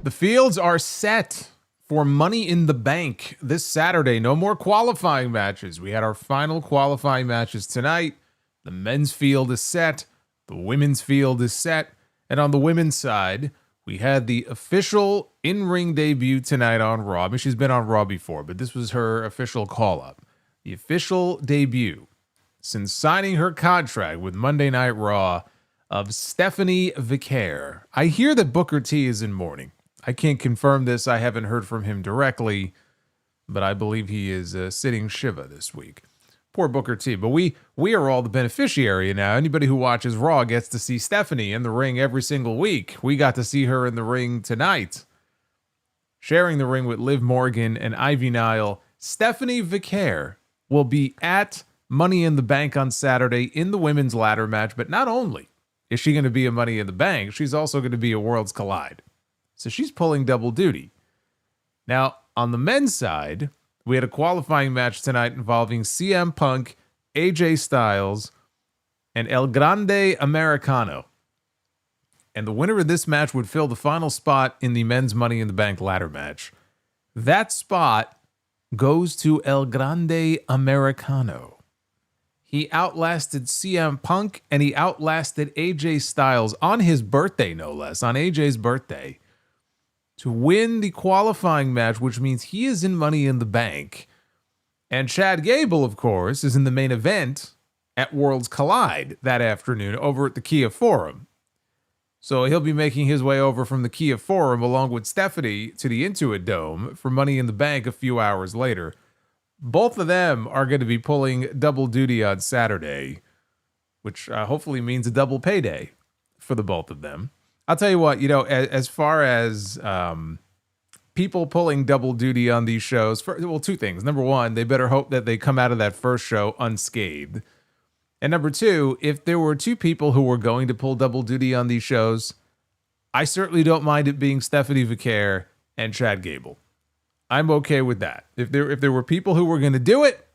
The fields are set for Money in the Bank this Saturday. No more qualifying matches. We had our final qualifying matches tonight. The men's field is set. The women's field is set. And on the women's side, we had the official in-ring debut tonight on Raw. I mean, she's been on Raw before, but this was her official call-up. The official debut since signing her contract with Monday Night Raw of Stephanie Vaquer. I hear that Booker T is in mourning. I can't confirm this. I haven't heard from him directly, but I believe he is sitting Shiva this week. Poor Booker T. But we are all the beneficiary now. Anybody who watches Raw gets to see Stephanie in the ring every single week. We got to see her in the ring tonight, sharing the ring with Liv Morgan and Ivy Nile. Stephanie Vaquer will be at Money in the Bank on Saturday in the women's ladder match. But not only is she going to be a Money in the Bank, she's also going to be a Worlds Collide. So she's pulling double duty. Now, on the men's side, we had a qualifying match tonight involving CM Punk, AJ Styles, and El Grande Americano. And the winner of this match would fill the final spot in the men's Money in the Bank ladder match. That spot goes to El Grande Americano. He outlasted CM Punk, and he outlasted AJ Styles on his birthday, no less, on AJ's birthday, to win the qualifying match, which means he is in Money in the Bank. And Chad Gable, of course, is in the main event at Worlds Collide that afternoon over at the Kia Forum. So he'll be making his way over from the Kia Forum along with Stephanie to the Intuit Dome for Money in the Bank a few hours later. Both of them are going to be pulling double duty on Saturday, which hopefully means a double payday for the both of them. I'll tell you what, as far as people pulling double duty on these shows, two things. Number one, they better hope that they come out of that first show unscathed. And number two, if there were two people who were going to pull double duty on these shows, I certainly don't mind it being Stephanie Vaquer and Chad Gable. I'm okay with that. If there were people who were going to do it,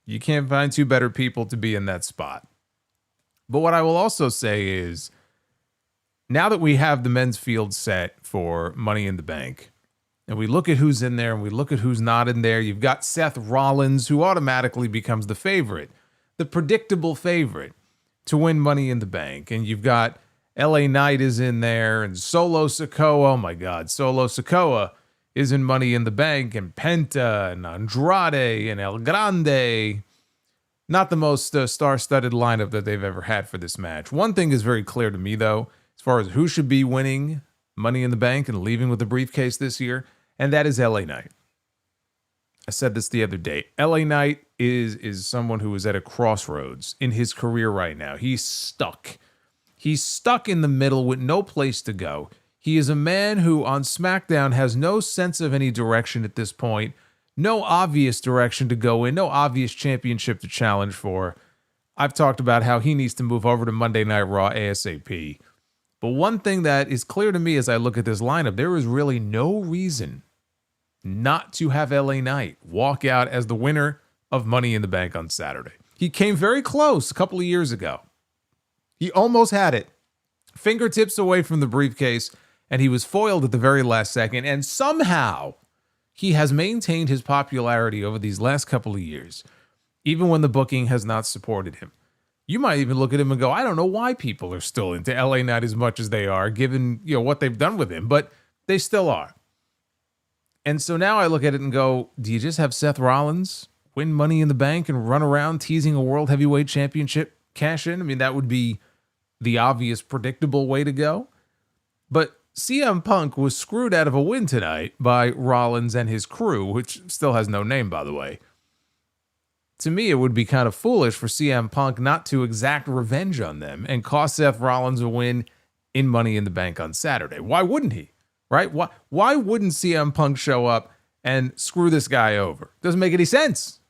you can't find two better people to be in that spot. But what I will also say is, now that we have the men's field set for Money in the Bank, and we look at who's in there and we look at who's not in there, you've got Seth Rollins, who automatically becomes the favorite, the predictable favorite to win Money in the Bank. And you've got LA Knight is in there, and Solo Sikoa. Oh my God, Solo Sikoa is in Money in the Bank, and Penta and Andrade and El Grande. Not the most star-studded lineup that they've ever had for this match. One thing is very clear to me, though, as far as who should be winning Money in the Bank and leaving with the briefcase this year, and that is LA Knight. I said this the other day. LA Knight is someone who is at a crossroads in his career right now. He's stuck. He's stuck in the middle with no place to go. He is a man who on SmackDown has no sense of any direction at this point, no obvious direction to go in, no obvious championship to challenge for. I've talked about how he needs to move over to Monday Night Raw ASAP. But one thing that is clear to me as I look at this lineup, there is really no reason not to have LA Knight walk out as the winner of Money in the Bank on Saturday. He came very close a couple of years ago. He almost had it, fingertips away from the briefcase, and he was foiled at the very last second. And somehow he has maintained his popularity over these last couple of years, even when the booking has not supported him. You might even look at him and go, I don't know why people are still into LA Knight as much as they are, given what they've done with him, but they still are. And so now I look at it and go, do you just have Seth Rollins win Money in the Bank and run around teasing a World Heavyweight Championship cash in? I mean, that would be the obvious, predictable way to go. But CM Punk was screwed out of a win tonight by Rollins and his crew, which still has no name, by the way. To me, it would be kind of foolish for CM Punk not to exact revenge on them and cost Seth Rollins a win in Money in the Bank on Saturday. Why wouldn't he? Right? Why wouldn't CM Punk show up and screw this guy over? Doesn't make any sense.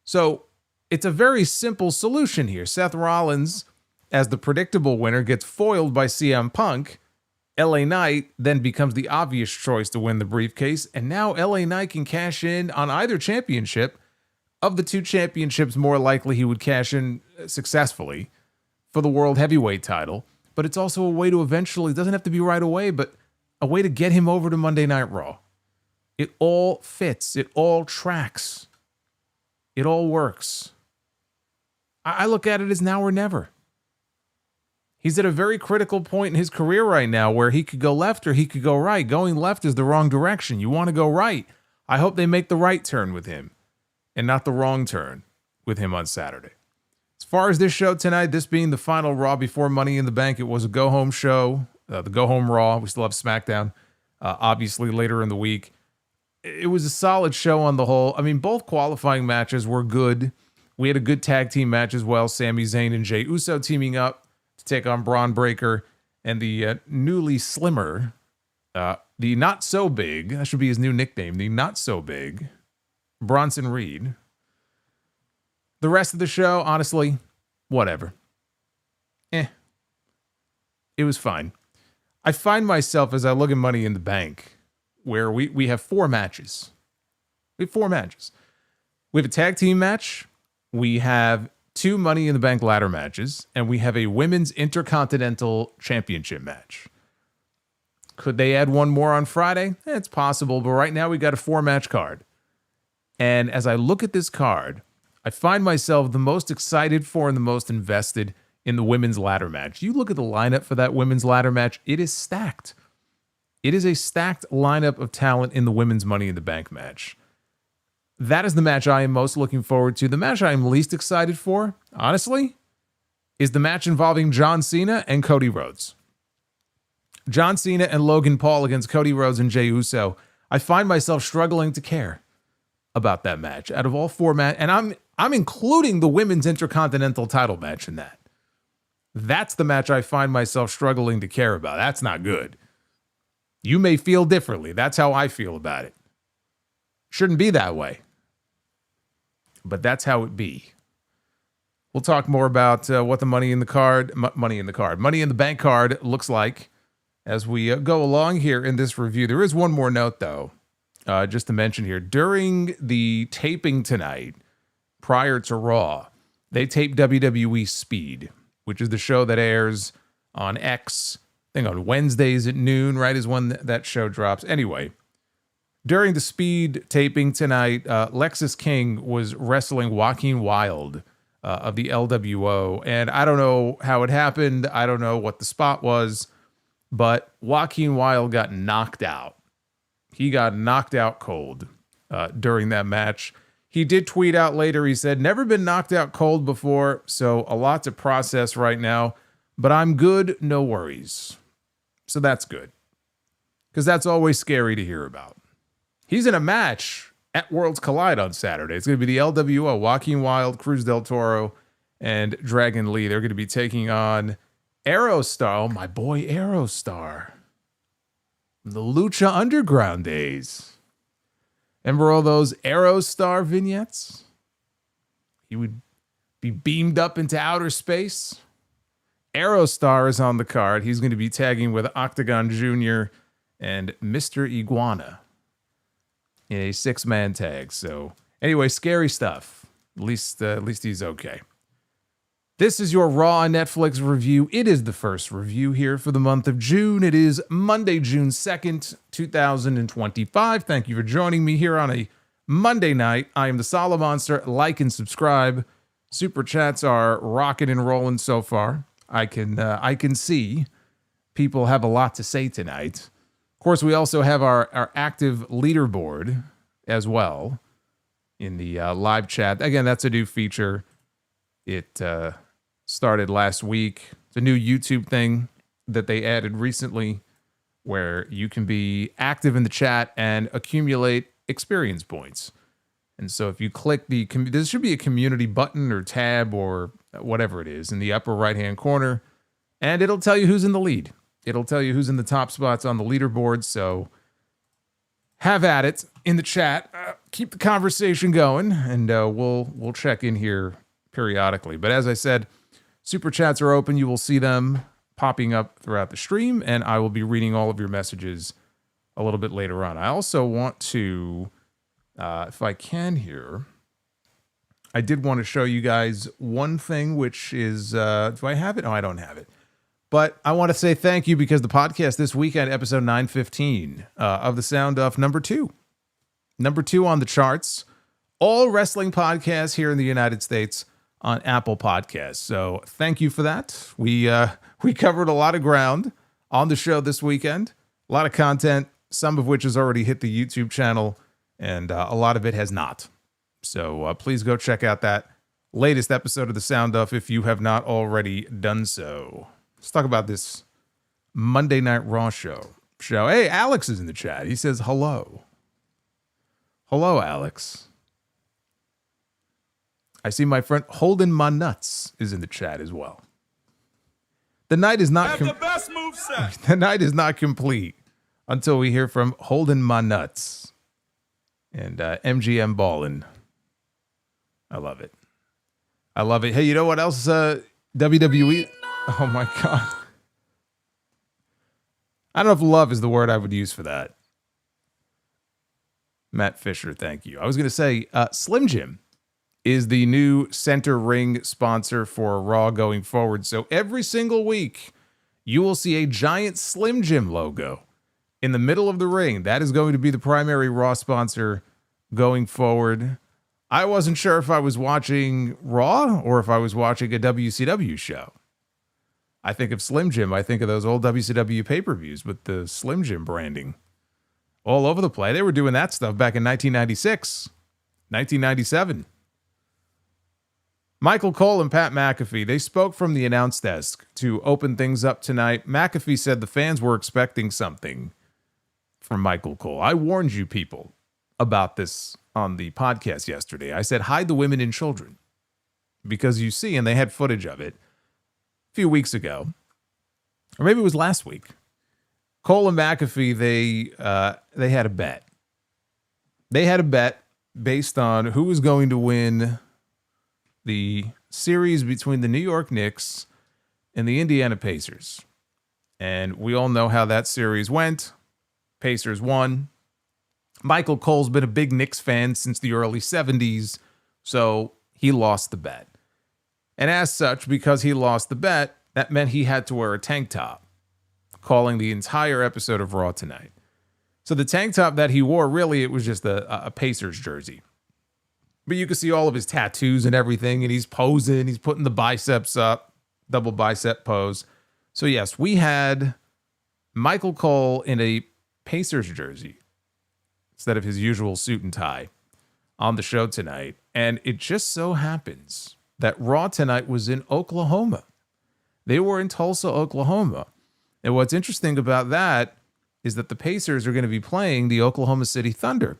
So it's a very simple solution here. Seth Rollins, as the predictable winner, gets foiled by CM Punk. LA Knight then becomes the obvious choice to win the briefcase. And now LA Knight can cash in on either championship. Of the two championships, more likely he would cash in successfully for the World Heavyweight title. But it's also a way to eventually, it doesn't have to be right away, but a way to get him over to Monday Night Raw. It all fits. It all tracks. It all works. I look at it as now or never. He's at a very critical point in his career right now where he could go left or he could go right. Going left is the wrong direction. You want to go right. I hope they make the right turn with him and not the wrong turn with him on Saturday. As far as this show tonight, this being the final Raw before Money in the Bank, it was a go-home show, the go-home Raw. We still have SmackDown, obviously, later in the week. It was a solid show on the whole. I mean, both qualifying matches were good. We had a good tag team match as well. Sami Zayn and Jey Uso teaming up to take on Bron Breakker and the newly slimmer, the not so big, that should be his new nickname, the not so big, Bronson Reed. The rest of the show, honestly, whatever. It was fine. I find myself, as I look at Money in the Bank, where we have 4 matches. We have 4 matches. We have a tag team match. We have 2 Money in the Bank ladder matches. And we have a Women's Intercontinental Championship match. Could they add one more on Friday? It's possible. But right now we got a 4-match card. And as I look at this card, I find myself the most excited for and the most invested in the women's ladder match. You look at the lineup for that women's ladder match, it is stacked. It is a stacked lineup of talent in the women's Money in the Bank match. That is the match I am most looking forward to. The match I am least excited for, honestly, is the match involving John Cena and Cody Rhodes. John Cena and Logan Paul against Cody Rhodes and Jey Uso. I find myself struggling to care about that match. Out of all 4 matches, and I'm including the women's Intercontinental title match in that. That's the match I find myself struggling to care about. That's not good. You may feel differently. That's how I feel about it. Shouldn't be that way. But that's how it be. We'll talk more about what the Money in the Bank card looks like as we go along here in this review. There is one more note, though, just to mention here. During the taping tonight, prior to Raw, they taped WWE Speed, which is the show that airs on X, I think on Wednesdays at noon, right, is when that show drops. Anyway, during the Speed taping tonight, Lexis King was wrestling Joaquin Wilde of the LWO, and I don't know how it happened. I don't know what the spot was, but Joaquin Wilde got knocked out. He got knocked out cold during that match. He did tweet out later, he said, never been knocked out cold before, so a lot to process right now, but I'm good, no worries. So that's good, because that's always scary to hear about. He's in a match at Worlds Collide on Saturday. It's going to be the LWO, Joaquin Wilde, Cruz del Toro, and Dragon Lee. They're going to be taking on Aerostar, my boy Aerostar. The Lucha Underground days. Remember all those Aerostar vignettes? He would be beamed up into outer space. Aerostar is on the card. He's going to be tagging with Octagon Jr. and Mr. Iguana in a 6-man tag. So anyway, scary stuff. At least he's okay. This is your Raw on Netflix review. It is the first review here for the month of June. It is Monday, June 2nd, 2025. Thank you for joining me here on a Monday night. I am the Solomonster. Like and subscribe. Super chats are rocking and rolling so far. I can see people have a lot to say tonight. Of course, we also have our active leaderboard as well in the live chat. Again, that's a new feature. It started last week. It's a new YouTube thing that they added recently where you can be active in the chat and accumulate experience points. And so if you click there should be a community button or tab or whatever it is in the upper right-hand corner, and it'll tell you who's in the lead. It'll tell you who's in the top spots on the leaderboard. So have at it in the chat. Keep the conversation going, and we'll check in here periodically. But as I said, super chats are open. You will see them popping up throughout the stream, and I will be reading all of your messages a little bit later on. I also want to, if I can here, I did want to show you guys one thing, which is, do I have it? No, I don't have it. But I want to say thank you because the podcast this weekend, episode 915 of the Sound Off, number two on the charts. All wrestling podcasts here in the United States on Apple Podcasts. So thank you for that. We covered a lot of ground on the show this weekend. A lot of content, some of which has already hit the YouTube channel, and a lot of it has not. So please go check out that latest episode of the Sound Off if you have not already done so. Let's talk about this Monday Night Raw show. Hey, Alex is in the chat. He says hello. Hello, Alex. I see my friend Holden My Nuts is in the chat as well. The night is not the best moveset. The night is not complete until we hear from Holden My Nuts and MGM Ballin. I love it. I love it. Hey, you know what else? WWE. Oh my God. I don't know if love is the word I would use for that. Matt Fisher, thank you. I was going to say Slim Jim is the new center ring sponsor for Raw going forward. So every single week, you will see a giant Slim Jim logo in the middle of the ring. That is going to be the primary Raw sponsor going forward. I wasn't sure if I was watching Raw or if I was watching a WCW show. I think of Slim Jim. I think of those old WCW pay-per-views with the Slim Jim branding all over the place. They were doing that stuff back in 1996, 1997. Michael Cole and Pat McAfee, they spoke from the announce desk to open things up tonight. McAfee said the fans were expecting something from Michael Cole. I warned you people about this on the podcast yesterday. I said, hide the women and children. Because you see, and they had footage of it a few weeks ago, or maybe it was last week. Cole and McAfee, they had a bet. They had a bet based on who was going to win the series between the New York Knicks and the Indiana Pacers. And we all know how that series went. Pacers won. Michael Cole's been a big Knicks fan since the early 70s, so he lost the bet. And as such, because he lost the bet, that meant he had to wear a tank top, calling the entire episode of Raw tonight. So the tank top that he wore, really, it was just a Pacers jersey. But you can see all of his tattoos and everything, and he's posing, he's putting the biceps up, double bicep pose. So yes, we had Michael Cole in a Pacers jersey instead of his usual suit and tie on the show tonight. And it just so happens that Raw tonight was in Oklahoma. They were in Tulsa, Oklahoma. And what's interesting about that is that the Pacers are going to be playing the Oklahoma City Thunder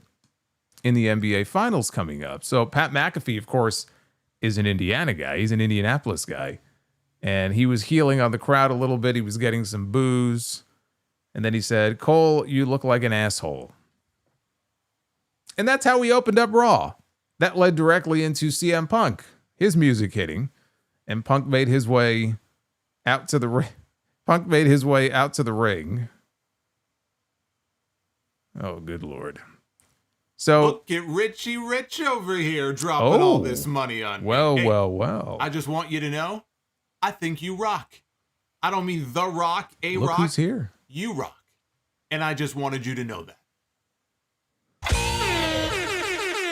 in the NBA Finals coming up. So Pat McAfee, of course, is an Indiana guy. He's an Indianapolis guy. And he was healing on the crowd a little bit. He was getting some boos. And then he said, Cole, you look like an asshole. And that's how we opened up Raw. That led directly into CM Punk, his music hitting. And Punk made his way out to the ring. Punk made his way out to the ring. Oh, good Lord. So look at Richie Rich over here dropping all this money on me. Hey, well. I just want you to know, I think you rock. I don't mean The Rock, Look Rock. who's here. You rock. And I just wanted you to know that.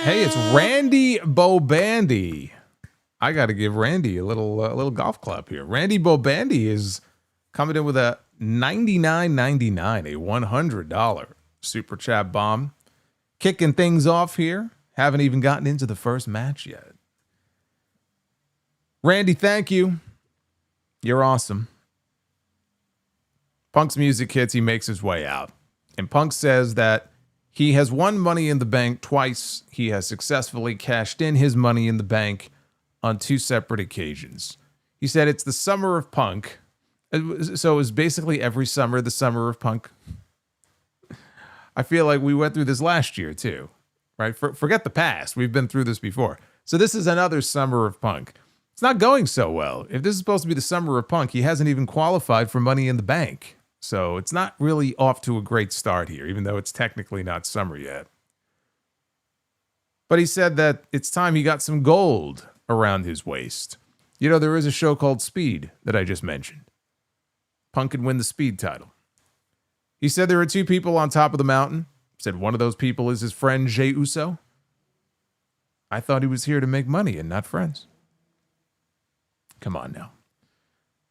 Hey, it's Randy Bobandy. I got to give Randy a little golf clap here. Randy Bobandy is coming in with a $99.99, a $100 super chat bomb. Kicking things off here. Haven't even gotten into the first match yet. Randy, thank you. You're awesome. Punk's music hits. He makes his way out. And Punk says that he has won Money in the Bank twice. He has successfully cashed in his Money in the Bank on two separate occasions. He said it's the summer of Punk. So it was basically every summer the summer of Punk. I feel like we went through this last year too, right? Forget the past. We've been through this before. So this is another summer of Punk. It's not going so well. If this is supposed to be the summer of Punk, he hasn't even qualified for Money in the Bank. So it's not really off to a great start here, even though it's technically not summer yet. But he said that it's time he got some gold around his waist. You know, there is a show called Speed that I just mentioned. Punk could win the speed title. He said there are two people on top of the mountain. Said one of those people is his friend Jey Uso. I thought he was here to make money and not friends. Come on now.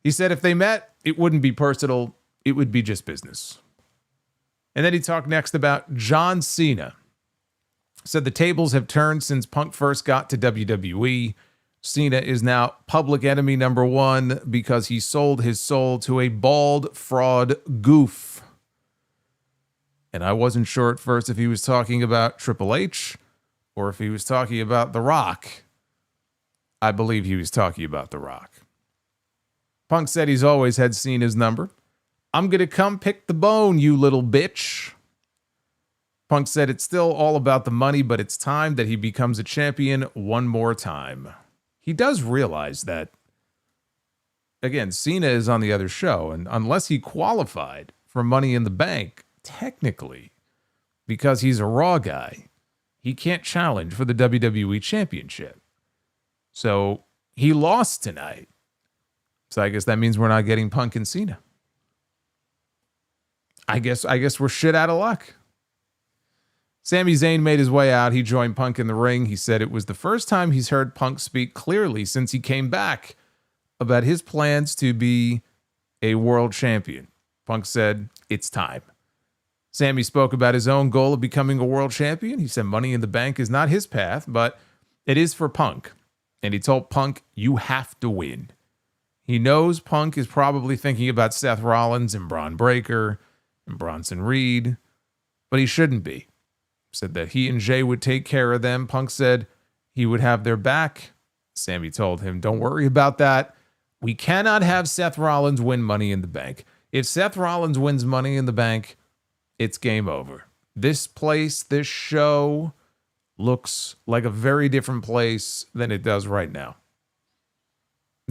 He said if they met, it wouldn't be personal. It would be just business. And then he talked next about John Cena. Said the tables have turned since Punk first got to WWE. Cena is now public enemy number one because he sold his soul to a bald fraud goof. And I wasn't sure at first if he was talking about Triple H or if he was talking about The Rock. I believe he was talking about The Rock. Punk said he's always had Cena's number. I'm going to come pick the bone, you little bitch. Punk said it's still all about the money, but it's time that he becomes a champion one more time. He does realize that, again, Cena is on the other show, and unless he qualified for Money in the Bank, technically, because he's a Raw guy, he can't challenge for the WWE Championship. So he lost tonight. So I guess that means we're not getting Punk and Cena. I guess we're shit out of luck. Sami Zayn made his way out. He joined Punk in the ring. He said it was the first time he's heard Punk speak clearly since he came back about his plans to be a world champion. Punk said, it's time. Sami spoke about his own goal of becoming a world champion. He said Money in the Bank is not his path, but it is for Punk. And he told Punk, you have to win. He knows Punk is probably thinking about Seth Rollins and Braun Breaker and Bronson Reed, but he shouldn't be. Said that he and Jey would take care of them. Punk said he would have their back. Sami told him, don't worry about that. We cannot have Seth Rollins win Money in the Bank. If Seth Rollins wins Money in the Bank, it's game over. This place, this show looks like a very different place than it does right now.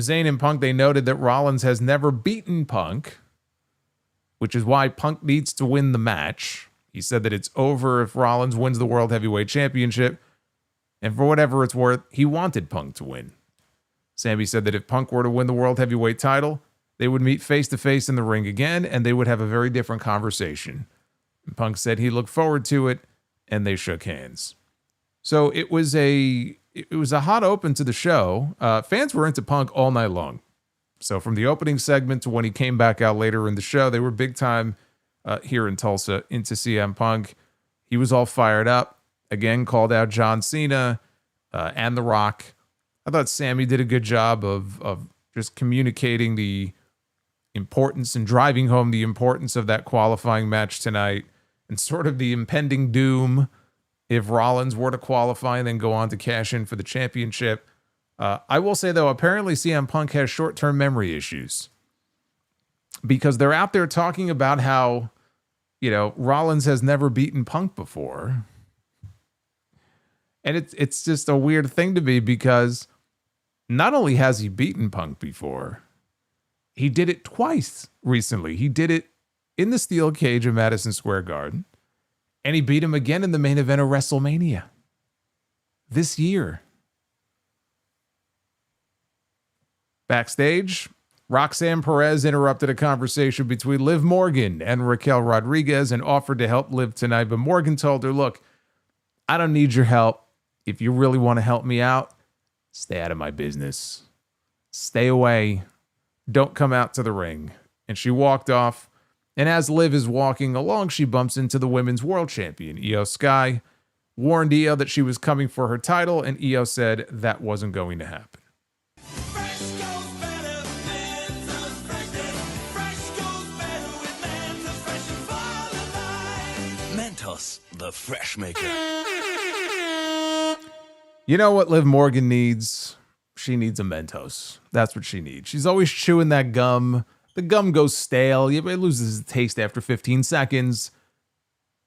Zayn and Punk, they noted that Rollins has never beaten Punk, which is why Punk needs to win the match. He said that it's over if Rollins wins the World Heavyweight Championship, and for whatever it's worth, he wanted Punk to win. Sami said that if Punk were to win the World Heavyweight title, they would meet face-to-face in the ring again, and they would have a very different conversation. And Punk said he looked forward to it, and they shook hands. So it was a hot open to the show. Fans were into Punk all night long. So from the opening segment to when he came back out later in the show, they were big time here in Tulsa into CM Punk. He was all fired up. Again, called out John Cena and The Rock. I thought Sami did a good job of just communicating the importance and driving home the importance of that qualifying match tonight and sort of the impending doom if Rollins were to qualify and then go on to cash in for the championship. I will say, though, apparently CM Punk has short-term memory issues because they're out there talking about how, Rollins has never beaten Punk before. And it's just a weird thing to me because not only has he beaten Punk before, he did it twice recently. He did it in the steel cage of Madison Square Garden, and he beat him again in the main event of WrestleMania this year. Backstage, Roxanne Perez interrupted a conversation between Liv Morgan and Raquel Rodriguez and offered to help Liv tonight, but Morgan told her, look, I don't need your help. If you really want to help me out, stay out of my business. Stay away. Don't come out to the ring. And she walked off. And as Liv is walking along, she bumps into the women's world champion, Io Sky, warned Io that she was coming for her title, and Io said that wasn't going to happen. Mentos, the fresh maker. You know what Liv Morgan needs? She needs a Mentos. That's what she needs. She's always chewing that gum. The gum goes stale. It loses its taste after 15 seconds.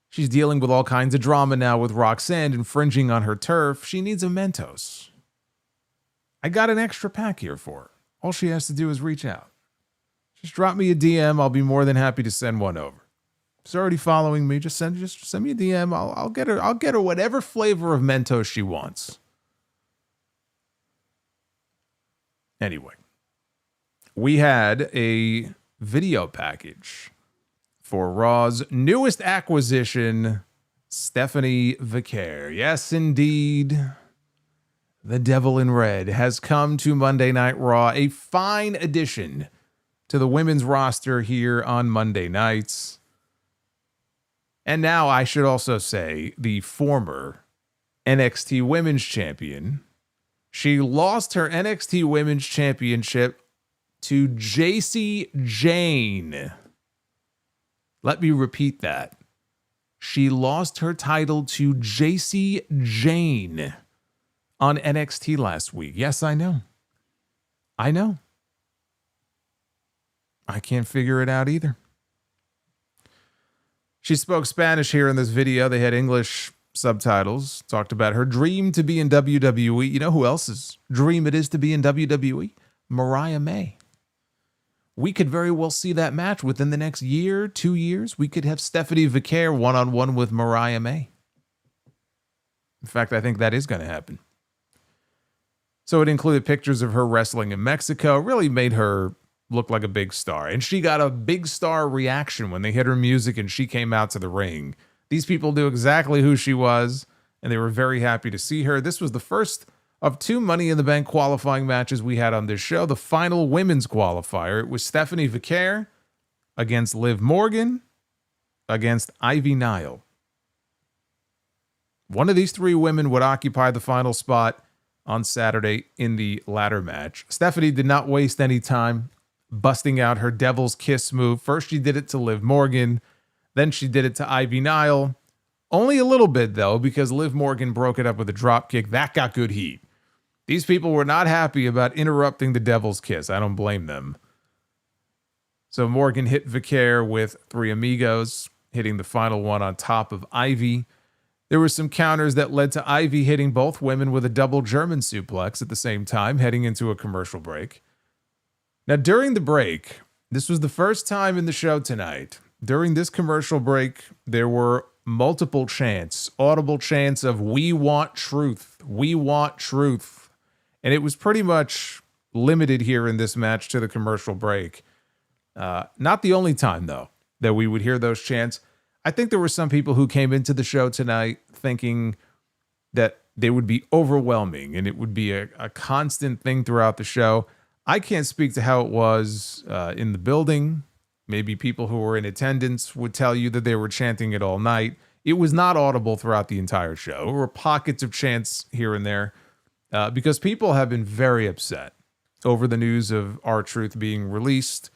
She's dealing with all kinds of drama now with Roxanne infringing on her turf. She needs a Mentos. I got an extra pack here for her. All she has to do is reach out. Just drop me a DM. I'll be more than happy to send one over. She's already following me. Just send me a DM. I'll get her whatever flavor of Mentos she wants. Anyway, we had a video package for Raw's newest acquisition, Stephanie Vaquer. Yes, indeed. The Devil in Red has come to Monday Night Raw, a fine addition to the women's roster here on Monday nights. And now I should also say the former NXT Women's Champion. She lost her NXT Women's Championship to Jacy Jayne. Let me repeat that. She lost her title to Jacy Jayne on NXT last week. Yes, I know. I know. I can't figure it out either. She spoke Spanish here in this video. They had English subtitles. Talked about her dream to be in WWE. You know who else's dream it is to be in WWE? Mariah May. We could very well see that match within the next year, 2 years. We could have Stephanie Vaquer one-on-one with Mariah May. In fact, I think that is going to happen. So it included pictures of her wrestling in Mexico. Really made her look like a big star. And she got a big star reaction when they hit her music and she came out to the ring. These people knew exactly who she was, and they were very happy to see her. This was the first of 2 Money in the Bank qualifying matches we had on this show. The final women's qualifier. It was Stephanie Vaquer against Liv Morgan against Ivy Nile. One of these 3 women would occupy the final spot on Saturday in the ladder match. Stephanie did not waste any time busting out her Devil's Kiss move. First, she did it to Liv Morgan. Then she did it to Ivy Nile. Only a little bit, though, because Liv Morgan broke it up with a drop kick. That got good heat. These people were not happy about interrupting the Devil's Kiss. I don't blame them. So Morgan hit Vaquer with 3 amigos, hitting the final one on top of Ivy. There were some counters that led to Ivy hitting both women with a double German suplex at the same time, heading into a commercial break. Now, during the break, this was the first time in the show tonight. During this commercial break, there were multiple chants, audible chants of "We want truth, we want truth." And it was pretty much limited here in this match to the commercial break. Not the only time, though, that we would hear those chants. I think there were some people who came into the show tonight thinking that they would be overwhelming and it would be a constant thing throughout the show. I can't speak to how it was in the building. Maybe people who were in attendance would tell you that they were chanting it all night. It was not audible throughout the entire show. There were pockets of chants here and there because people have been very upset over the news of R-Truth being released,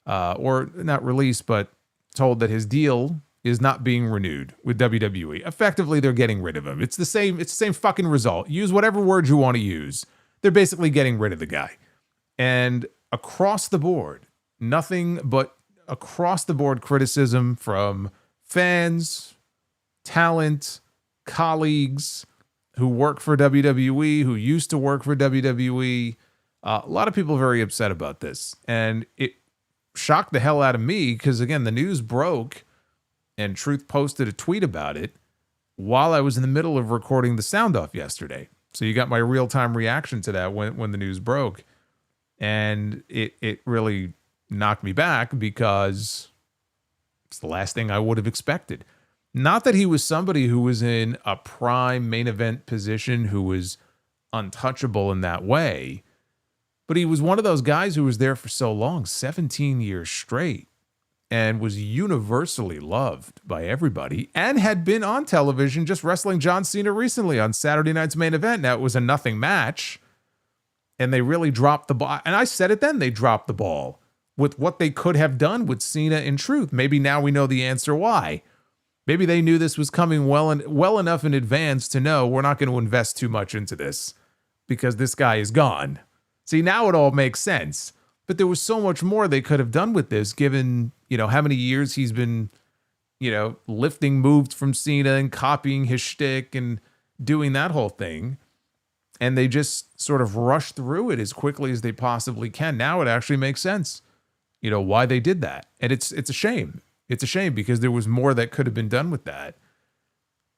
or not released, but told that his deal is not being renewed with WWE. Effectively, they're getting rid of him. It's the same fucking result. Use whatever word you want to use. They're basically getting rid of the guy. And across the board, nothing but across the board criticism from fans, talent, colleagues who work for WWE, who used to work for WWE. A lot of people are very upset about this. And it shocked the hell out of me because, again, the news broke and Truth posted a tweet about it while I was in the middle of recording the sound off yesterday. So you got my real-time reaction to that when the news broke. And it really knocked me back because it's the last thing I would have expected. Not that he was somebody who was in a prime main event position, who was untouchable in that way, but he was one of those guys who was there for so long, 17 years straight, and was universally loved by everybody and had been on television just wrestling John Cena recently on Saturday night's main event. Now, it was a nothing match, and they really dropped the ball. And I said it then, they dropped the ball with what they could have done with Cena in Truth. Maybe now we know the answer why. Maybe they knew this was coming well enough in advance to know we're not going to invest too much into this because this guy is gone. See, now it all makes sense. But there was so much more they could have done with this, given, how many years he's been, lifting moves from Cena and copying his shtick and doing that whole thing. And they just sort of rush through it as quickly as they possibly can. Now it actually makes sense, why they did that. And it's a shame. It's a shame because there was more that could have been done with that.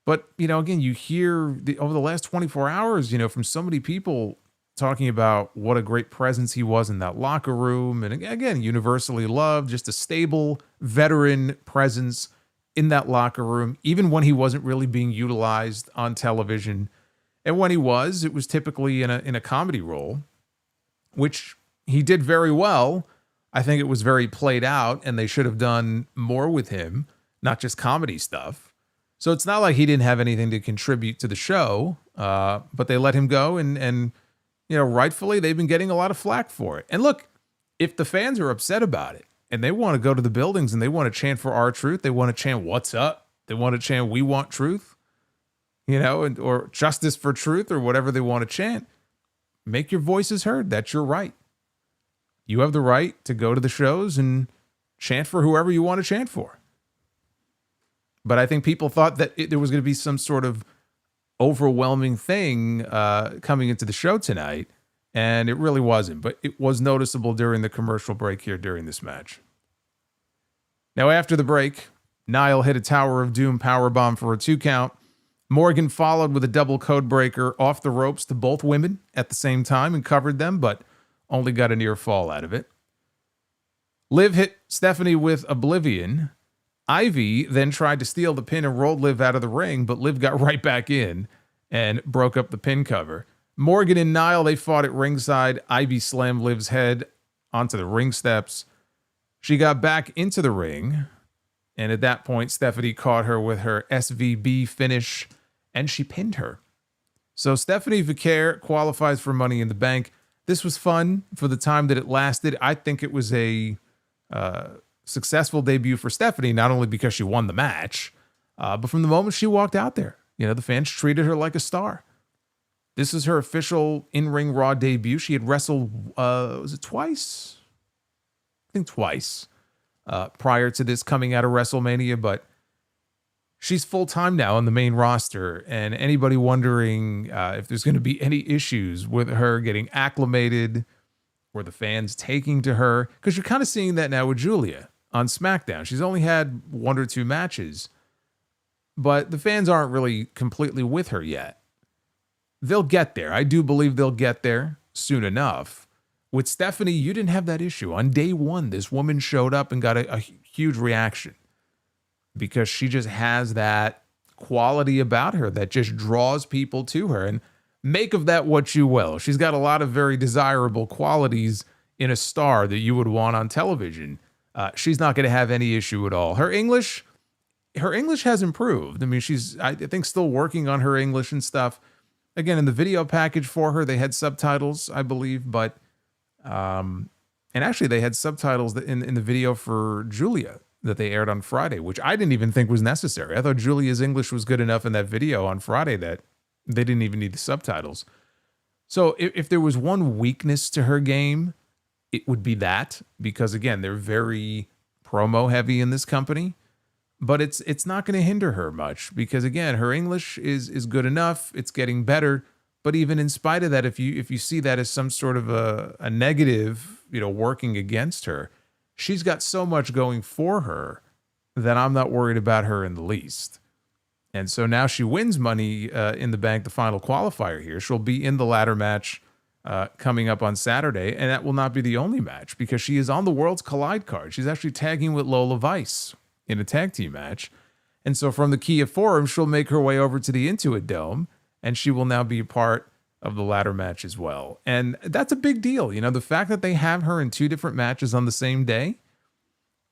But, again, you hear over the last 24 hours, from so many people talking about what a great presence he was in that locker room. And again, universally loved, just a stable veteran presence in that locker room, even when he wasn't really being utilized on television. And when he was, it was typically in a comedy role, which he did very well. I think it was very played out, and they should have done more with him, not just comedy stuff. So it's not like he didn't have anything to contribute to the show, but they let him go, and rightfully, they've been getting a lot of flack for it. And look, if the fans are upset about it, and they want to go to the buildings and they want to chant for our truth, they want to chant "What's up?" They want to chant "We want truth," or "Justice for truth," or whatever they want to chant. Make your voices heard. That's your right. You have the right to go to the shows and chant for whoever you want to chant for. But I think people thought that there was going to be some sort of overwhelming thing coming into the show tonight, and it really wasn't. But it was noticeable during the commercial break here during this match. Now, after the break, Nile hit a Tower of Doom powerbomb for a 2 count. Morgan followed with a double code breaker off the ropes to both women at the same time and covered them, but only got a near fall out of it. Liv hit Stephanie with Oblivion. Ivy then tried to steal the pin and rolled Liv out of the ring, but Liv got right back in and broke up the pin cover. Morgan and Nile, they fought at ringside. Ivy slammed Liv's head onto the ring steps. She got back into the ring, and at that point, Stephanie caught her with her SVB finish, and she pinned her. So Stephanie Vaquer qualifies for Money in the Bank. This was fun for the time that it lasted. I think it was a successful debut for Stephanie, not only because she won the match, but from the moment she walked out there. The fans treated her like a star. This is her official in-ring Raw debut. She had wrestled, was it twice? I think twice prior to this coming out of WrestleMania, but she's full-time now on the main roster, and anybody wondering if there's going to be any issues with her getting acclimated or the fans taking to her, because you're kind of seeing that now with Julia on SmackDown. She's only had 1 or 2 matches, but the fans aren't really completely with her yet. They'll get there. I do believe they'll get there soon enough. With Stephanie, you didn't have that issue. On day 1, this woman showed up and got a huge reaction, because she just has that quality about her that just draws people to her. And make of that what you will. She's got a lot of very desirable qualities in a star that you would want on television. She's not going to have any issue at all. Her English has improved. I mean, she's, I think, still working on her English and stuff. Again, in the video package for her, they had subtitles, I believe, but, and actually they had subtitles in the video for Julia that they aired on Friday, which I didn't even think was necessary. I thought Julia's English was good enough in that video on Friday that they didn't even need the subtitles. So if there was one weakness to her game, it would be that, because again, they're very promo heavy in this company, but it's not going to hinder her much, because again, her English is good enough. It's getting better. But even in spite of that, if you see that as some sort of a negative, working against her, she's got so much going for her that I'm not worried about her in the least. And so now she wins Money in the Bank, the final qualifier here. She'll be in the ladder match coming up on Saturday, and that will not be the only match, because she is on the Worlds Collide card. She's actually tagging with Lola Vice in a tag team match. And so from the Kia Forum, she'll make her way over to the Intuit Dome, and she will now be a part of the ladder match as well. And that's a big deal. The fact that they have her in 2 different matches on the same day,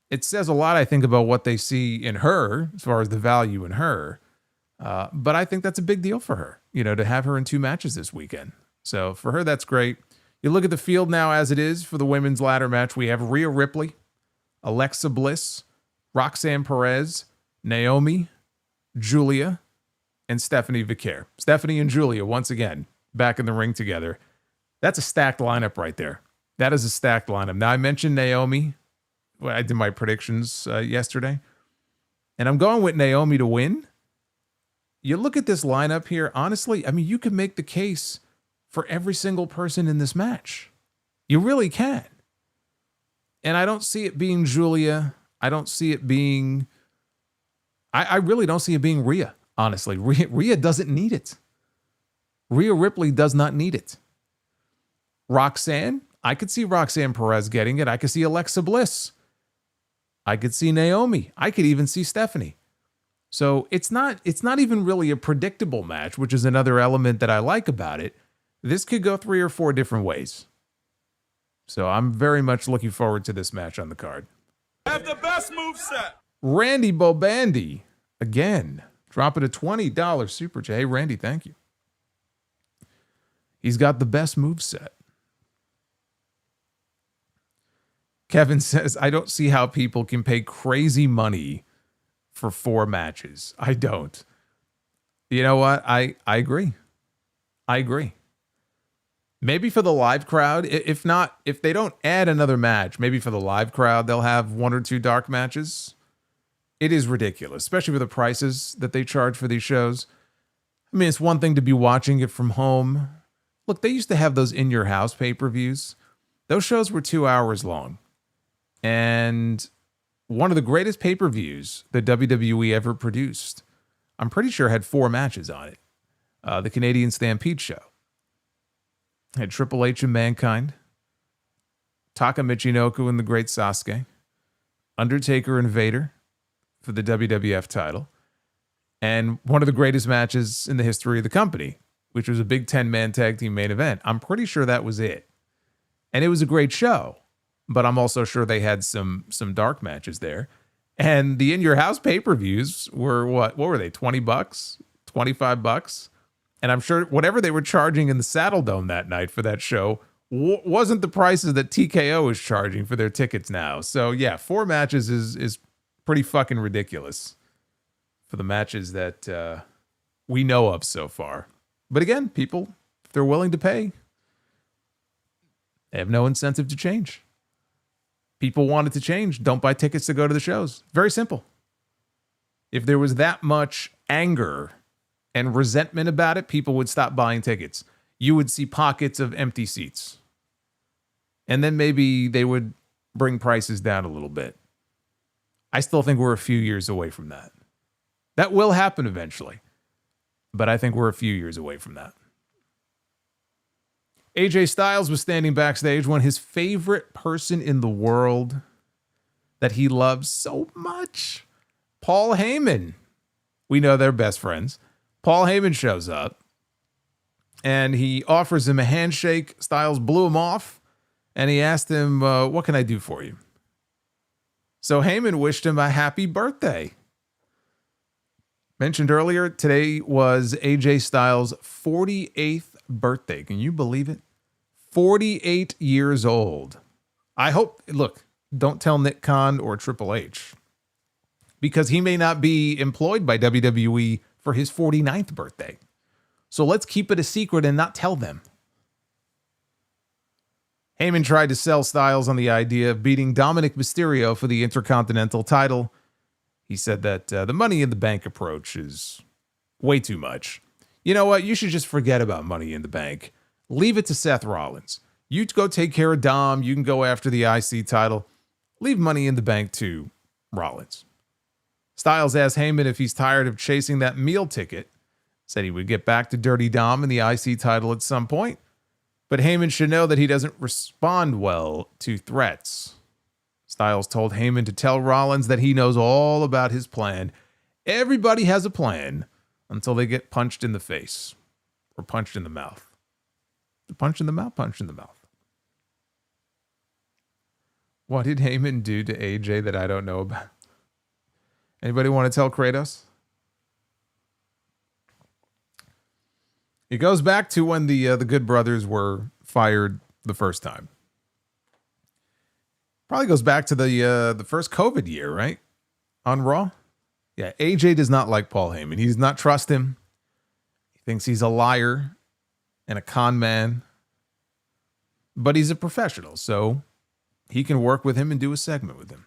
it says a lot, I think, about what they see in her as far as the value in her. But I think that's a big deal for her, to have her in 2 matches this weekend. So for her, that's great. You look at the field now as it is for the women's ladder match. We have Rhea Ripley, Alexa Bliss, Roxanne Perez, Naomi, Julia, and Stephanie Vaquer. Stephanie and Julia, once again, back in the ring together. That's a stacked lineup right there. That is a stacked lineup. Now, I mentioned Naomi. I did my predictions yesterday, and I'm going with Naomi to win. You look at this lineup here, honestly, I mean, you can make the case for every single person in this match. You really can. And I don't see it being Julia. I don't see it being... I really don't see it being Rhea, honestly. Rhea doesn't need it. Rhea Ripley does not need it. Roxanne, I could see Roxanne Perez getting it. I could see Alexa Bliss. I could see Naomi. I could even see Stephanie. So it's not even really a predictable match, which is another element that I like about it. This could go 3 or 4 different ways. So I'm very much looking forward to this match on the card. Have the best moveset. Randy Bobandy, again, dropping a $20 super chat. Hey, Randy, thank you. He's got the best moveset. Kevin says, I don't see how people can pay crazy money for 4 matches. I don't. You know what? I agree. I agree. Maybe for the live crowd, if not, if they don't add another match, maybe for the live crowd, they'll have 1 or 2 dark matches. It is ridiculous, especially for the prices that they charge for these shows. I mean, it's one thing to be watching it from home. Look, they used to have those in your house pay-per-views. Those shows were 2 hours long. And one of the greatest pay-per-views that WWE ever produced, I'm pretty sure had 4 matches on it. The Canadian Stampede show. Had Triple H and Mankind, Taka Michinoku and the Great Sasuke, Undertaker and Vader for the WWF title, and one of the greatest matches in the history of the company, which was a big 10-man tag team main event. I'm pretty sure that was it. And it was a great show, but I'm also sure they had some dark matches there. And the In Your House pay-per-views were what were they, $20, $25? And I'm sure whatever they were charging in the Saddle Dome that night for that show wasn't the prices that TKO is charging for their tickets now. So yeah, 4 matches is pretty fucking ridiculous for the matches that we know of so far. But again, people, if they're willing to pay, they have no incentive to change. People want it to change. Don't buy tickets to go to the shows. Very simple. If there was that much anger and resentment about it, people would stop buying tickets. You would see pockets of empty seats. And then maybe they would bring prices down a little bit. I still think we're a few years away from that. That will happen eventually. But I think we're a few years away from that. AJ Styles was standing backstage when his favorite person in the world that he loves so much, Paul Heyman. We know they're best friends. Paul Heyman shows up and he offers him a handshake. Styles blew him off and he asked him, what can I do for you? So Heyman wished him a happy birthday. Mentioned earlier, today was AJ Styles' 48th birthday. Can you believe it? 48 years old. I hope, look, don't tell Nick Khan or Triple H, because he may not be employed by WWE for his 49th birthday. So let's keep it a secret and not tell them. Heyman tried to sell Styles on the idea of beating Dominic Mysterio for the Intercontinental title. He said that the Money in the Bank approach is way too much. You know what? You should just forget about Money in the Bank. Leave it to Seth Rollins. You go take care of Dom. You can go after the IC title. Leave Money in the Bank to Rollins. Styles asked Heyman if he's tired of chasing that meal ticket. Said he would get back to Dirty Dom and the IC title at some point. But Heyman should know that he doesn't respond well to threats. Styles told Heyman to tell Rollins that he knows all about his plan. Everybody has a plan until they get punched in the face or punched in the mouth. Punch in the mouth, punch in the mouth. What did Heyman do to AJ that I don't know about? Anybody want to tell Kratos? It goes back to when the Good Brothers were fired the first time. Probably goes back to the first COVID year, right? On Raw. Yeah, AJ does not like Paul Heyman. He does not trust him. He thinks he's a liar and a con man. But he's a professional, so he can work with him and do a segment with him.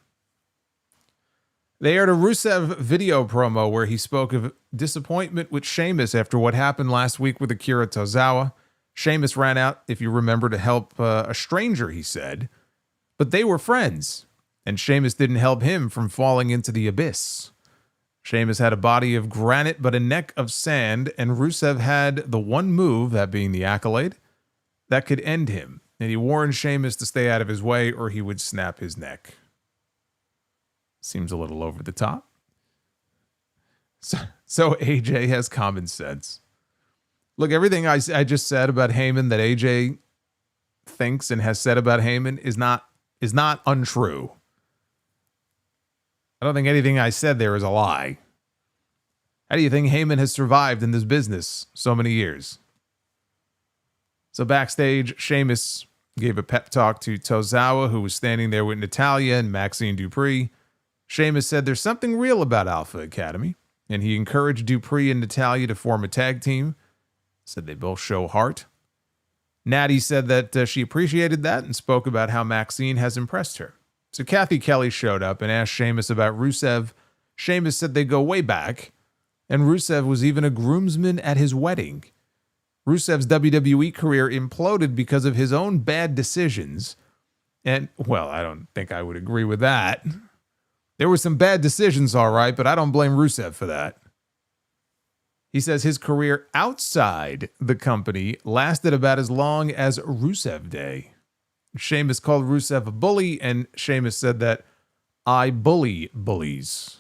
They aired a Rusev video promo where he spoke of disappointment with Sheamus after what happened last week with Akira Tozawa. Sheamus ran out, if you remember, to help a stranger, he said. But they were friends, and Sheamus didn't help him from falling into the abyss. Sheamus had a body of granite but a neck of sand, and Rusev had the one move, that being the Accolade, that could end him. And he warned Sheamus to stay out of his way or he would snap his neck. Seems a little over the top. So AJ has common sense. Look, everything I just said about Heyman that AJ thinks and has said about Heyman is not untrue. I don't think anything I said there is a lie. How do you think Heyman has survived in this business so many years? So backstage, Sheamus gave a pep talk to Tozawa, who was standing there with Natalya and Maxine Dupree. Sheamus said there's something real about Alpha Academy, and he encouraged Dupree and Natalya to form a tag team. Said they both show heart. Natty said that she appreciated that and spoke about how Maxine has impressed her. So Kathy Kelly showed up and asked Sheamus about Rusev. Sheamus said they go way back, and Rusev was even a groomsman at his wedding. Rusev's WWE career imploded because of his own bad decisions. And, well, I don't think I would agree with that. There were some bad decisions, all right, but I don't blame Rusev for that. He says his career outside the company lasted about as long as Rusev Day. Sheamus called Rusev a bully, and Sheamus said that I bully bullies.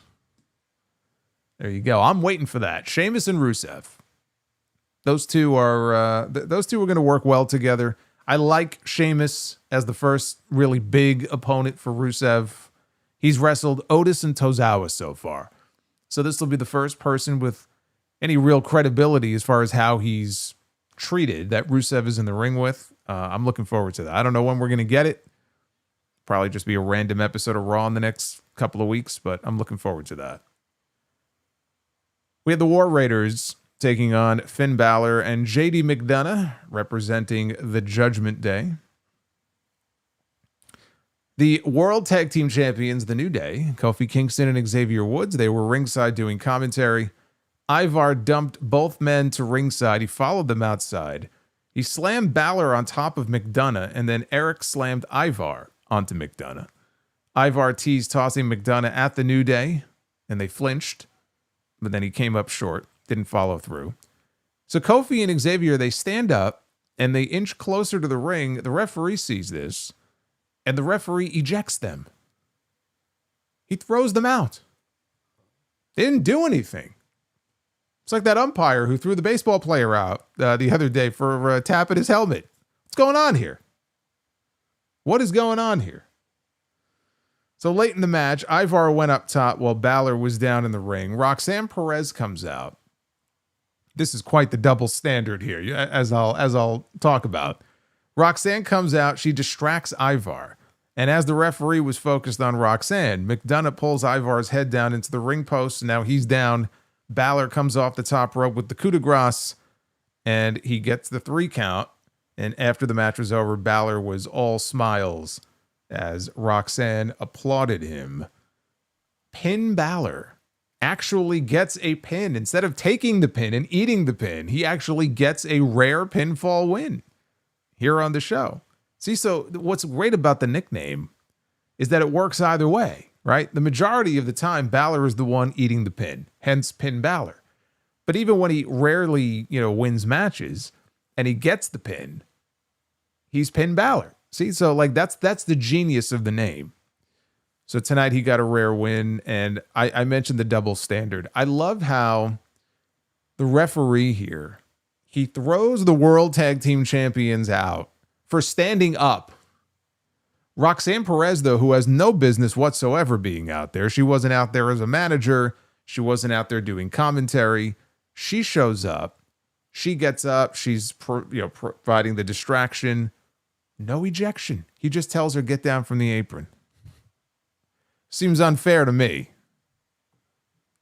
There you go. I'm waiting for that. Sheamus and Rusev. Those two are going to work well together. I like Sheamus as the first really big opponent for Rusev. He's wrestled Otis and Tozawa so far. So this will be the first person with any real credibility as far as how he's treated that Rusev is in the ring with. I'm looking forward to that. I don't know when we're going to get it. Probably just be a random episode of Raw in the next couple of weeks, but I'm looking forward to that. We had the War Raiders taking on Finn Balor and JD McDonough, representing the Judgment Day. The World Tag Team Champions, The New Day, Kofi Kingston and Xavier Woods, they were ringside doing commentary. Ivar dumped both men to ringside. He followed them outside. He slammed Balor on top of McDonough, and then Eric slammed Ivar onto McDonough. Ivar teased tossing McDonough at The New Day, and they flinched, but then he came up short. Didn't follow through. So Kofi and Xavier, they stand up and they inch closer to the ring. The referee sees this and the referee ejects them. He throws them out. They didn't do anything. It's like that umpire who threw the baseball player out the other day for tapping his helmet. What's going on here? What is going on here? So late in the match, Ivar went up top while Balor was down in the ring. Roxanne Perez comes out. This is quite the double standard here, as I'll talk about. Roxanne comes out. She distracts Ivar. And as the referee was focused on Roxanne, McDonough pulls Ivar's head down into the ring post. Now he's down. Balor comes off the top rope with the coup de grace, and he gets the 3 count. And after the match was over, Balor was all smiles as Roxanne applauded him. Pin Balor actually gets a pin. Instead of taking the pin and eating the pin, he actually gets a rare pinfall win here on the show. See, so what's great about the nickname is that it works either way, right? The majority of the time, Balor is the one eating the pin, hence Pin Balor. But even when he rarely, wins matches and he gets the pin, he's Pin Balor. See, so like that's the genius of the name. So tonight he got a rare win, and I mentioned the double standard. I love how the referee here, he throws the World Tag Team Champions out for standing up. Roxanne Perez, though, who has no business whatsoever being out there. She wasn't out there as a manager. She wasn't out there doing commentary. She shows up. She gets up. She's providing the distraction. No ejection. He just tells her, get down from the apron. Seems unfair to me.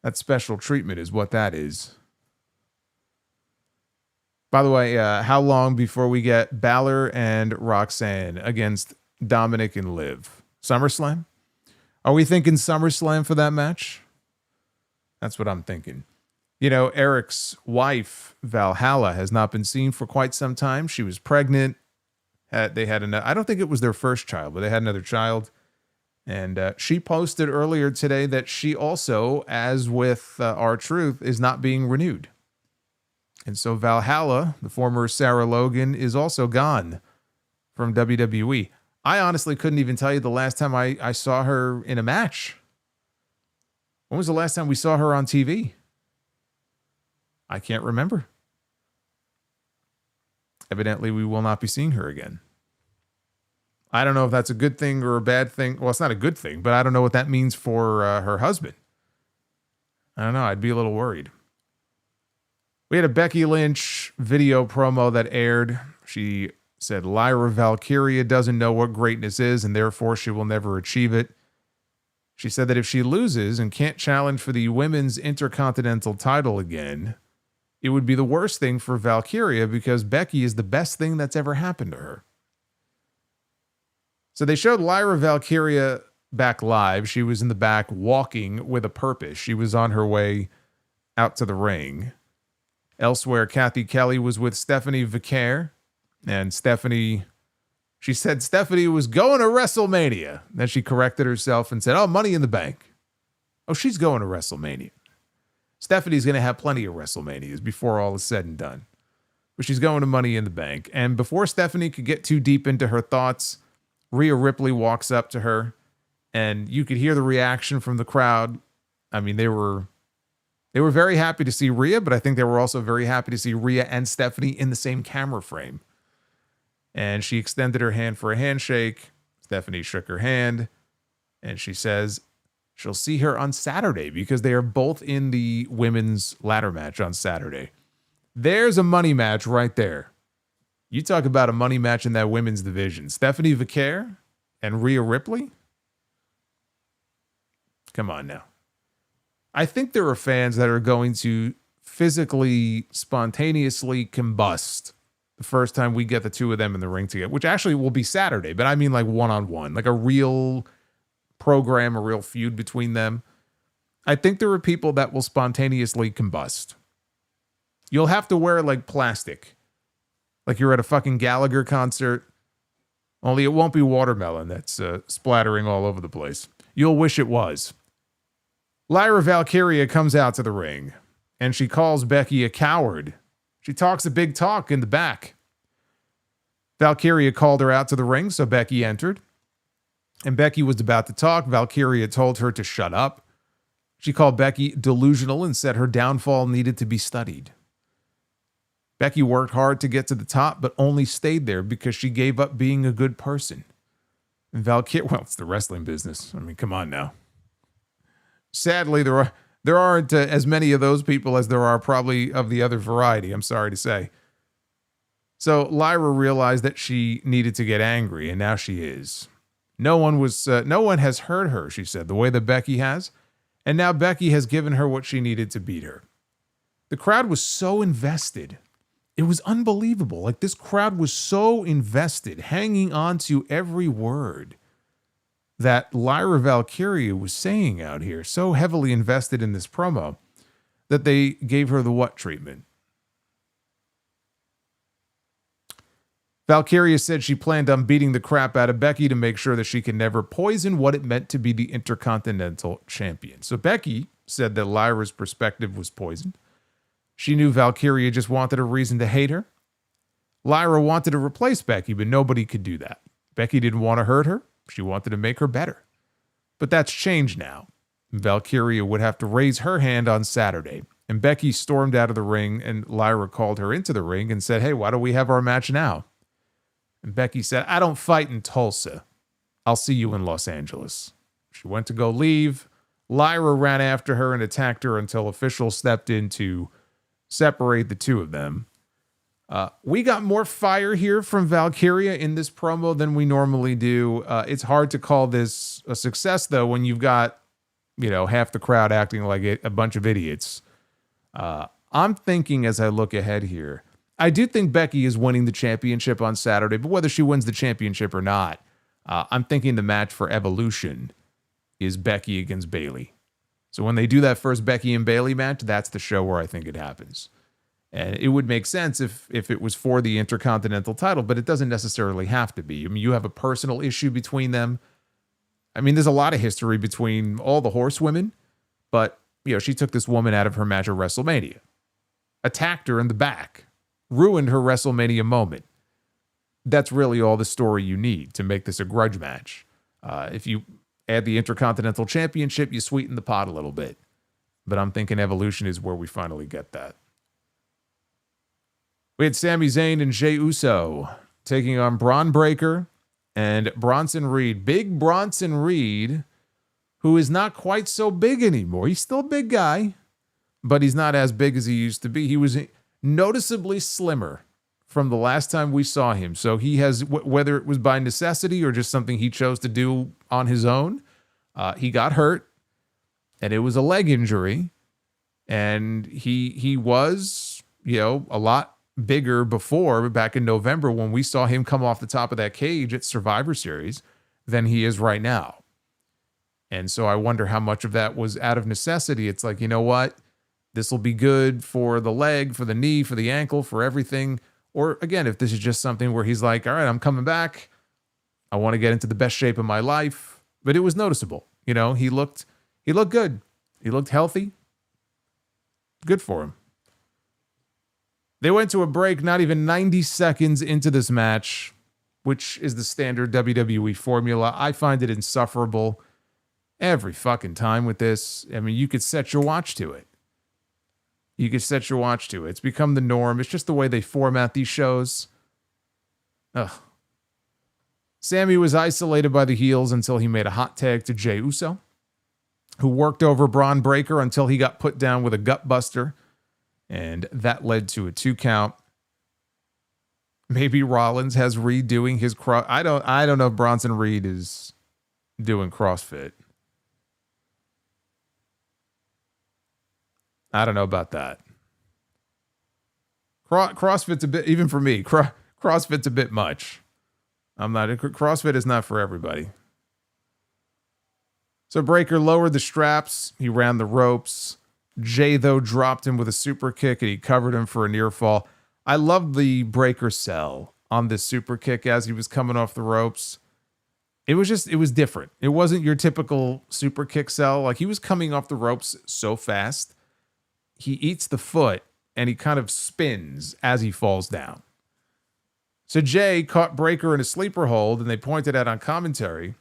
That special treatment is what that is. By the way, how long before we get Balor and Roxanne against Dominic and Liv? SummerSlam? Are we thinking SummerSlam for that match? That's what I'm thinking. Eric's wife, Valhalla, has not been seen for quite some time. She was pregnant. They had I don't think it was their first child, but they had another child. And she posted earlier today that she also, as with R-Truth, is not being renewed. And so Valhalla, the former Sarah Logan, is also gone from WWE. I honestly couldn't even tell you the last time I saw her in a match. When was the last time we saw her on TV? I can't remember. Evidently, we will not be seeing her again. I don't know if that's a good thing or a bad thing. Well, it's not a good thing, but I don't know what that means for her husband. I don't know. I'd be a little worried. We had a Becky Lynch video promo that aired. She said Lyra Valkyria doesn't know what greatness is, and therefore she will never achieve it. She said that if she loses and can't challenge for the women's intercontinental title again, it would be the worst thing for Valkyria because Becky is the best thing that's ever happened to her. So they showed Lyra Valkyria back live. She was in the back walking with a purpose. She was on her way out to the ring. Elsewhere, Kathy Kelly was with Stephanie Vaquer. And she said Stephanie was going to WrestleMania. Then she corrected herself and said, oh, Money in the Bank. Oh, she's going to WrestleMania. Stephanie's going to have plenty of WrestleManias before all is said and done. But she's going to Money in the Bank. And before Stephanie could get too deep into her thoughts, Rhea Ripley walks up to her. And you could hear the reaction from the crowd. I mean, they were very happy to see Rhea, but I think they were also very happy to see Rhea and Stephanie in the same camera frame. And she extended her hand for a handshake. Stephanie shook her hand. And she says she'll see her on Saturday because they are both in the women's ladder match on Saturday. There's a money match right there. You talk about a money match in that women's division. Stephanie Vaquer and Rhea Ripley? Come on now. I think there are fans that are going to physically, spontaneously combust the first time we get the two of them in the ring together, which actually will be Saturday, but I mean like one-on-one, like a real program, a real feud between them. I think there are people that will spontaneously combust. You'll have to wear like plastic, like you're at a fucking Gallagher concert, only it won't be watermelon that's splattering all over the place. You'll wish it was. Lyra Valkyria comes out to the ring, and she calls Becky a coward. She talks a big talk in the back. Valkyria called her out to the ring, so Becky entered. And Becky was about to talk. Valkyria told her to shut up. She called Becky delusional and said her downfall needed to be studied. Becky worked hard to get to the top, but only stayed there because she gave up being a good person. And Valkyria, well, it's the wrestling business. I mean, come on now. Sadly, there aren't as many of those people as there are probably of the other variety, I'm sorry to say. So Lyra realized that she needed to get angry, and now she is. No one has hurt her, she said, the way that Becky has, and now Becky has given her what she needed to beat her. The crowd was so invested. It was unbelievable. Like, this crowd was so invested, hanging on to every word that Lyra Valkyria was saying out here, so heavily invested in this promo that they gave her the what treatment. Valkyria said she planned on beating the crap out of Becky to make sure that she could never poison what it meant to be the Intercontinental Champion. So Becky said that Lyra's perspective was poisoned. She knew Valkyria just wanted a reason to hate her. Lyra wanted to replace Becky, but nobody could do that. Becky didn't want to hurt her. She wanted to make her better. But that's changed now. Valkyria would have to raise her hand on Saturday. And Becky stormed out of the ring, and Lyra called her into the ring and said, hey, why don't we have our match now? And Becky said, I don't fight in Tulsa. I'll see you in Los Angeles. She went to go leave. Lyra ran after her and attacked her until officials stepped in to separate the two of them. We got more fire here from Valkyria in this promo than we normally do. It's hard to call this a success, though, when you've got, half the crowd acting like a bunch of idiots. I'm thinking as I look ahead here, I do think Becky is winning the championship on Saturday, but whether she wins the championship or not, I'm thinking the match for Evolution is Becky against Bayley. So when they do that first Becky and Bayley match, that's the show where I think it happens. And it would make sense if it was for the Intercontinental title, but it doesn't necessarily have to be. I mean, you have a personal issue between them. I mean, there's a lot of history between all the horsewomen, but, she took this woman out of her match at WrestleMania, attacked her in the back, ruined her WrestleMania moment. that's really all the story you need to make this a grudge match. If you add the Intercontinental Championship, you sweeten the pot a little bit. But I'm thinking Evolution is where we finally get that. We had Sami Zayn and Jey Uso taking on Bron Breakker and Bronson Reed. Big Bronson Reed, who is not quite so big anymore. He's still a big guy, but he's not as big as he used to be. He was noticeably slimmer from the last time we saw him. So he has, whether it was by necessity or just something he chose to do on his own, he got hurt, and it was a leg injury. And he was, a lot bigger before, back in November when we saw him come off the top of that cage at Survivor Series, than he is right now. And so I wonder how much of that was out of necessity. It's like, you know what? This will be good for the leg, for the knee, for the ankle, for everything. Or again, if this is just something where he's like, all right, I'm coming back. I want to get into the best shape of my life. But it was noticeable. He looked good. He looked healthy. Good for him. They went to a break not even 90 seconds into this match, which is the standard WWE formula. I find it insufferable every fucking time with this. I mean, you could set your watch to it. It's become the norm. It's just the way they format these shows. Ugh. Sami was isolated by the heels until he made a hot tag to Jey Uso, who worked over Bron Breakker until he got put down with a gut buster. And that led to a 2 count. Maybe Rollins has Reed doing his I don't know if Bronson Reed is doing CrossFit. I don't know about that. CrossFit's a bit, even for me, CrossFit's a bit much. CrossFit is not for everybody. So Breakker lowered the straps. He ran the ropes. Jey, though, dropped him with a super kick, and he covered him for a near fall. I loved the Breakker sell on this super kick as he was coming off the ropes. It was different. It wasn't your typical super kick sell. Like, he was coming off the ropes so fast. He eats the foot, and he kind of spins as he falls down. So Jey caught Breakker in a sleeper hold, and they pointed out on commentary,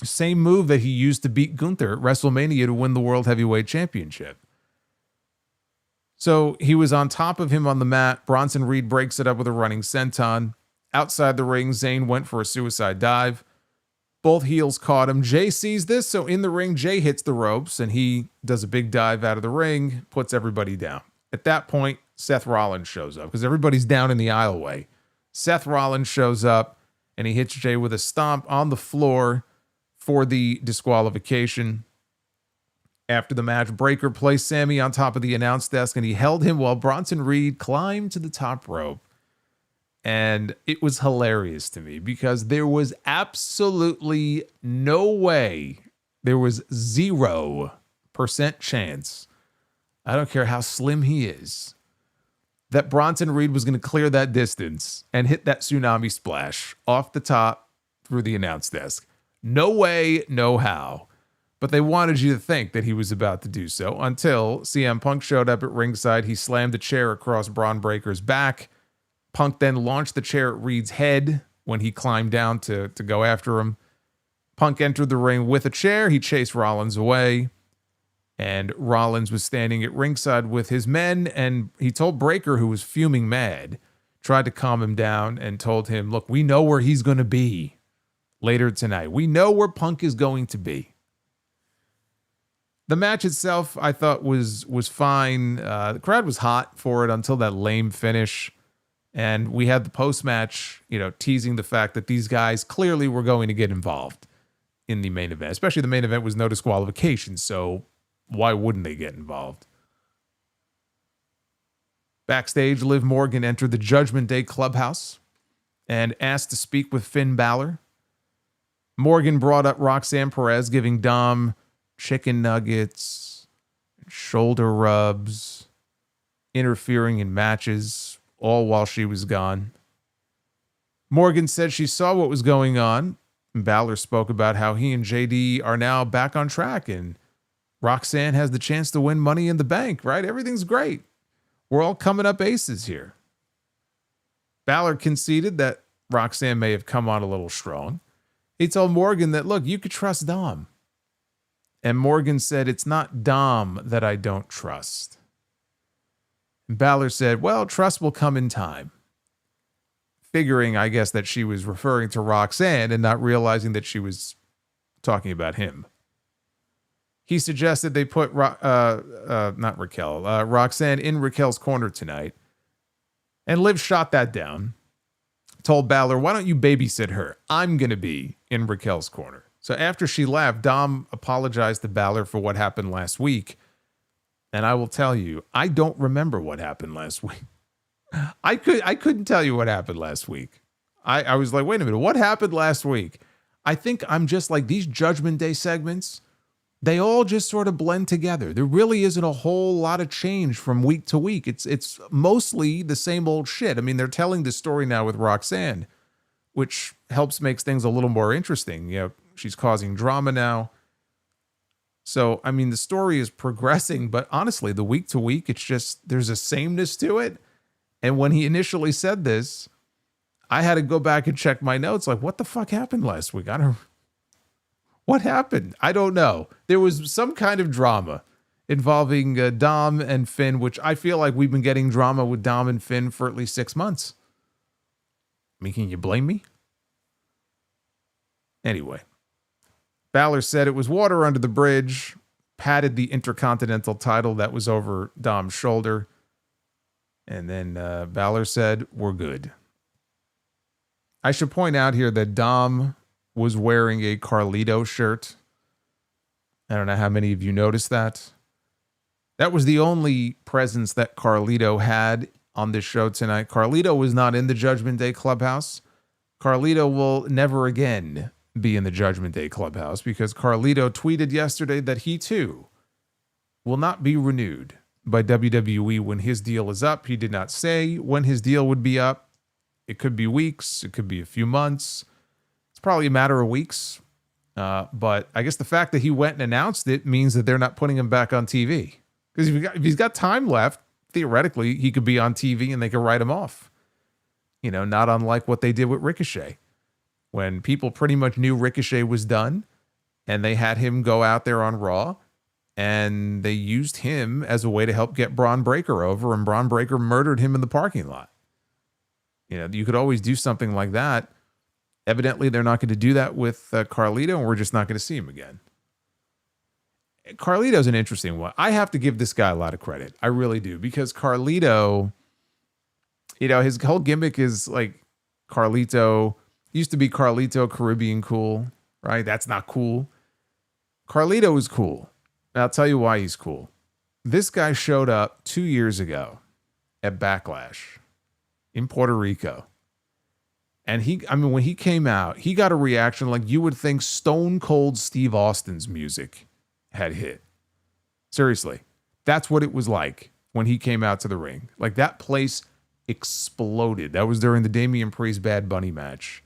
same move that he used to beat Gunther at WrestleMania to win the World Heavyweight Championship. So he was on top of him on the mat. Bronson Reed breaks it up with a running senton. Outside the ring, Zayn went for a suicide dive. Both heels caught him. Jey sees this, so in the ring, Jey hits the ropes, and he does a big dive out of the ring, puts everybody down. At that point, Seth Rollins shows up, because everybody's down in the aisleway. Seth Rollins shows up, and he hits Jey with a stomp on the floor for the disqualification. After the match, Breakker placed Sami on top of the announce desk, and he held him while Bronson Reed climbed to the top rope. And it was hilarious to me because there was absolutely no way, there was 0% chance, I don't care how slim he is, that Bronson Reed was going to clear that distance and hit that tsunami splash off the top through the announce desk. No way, no how. But they wanted you to think that he was about to do so until CM Punk showed up at ringside. He slammed a chair across Bron Breakker's back. Punk then launched the chair at Reed's head when he climbed down to go after him. Punk entered the ring with a chair. He chased Rollins away. And Rollins was standing at ringside with his men. And he told Breakker, who was fuming mad, tried to calm him down and told him, look, we know where he's going to be later tonight. We know where Punk is going to be. The match itself, I thought, was fine. The crowd was hot for it until that lame finish. And we had the post-match, teasing the fact that these guys clearly were going to get involved in the main event. Especially the main event was no disqualification, so why wouldn't they get involved? Backstage, Liv Morgan entered the Judgment Day clubhouse and asked to speak with Finn Balor. Morgan brought up Roxanne Perez, giving Dom chicken nuggets, shoulder rubs, interfering in matches, all while she was gone. Morgan said she saw what was going on. And Balor spoke about how he and JD are now back on track and Roxanne has the chance to win Money in the Bank, right? Everything's great. We're all coming up aces here. Balor conceded that Roxanne may have come on a little strong. He told Morgan that, look, you could trust Dom. And Morgan said, it's not Dom that I don't trust. And Balor said, well, trust will come in time. Figuring, I guess, that she was referring to Roxanne and not realizing that she was talking about him. He suggested they put Roxanne in Raquel's corner tonight. And Liv shot that down. Told Balor, why don't you babysit her? I'm going to be in Raquel's corner. So after she left, Dom apologized to Balor for what happened last week. And I will tell you, I don't remember what happened last week. I couldn't tell you what happened last week. I was like, wait a minute, what happened last week? I think I'm just like these Judgment Day segments, they all just sort of blend together. There really isn't a whole lot of change from week to week. It's mostly the same old shit. I mean, they're telling the story now with Roxanne, which helps makes things a little more interesting. You know, she's causing drama now. So, I mean, the story is progressing, but honestly, the week to week, it's just, there's a sameness to it. And when he initially said this, I had to go back and check my notes. Like, what the fuck happened last week? What happened? I don't know. There was some kind of drama involving Dom and Finn, which I feel like we've been getting drama with Dom and Finn for at least 6 months. I mean, can you blame me? Anyway, Balor said it was water under the bridge, patted the Intercontinental title that was over Dom's shoulder. And then Balor said, we're good. I should point out here that Dom was wearing a Carlito shirt. I don't know how many of you noticed that. That was the only presence that Carlito had on this show tonight. Carlito was not in the Judgment Day Clubhouse. Carlito will never again be in the Judgment Day Clubhouse because Carlito tweeted yesterday that he too will not be renewed by WWE when his deal is up. He did not say when his deal would be up. It could be weeks. It could be a few months. It's probably a matter of weeks. But I guess the fact that he went and announced it means that they're not putting him back on TV. Because if he's got time left, theoretically, he could be on TV and they could write him off. You know, not unlike what they did with Ricochet. When people pretty much knew Ricochet was done and they had him go out there on Raw and they used him as a way to help get Braun Breaker over, and Braun Breaker murdered him in the parking lot. You know, you could always do something like that. Evidently, they're not going to do that with Carlito, and we're just not going to see him again. Carlito's an interesting one. I have to give this guy a lot of credit. I really do, because Carlito, you know, his whole gimmick is like Carlito, used to be Carlito Caribbean cool, right? That's not cool. Carlito is cool. And I'll tell you why he's cool. This guy showed up 2 years ago at Backlash in Puerto Rico. And when he came out, he got a reaction like you would think Stone Cold Steve Austin's music had hit. Seriously, that's what it was like when he came out to the ring. Like, that place exploded. That was during the Damian Priest Bad Bunny match.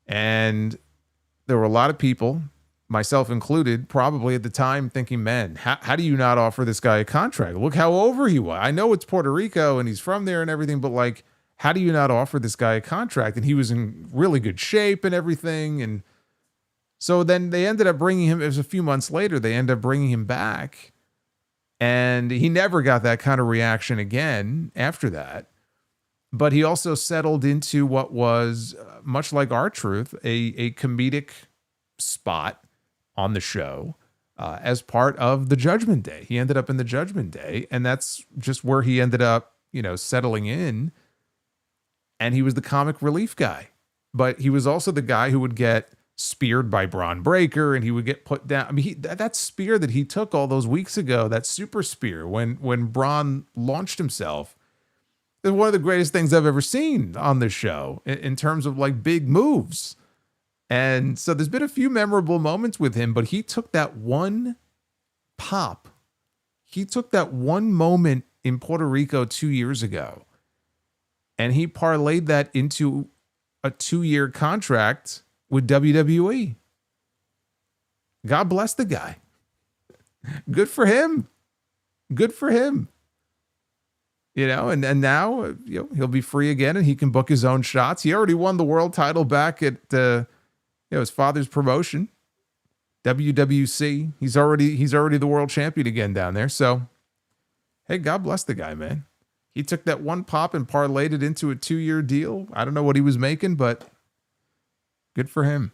And there were a lot of people, myself included, probably at the time thinking, man, how do you not offer this guy a contract? Look how over he was. I know it's Puerto Rico and he's from there and everything, but like, how do you not offer this guy a contract? And he was in really good shape and everything. And so then they ended up bringing him, it was a few months later, they ended up bringing him back. And he never got that kind of reaction again after that. But he also settled into what was, much like R-Truth, a comedic spot on the show as part of the Judgment Day. He ended up in the Judgment Day, and that's just where he ended up, you know, settling in. And he was the comic relief guy. But he was also the guy who would get speared by Braun Breaker, and he would get put down. I mean, that spear that he took all those weeks ago, that super spear, when Braun launched himself, is one of the greatest things I've ever seen on this show in terms of like big moves. And so there's been a few memorable moments with him, but he took that one pop. He took that one moment in Puerto Rico 2 years ago, and he parlayed that into a 2-year contract with WWE. God bless the guy. Good for him. Good for him. And now he'll be free again and he can book his own shots. He already won the world title back at his father's promotion, WWC. He's already the world champion again down there. So, hey, God bless the guy, man. He took that one pop and parlayed it into a 2-year deal. I don't know what he was making, but good for him.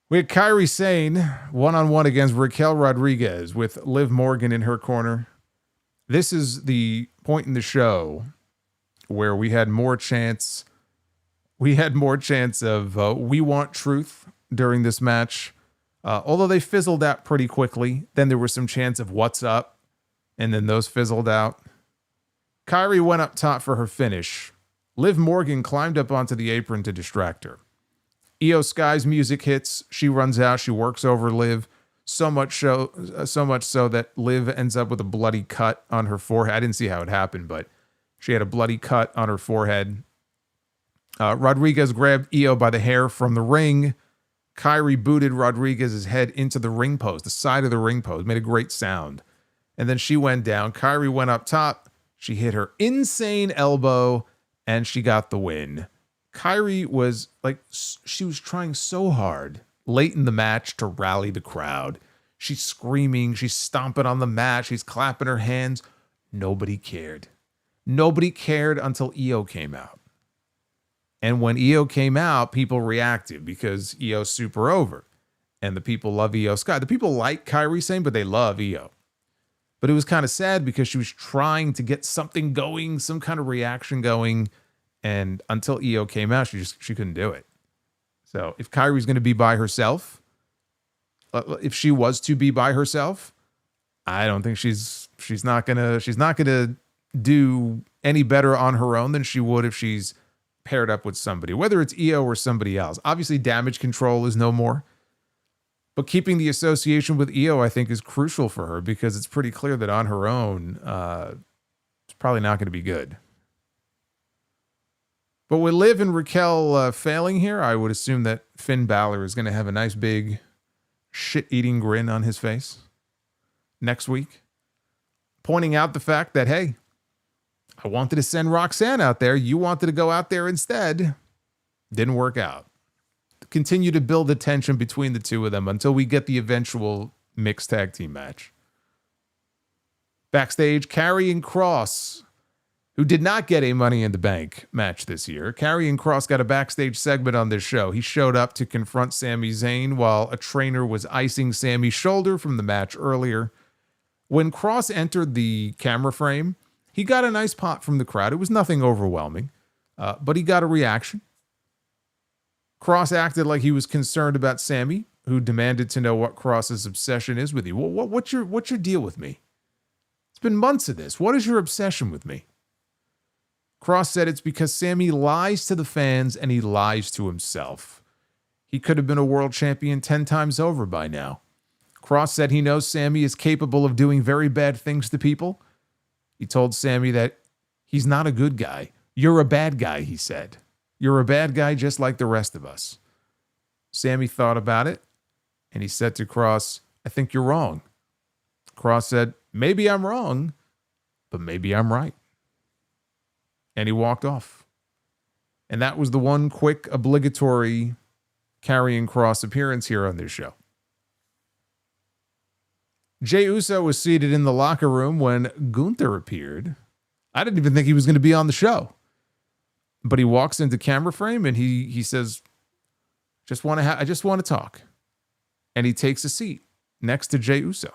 We had Kyrie Sain one-on-one against Raquel Rodriguez with Liv Morgan in her corner. This is the point in the show where we had more chance of we want truth during this match. Although they fizzled out pretty quickly. Then there was some chance of what's up, and then those fizzled out. Kyrie went up top for her finish. Liv Morgan climbed up onto the apron to distract her. Io Sky's music hits. She runs out. She works over Liv. So much so that Liv ends up with a bloody cut on her forehead. I didn't see how it happened, but she had a bloody cut on her forehead. Rodriguez grabbed Io by the hair from the ring. Kyrie booted Rodriguez's head into the ring post, the side of the ring post. Made a great sound. And then she went down. Kyrie went up top. She hit her insane elbow, and she got the win. Kyrie was she was trying so hard late in the match to rally the crowd. She's screaming. She's stomping on the mat. She's clapping her hands. Nobody cared. Nobody cared until Io came out. And when Io came out, people reacted because Io's super over. And the people love Io Sky. The people like Kyrie Sain, but they love Io. But it was kind of sad because she was trying to get something going, some kind of reaction going. And until Io came out, she couldn't do it. So if Kyrie's going to be by herself, if she was to be by herself, I don't think she's not gonna do any better on her own than she would if she's paired up with somebody, whether it's Io or somebody else. Obviously, Damage Control is no more, but keeping the association with Io, I think, is crucial for her because it's pretty clear that on her own, it's probably not going to be good. But with Liv and Raquel failing here, I would assume that Finn Balor is going to have a nice big shit-eating grin on his face next week, pointing out the fact that, hey, I wanted to send Roxanne out there. You wanted to go out there instead. Didn't work out. Continue to build the tension between the two of them until we get the eventual mixed tag team match. Backstage, Karrion Kross, who did not get a Money in the Bank match this year. Karrion Kross got a backstage segment on this show. He showed up to confront Sami Zayn while a trainer was icing Sami's shoulder from the match earlier. When Kross entered the camera frame, he got a nice pop from the crowd. It was nothing overwhelming, but he got a reaction. Kross acted like he was concerned about Sami, who demanded to know what Kross's obsession is with you. What's your deal with me? It's been months of this. What is your obsession with me? Kross said it's because Sami lies to the fans and he lies to himself. He could have been a world champion 10 times over by now. Kross said he knows Sami is capable of doing very bad things to people. He told Sami that he's not a good guy. You're a bad guy, he said. You're a bad guy just like the rest of us. Sami thought about it, and he said to Kross, I think you're wrong. Kross said, maybe I'm wrong, but maybe I'm right. And he walked off. And that was the one quick, obligatory Karrion Kross appearance here on this show. Jey Uso was seated in the locker room when Gunther appeared. I didn't even think he was going to be on the show. But he walks into camera frame and he says, I just want to talk. And he takes a seat next to Jey Uso.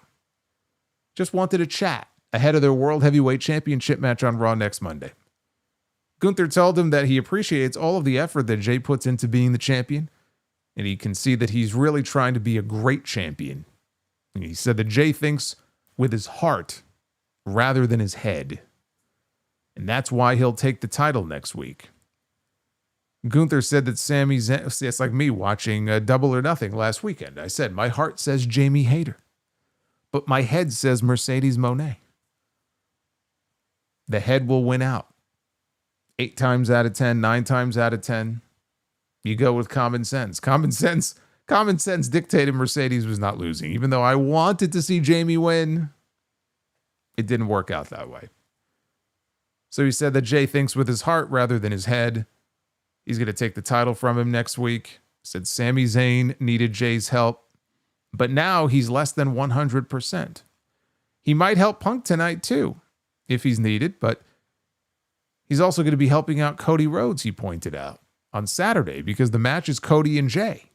Just wanted to chat ahead of their World Heavyweight Championship match on Raw next Monday. Gunther told him that he appreciates all of the effort that Jey puts into being the champion, and he can see that he's really trying to be a great champion. And he said that Jey thinks with his heart rather than his head, and that's why he'll take the title next week. Gunther said that Sami Zayn, it's like me watching Double or Nothing last weekend. I said, my heart says Jamie Hayter, but my head says Mercedes Moné. The head will win out. 8 times out of 10, 9 times out of 10, you go with common sense. Common sense dictated Mercedes was not losing. Even though I wanted to see Jamie win, it didn't work out that way. So he said that Jay thinks with his heart rather than his head. He's going to take the title from him next week. Said Sami Zayn needed Jay's help, but now he's less than 100%. He might help Punk tonight too, if he's needed, but he's also going to be helping out Cody Rhodes, he pointed out, on Saturday, because the match is Cody and Jay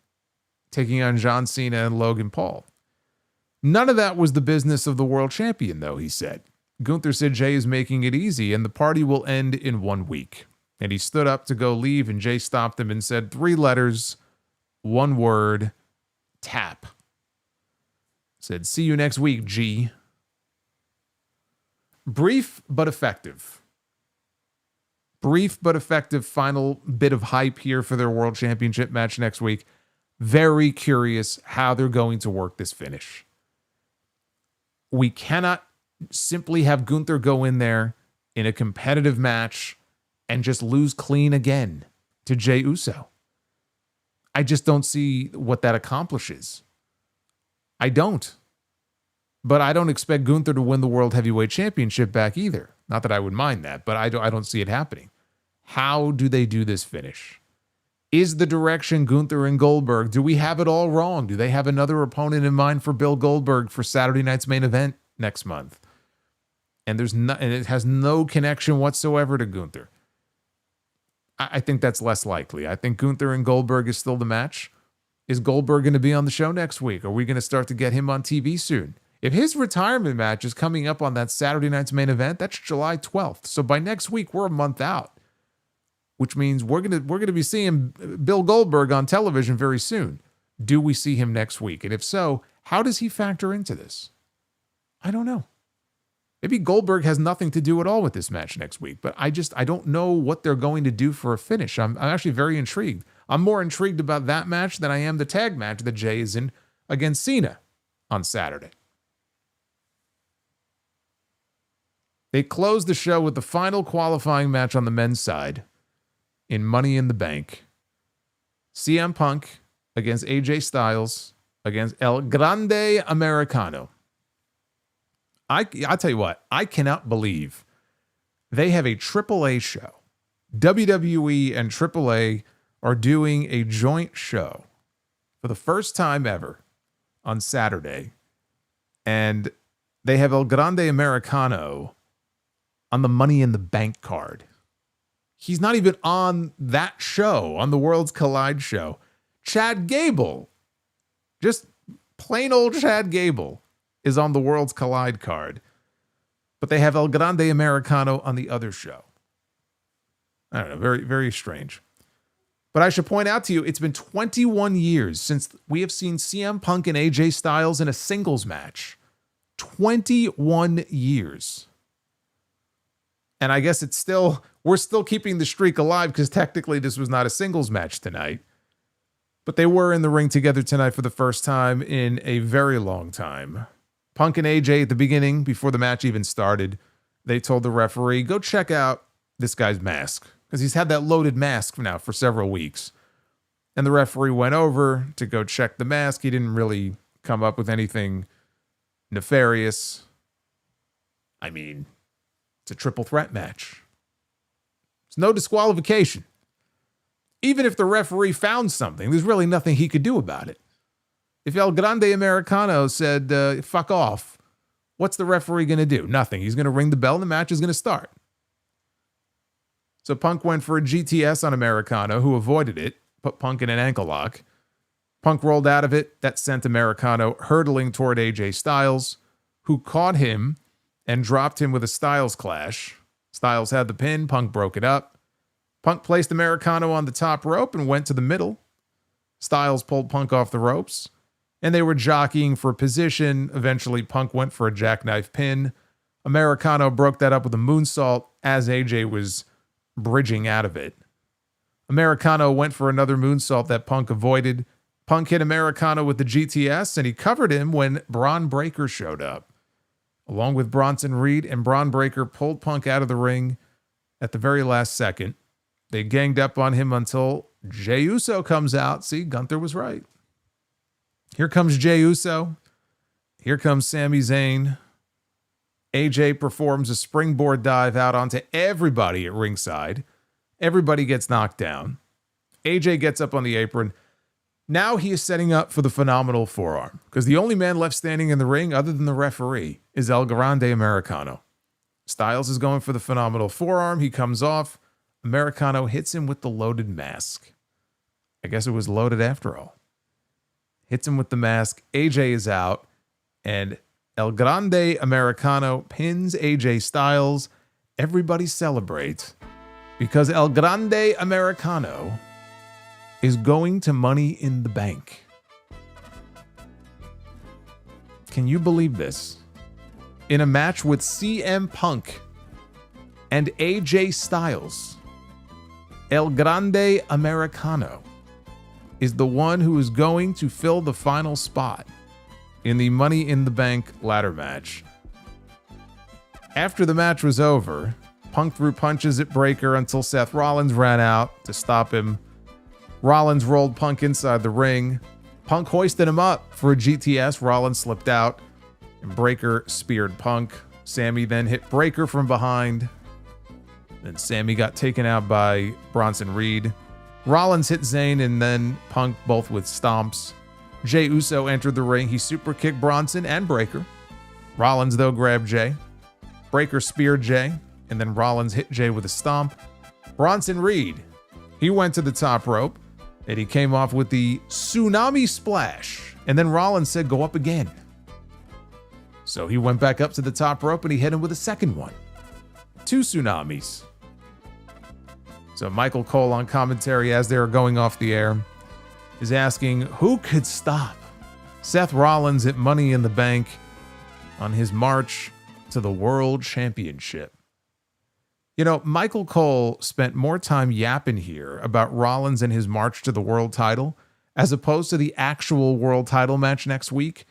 taking on John Cena and Logan Paul. None of that was the business of the world champion, though, he said. Gunther said Jay is making it easy and the party will end in 1 week. And he stood up to go leave and Jay stopped him and said 3 letters, 1 word, tap. Said, see you next week, G. Brief but effective. Brief but effective final bit of hype here for their world championship match next week. Very curious how they're going to work this finish. We cannot simply have Gunther go in there in a competitive match and just lose clean again to Jey Uso. I just don't see what that accomplishes. I don't. But I don't expect Gunther to win the World Heavyweight Championship back either. Not that I would mind that, but I don't see it happening. How do they do this finish? Is the direction Gunther and Goldberg? Do we have it all wrong? Do they have another opponent in mind for Bill Goldberg for Saturday night's main event next month? And it has no connection whatsoever to Gunther. I think that's less likely. I think Gunther and Goldberg is still the match. Is Goldberg going to be on the show next week? Are we going to start to get him on TV soon? If his retirement match is coming up on that Saturday night's main event, that's July 12th. So by next week, we're a month out, which means we're going to be seeing Bill Goldberg on television very soon. Do we see him next week? And if so, how does he factor into this? I don't know. Maybe Goldberg has nothing to do at all with this match next week, but I don't know what they're going to do for a finish. I'm actually very intrigued. I'm more intrigued about that match than I am the tag match that Jay is in against Cena on Saturday. They closed the show with the final qualifying match on the men's side in Money in the Bank. CM Punk against AJ Styles against El Grande Americano. I'll tell you what, I cannot believe they have a AAA show. WWE and AAA are doing a joint show for the first time ever on Saturday. And they have El Grande Americano on the Money in the Bank card. He's not even on that show, on the Worlds Collide show. Chad Gable, just plain old Chad Gable, is on the Worlds Collide card. But they have El Grande Americano on the other show. I don't know, very, very strange. But I should point out to you, it's been 21 years since we have seen CM Punk and AJ Styles in a singles match. 21 years. And I guess we're still keeping the streak alive because technically this was not a singles match tonight. But they were in the ring together tonight for the first time in a very long time. Punk and AJ at the beginning, before the match even started, they told the referee, go check out this guy's mask. Because he's had that loaded mask now for several weeks. And the referee went over to go check the mask. He didn't really come up with anything nefarious. I mean, it's a triple threat match. It's no disqualification. Even if the referee found something, there's really nothing he could do about it. If El Grande Americano said, fuck off, what's the referee going to do? Nothing. He's going to ring the bell and the match is going to start. So Punk went for a GTS on Americano, who avoided it, put Punk in an ankle lock. Punk rolled out of it. That sent Americano hurtling toward AJ Styles, who caught him and dropped him with a Styles clash. Styles had the pin. Punk broke it up. Punk placed Americano on the top rope and went to the middle. Styles pulled Punk off the ropes, and they were jockeying for position. Eventually, Punk went for a jackknife pin. Americano broke that up with a moonsault as AJ was bridging out of it. Americano went for another moonsault that Punk avoided. Punk hit Americano with the GTS, and he covered him when Bron Breakker showed up. Along with Bronson Reed, and Bron Breakker pulled Punk out of the ring at the very last second. They ganged up on him until Jey Uso comes out. See, Gunther was right. Here comes Jey Uso. Here comes Sami Zayn. AJ performs a springboard dive out onto everybody at ringside. Everybody gets knocked down. AJ gets up on the apron. Now he is setting up for the phenomenal forearm, because the only man left standing in the ring other than the referee is El Grande Americano. Styles is going for the phenomenal forearm. He comes off. Americano hits him with the loaded mask. I guess it was loaded after all. Hits him with the mask. AJ is out. And El Grande Americano pins AJ Styles. Everybody celebrates because El Grande Americano is going to Money in the Bank. Can you believe this? In a match with CM Punk and AJ Styles, El Grande Americano is the one who is going to fill the final spot in the Money in the Bank ladder match. After the match was over, Punk threw punches at Breaker until Seth Rollins ran out to stop him. Rollins rolled Punk inside the ring. Punk hoisted him up for a GTS. Rollins slipped out, and Breaker speared Punk. Sami then hit Breaker from behind. Then Sami got taken out by Bronson Reed. Rollins hit Zayn and then Punk both with stomps. Jey Uso entered the ring. He super kicked Bronson and Breaker. Rollins, though, grabbed Jey. Breaker speared Jey, and then Rollins hit Jey with a stomp. Bronson Reed, he went to the top rope, and he came off with the tsunami splash. And then Rollins said, go up again. So he went back up to the top rope, and he hit him with a second one. 2 tsunamis. So Michael Cole on commentary as they were going off the air is asking who could stop Seth Rollins at Money in the Bank on his march to the World Championship. You know, Michael Cole spent more time yapping here about Rollins and his march to the world title as opposed to the actual world title match next week,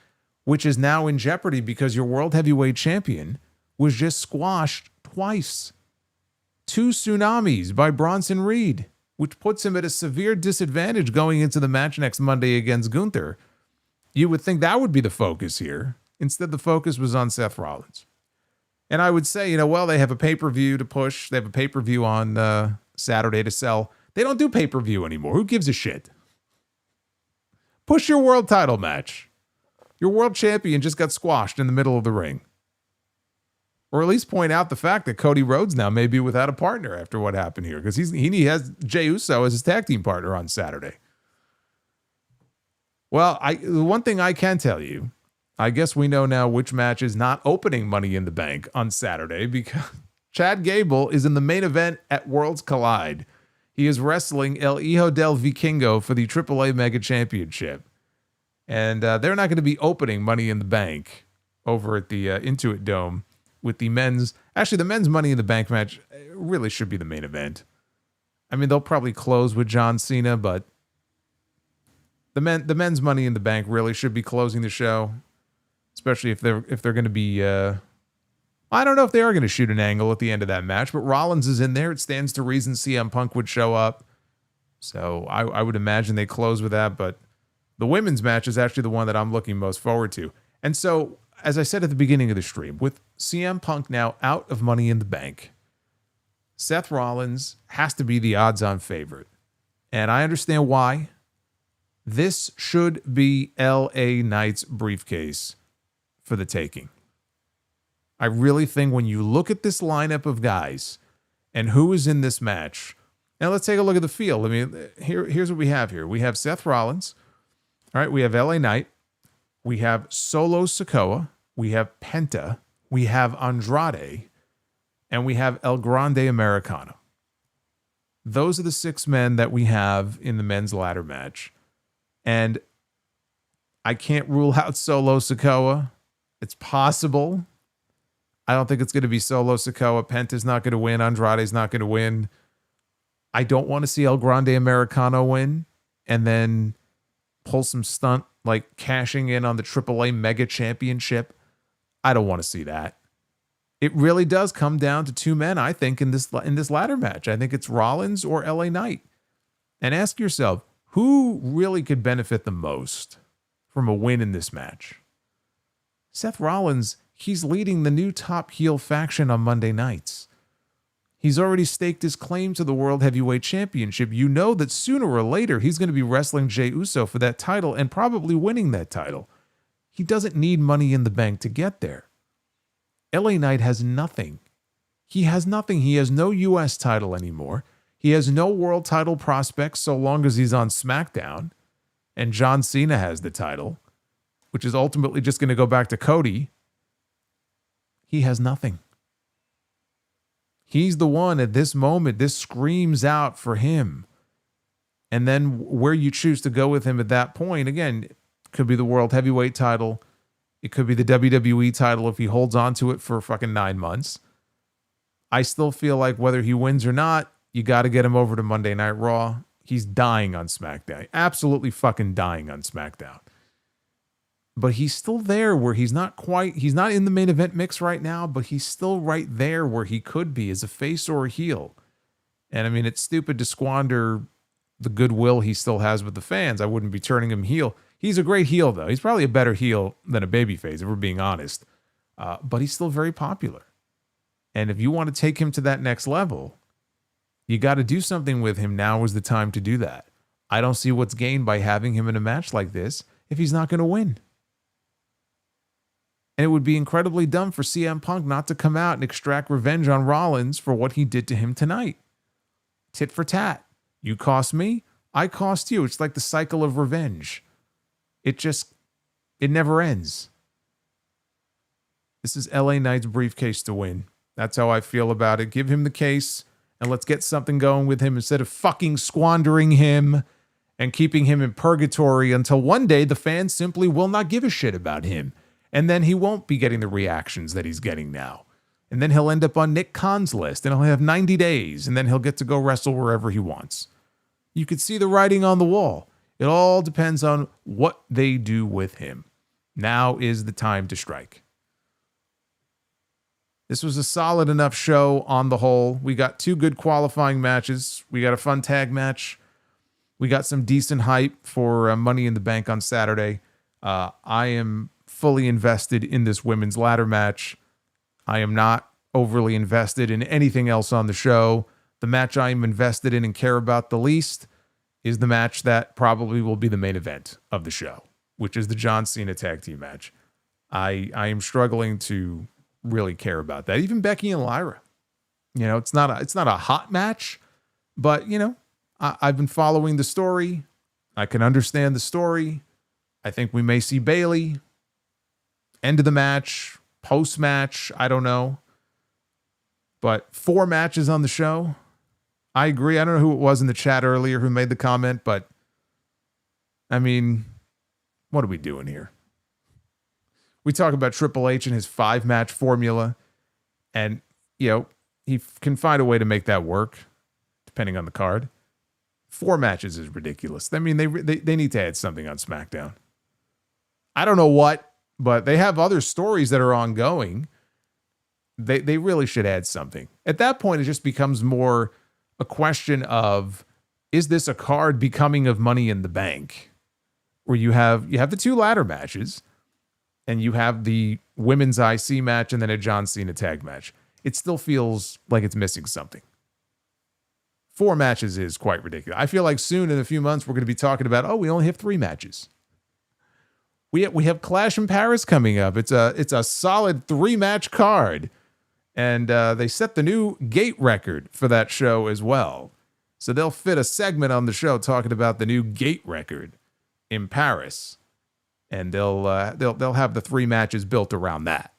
which is now in jeopardy because your world heavyweight champion was just squashed twice. 2 tsunamis by Bronson Reed, which puts him at a severe disadvantage going into the match next Monday against Gunther. You would think that would be the focus here. Instead, the focus was on Seth Rollins. And I would say, well, they have a pay-per-view to push. They have a pay-per-view on Saturday to sell. They don't do pay-per-view anymore. Who gives a shit? Push your world title match. Your world champion just got squashed in the middle of the ring. Or at least point out the fact that Cody Rhodes now may be without a partner after what happened here, because he has Jey Uso as his tag team partner on Saturday. Well, the one thing I can tell you, I guess we know now which match is not opening Money in the Bank on Saturday, because Chad Gable is in the main event at Worlds Collide. He is wrestling El Hijo del Vikingo for the AAA Mega Championship. And they're not going to be opening Money in the Bank over at the Intuit Dome with the men's. Actually, the men's Money in the Bank match really should be the main event. I mean, they'll probably close with John Cena, but the men's Money in the Bank really should be closing the show, especially if they're going to be. I don't know if they are going to shoot an angle at the end of that match, but Rollins is in there. It stands to reason CM Punk would show up, so I would imagine they close with that. But the women's match is actually the one that I'm looking most forward to. And so, as I said at the beginning of the stream, with CM Punk now out of Money in the Bank, Seth Rollins has to be the odds-on favorite. And I understand why. This should be LA Knight's briefcase for the taking. I really think when you look at this lineup of guys and who is in this match, now let's take a look at the field. I mean, here's what we have here. We have Seth Rollins. All right, we have LA Knight. We have Solo Sikoa. We have Penta. We have Andrade. And we have El Grande Americano. Those are the 6 men that we have in the men's ladder match. And I can't rule out Solo Sikoa. It's possible. I don't think it's going to be Solo Sikoa. Penta's not going to win. Andrade's not going to win. I don't want to see El Grande Americano win and then pull some stunt like cashing in on the AAA Mega Championship. I don't want to see that. It really does come down to 2 men, I think, in this ladder match. I think it's Rollins or LA Knight. And ask yourself, who really could benefit the most from a win in this match? Seth Rollins, He's leading the new top heel faction on Monday nights. He's already staked his claim to the World Heavyweight Championship. You know that sooner or later he's going to be wrestling Jey Uso for that title and probably winning that title. He doesn't need Money in the Bank to get there. LA Knight has nothing. He has nothing. He has no U.S. title anymore. He has no world title prospects so long as he's on SmackDown. And John Cena has the title, which is ultimately just going to go back to Cody. He has nothing. He's the one at this moment. This screams out for him. And then where you choose to go with him at that point, again, could be the World Heavyweight title. It could be the WWE title if he holds on to it for fucking 9 months. I still feel like whether he wins or not, you got to get him over to Monday Night Raw. He's dying on SmackDown. Absolutely fucking dying on SmackDown. But he's still there where he's not in the main event mix right now, but he's still right there where he could be as a face or a heel. And I mean, it's stupid to squander the goodwill he still has with the fans. I wouldn't be turning him heel. He's a great heel, though. He's probably a better heel than a babyface, if we're being honest. But he's still very popular. And if you want to take him to that next level, you got to do something with him. Now is the time to do that. I don't see what's gained by having him in a match like this if he's not going to win. And it would be incredibly dumb for CM Punk not to come out and extract revenge on Rollins for what he did to him tonight. Tit for tat. You cost me, I cost you. It's like the cycle of revenge. It never ends. This is LA Knight's briefcase to win. That's how I feel about it. Give him the case and let's get something going with him instead of fucking squandering him and keeping him in purgatory until one day the fans simply will not give a shit about him. And then he won't be getting the reactions that he's getting now. And then he'll end up on Nick Khan's list and he'll have 90 days and then he'll get to go wrestle wherever he wants. You could see the writing on the wall. It all depends on what they do with him. Now is the time to strike. This was a solid enough show on the whole. We got 2 good qualifying matches. We got a fun tag match. We got some decent hype for Money in the Bank on Saturday. I am fully invested in this women's ladder match. I am not overly invested in anything else on the show. The match I am invested in and care about the least is the match that probably will be the main event of the show, which is the John Cena tag team match. I am struggling to really care about that. Even Becky and Lyra. You know, it's not a hot match, but you know, I've been following the story. I can understand the story. I think we may see Bayley. End of the match, post-match, I don't know. But 4 matches on the show. I agree. I don't know who it was in the chat earlier who made the comment, but I mean, what are we doing here? We talk about Triple H and his 5-match formula, and, you know, he can find a way to make that work, depending on the card. 4 matches is ridiculous. I mean, they need to add something on SmackDown. I don't know what, but they have other stories that are ongoing. They really should add something. At that point, it just becomes more a question of, is this a card becoming of Money in the Bank? Where you have the 2 ladder matches, and you have the women's IC match and then a John Cena tag match. It still feels like it's missing something. 4 matches is quite ridiculous. I feel like soon in a few months we're going to be talking about, we only have 3 matches. We have Clash in Paris coming up. It's a solid 3-match card. And they set the new gate record for that show as well. So they'll fit a segment on the show talking about the new gate record in Paris. And they'll have the 3 matches built around that.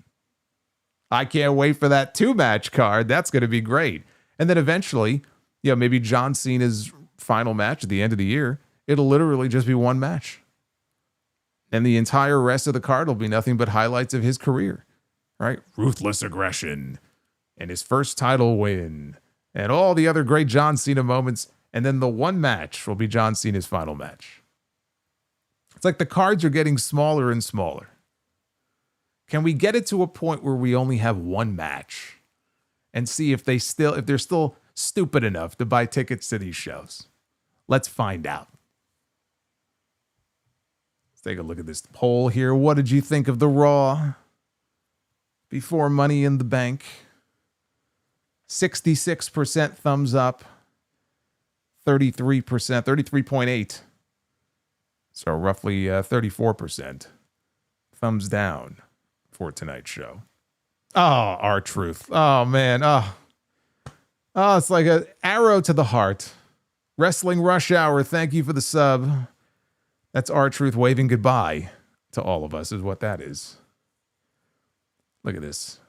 I can't wait for that 2-match card. That's going to be great. And then eventually, maybe John Cena's final match at the end of the year, it'll literally just be 1 match. And the entire rest of the card will be nothing but highlights of his career, right? Ruthless aggression and his first title win and all the other great John Cena moments. And then the 1 match will be John Cena's final match. It's like the cards are getting smaller and smaller. Can we get it to a point where we only have 1 match and see if they're still stupid enough to buy tickets to these shows? Let's find out. Let's take a look at this poll here. What did you think of the Raw? before Money in the Bank. 66% thumbs up. 33%, 33.8. So roughly 34% thumbs down for tonight's show. Oh, R-Truth. Oh, man. Oh, it's like an arrow to the heart. Wrestling Rush Hour, thank you for the sub. That's R-Truth waving goodbye to all of us is what that is. Look at this.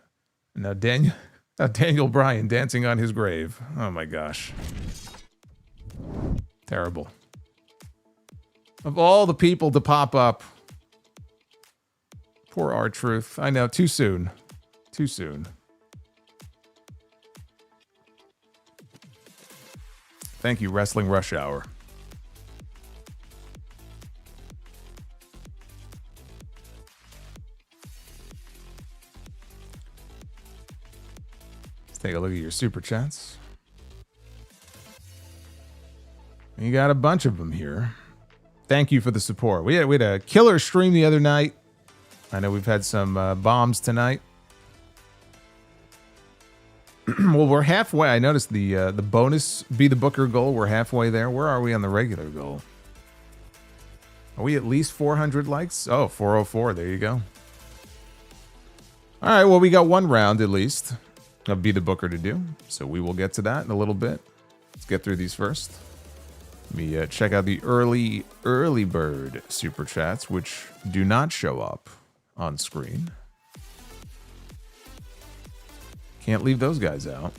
Now Daniel Bryan dancing on his grave. Oh my gosh. Terrible. Of all the people to pop up. Poor R-Truth. I know, too soon. Too soon. Thank you, Wrestling Rush Hour. Let's take a look at your super chats. You got a bunch of them here. Thank you for the support. We had a killer stream the other night. I know we've had some bombs tonight. Well, we're halfway. I noticed the bonus Be the Booker goal. We're halfway there. Where are we on the regular goal? Are we at least 400 likes? Oh, 404. There you go. All right. Well, we got one round at least of Be the Booker to do. So we will get to that in a little bit. Let's get through these first. Let me check out the early bird super chats, which do not show up on screen. Can't leave those guys out.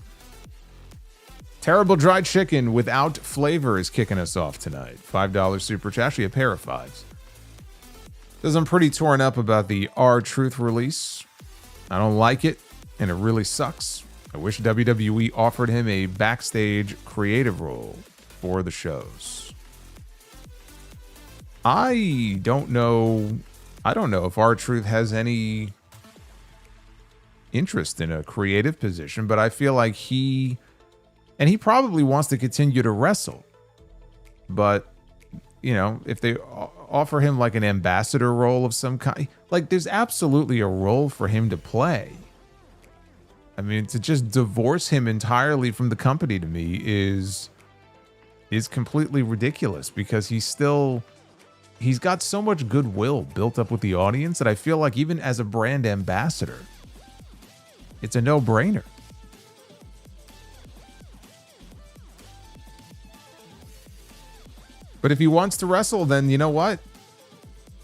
Terrible Dried Chicken without flavor is kicking us off tonight. $5 super chat. Actually, a pair of fives. Says I'm pretty torn up about the R-Truth release. I don't like it, and it really sucks. I wish WWE offered him a backstage creative role for the shows. I don't know if R-Truth has any interest in a creative position, but I feel like he probably wants to continue to wrestle. But, you know, if they offer him like an ambassador role of some kind, like there's absolutely a role for him to play. I mean, to just divorce him entirely from the company to me is completely ridiculous, because he's got so much goodwill built up with the audience that I feel like even as a brand ambassador, it's a no-brainer. But if he wants to wrestle, then you know what?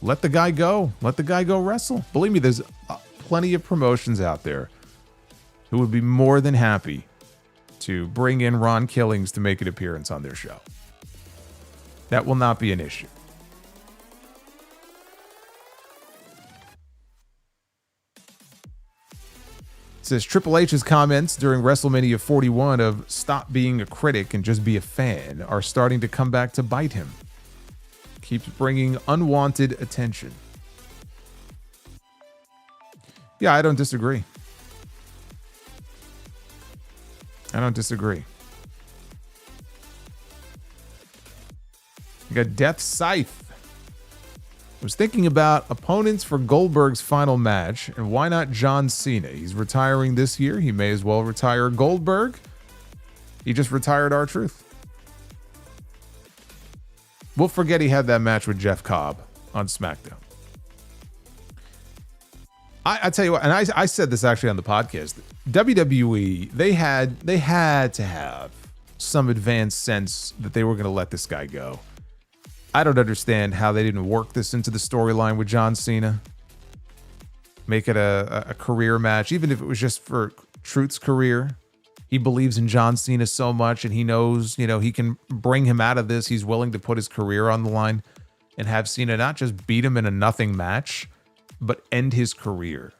Let the guy go. Let the guy go wrestle. Believe me, there's plenty of promotions out there who would be more than happy to bring in Ron Killings to make an appearance on their show. That will not be an issue. It says Triple H's comments during WrestleMania 41 of "stop being a critic and just be a fan" are starting to come back to bite him. Keeps bringing unwanted attention. Yeah, I don't disagree. You got Death Scythe. I was thinking about opponents for Goldberg's final match, and why not John Cena? He's retiring this year. He may as well retire Goldberg. He just retired R-Truth. We'll forget he had that match with Jeff Cobb on SmackDown. I tell you what, and I said this actually on the podcast. WWE, they had to have some advanced sense that they were going to let this guy go. I don't understand how they didn't work this into the storyline with John Cena. Make it a career match, even if it was just for Truth's career. He believes in John Cena so much, and he knows, you know, he can bring him out of this. He's willing to put his career on the line and have Cena not just beat him in a nothing match, but end his career.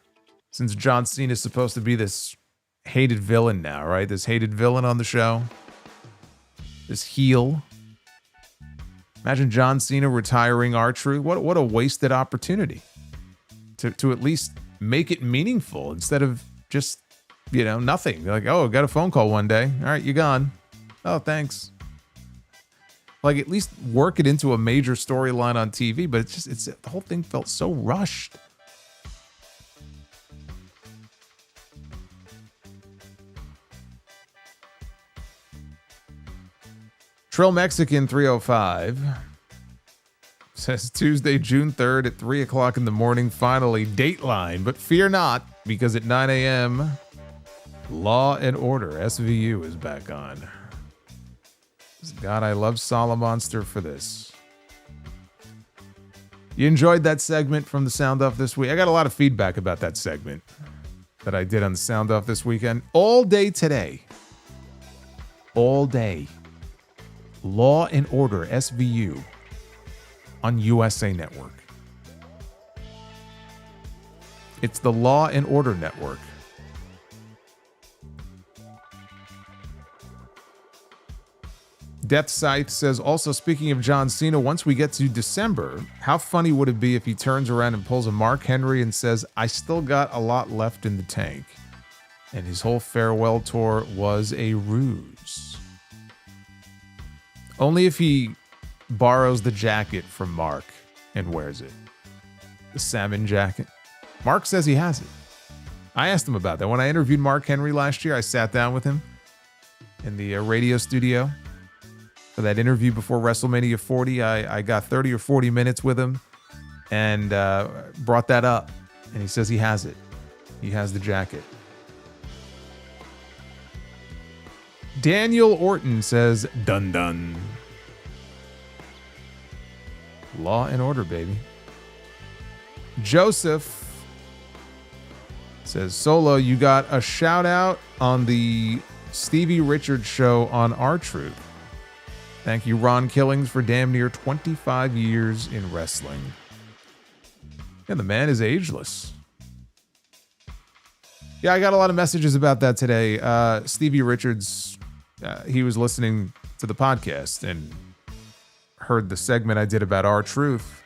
Since John Cena is supposed to be this hated villain now, right? This hated villain on the show. This heel. Imagine John Cena retiring R-Truth. What a wasted opportunity to at least make it meaningful instead of just, you know, nothing. Like, oh, got a phone call one day. All right, you gone. Oh, thanks. Like, at least work it into a major storyline on TV, but the whole thing felt so rushed. Trill Mexican 305 says Tuesday, June 3rd at 3 o'clock in the morning, finally Dateline, but fear not, because at 9 a.m., Law and Order SVU is back on. God, I love Solomonster for this. You enjoyed that segment from the Sound Off this week? I got a lot of feedback about that segment that I did on the Sound Off this weekend. All day today. All day. Law and Order SVU on USA Network. It's the Law and Order Network. Death Scythe says, also speaking of John Cena, once we get to December, how funny would it be if he turns around and pulls a Mark Henry and says, I still got a lot left in the tank, and his whole farewell tour was a ruse? Only if he borrows the jacket from Mark and wears it. The salmon jacket. Mark says he has it. I asked him about that. When I interviewed Mark Henry last year, I sat down with him in the radio studio for that interview before WrestleMania 40. I got 30 or 40 minutes with him and brought that up. And he says he has it. He has the jacket. Daniel Orton says, dun dun. Law and Order, baby. Joseph says, Solo, you got a shout out on the Stevie Richards show on R-Truth. Thank you, Ron Killings, for damn near 25 years in wrestling. Yeah, the man is ageless. Yeah, I got a lot of messages about that today. Stevie Richards, he was listening to the podcast and heard the segment I did about R-Truth,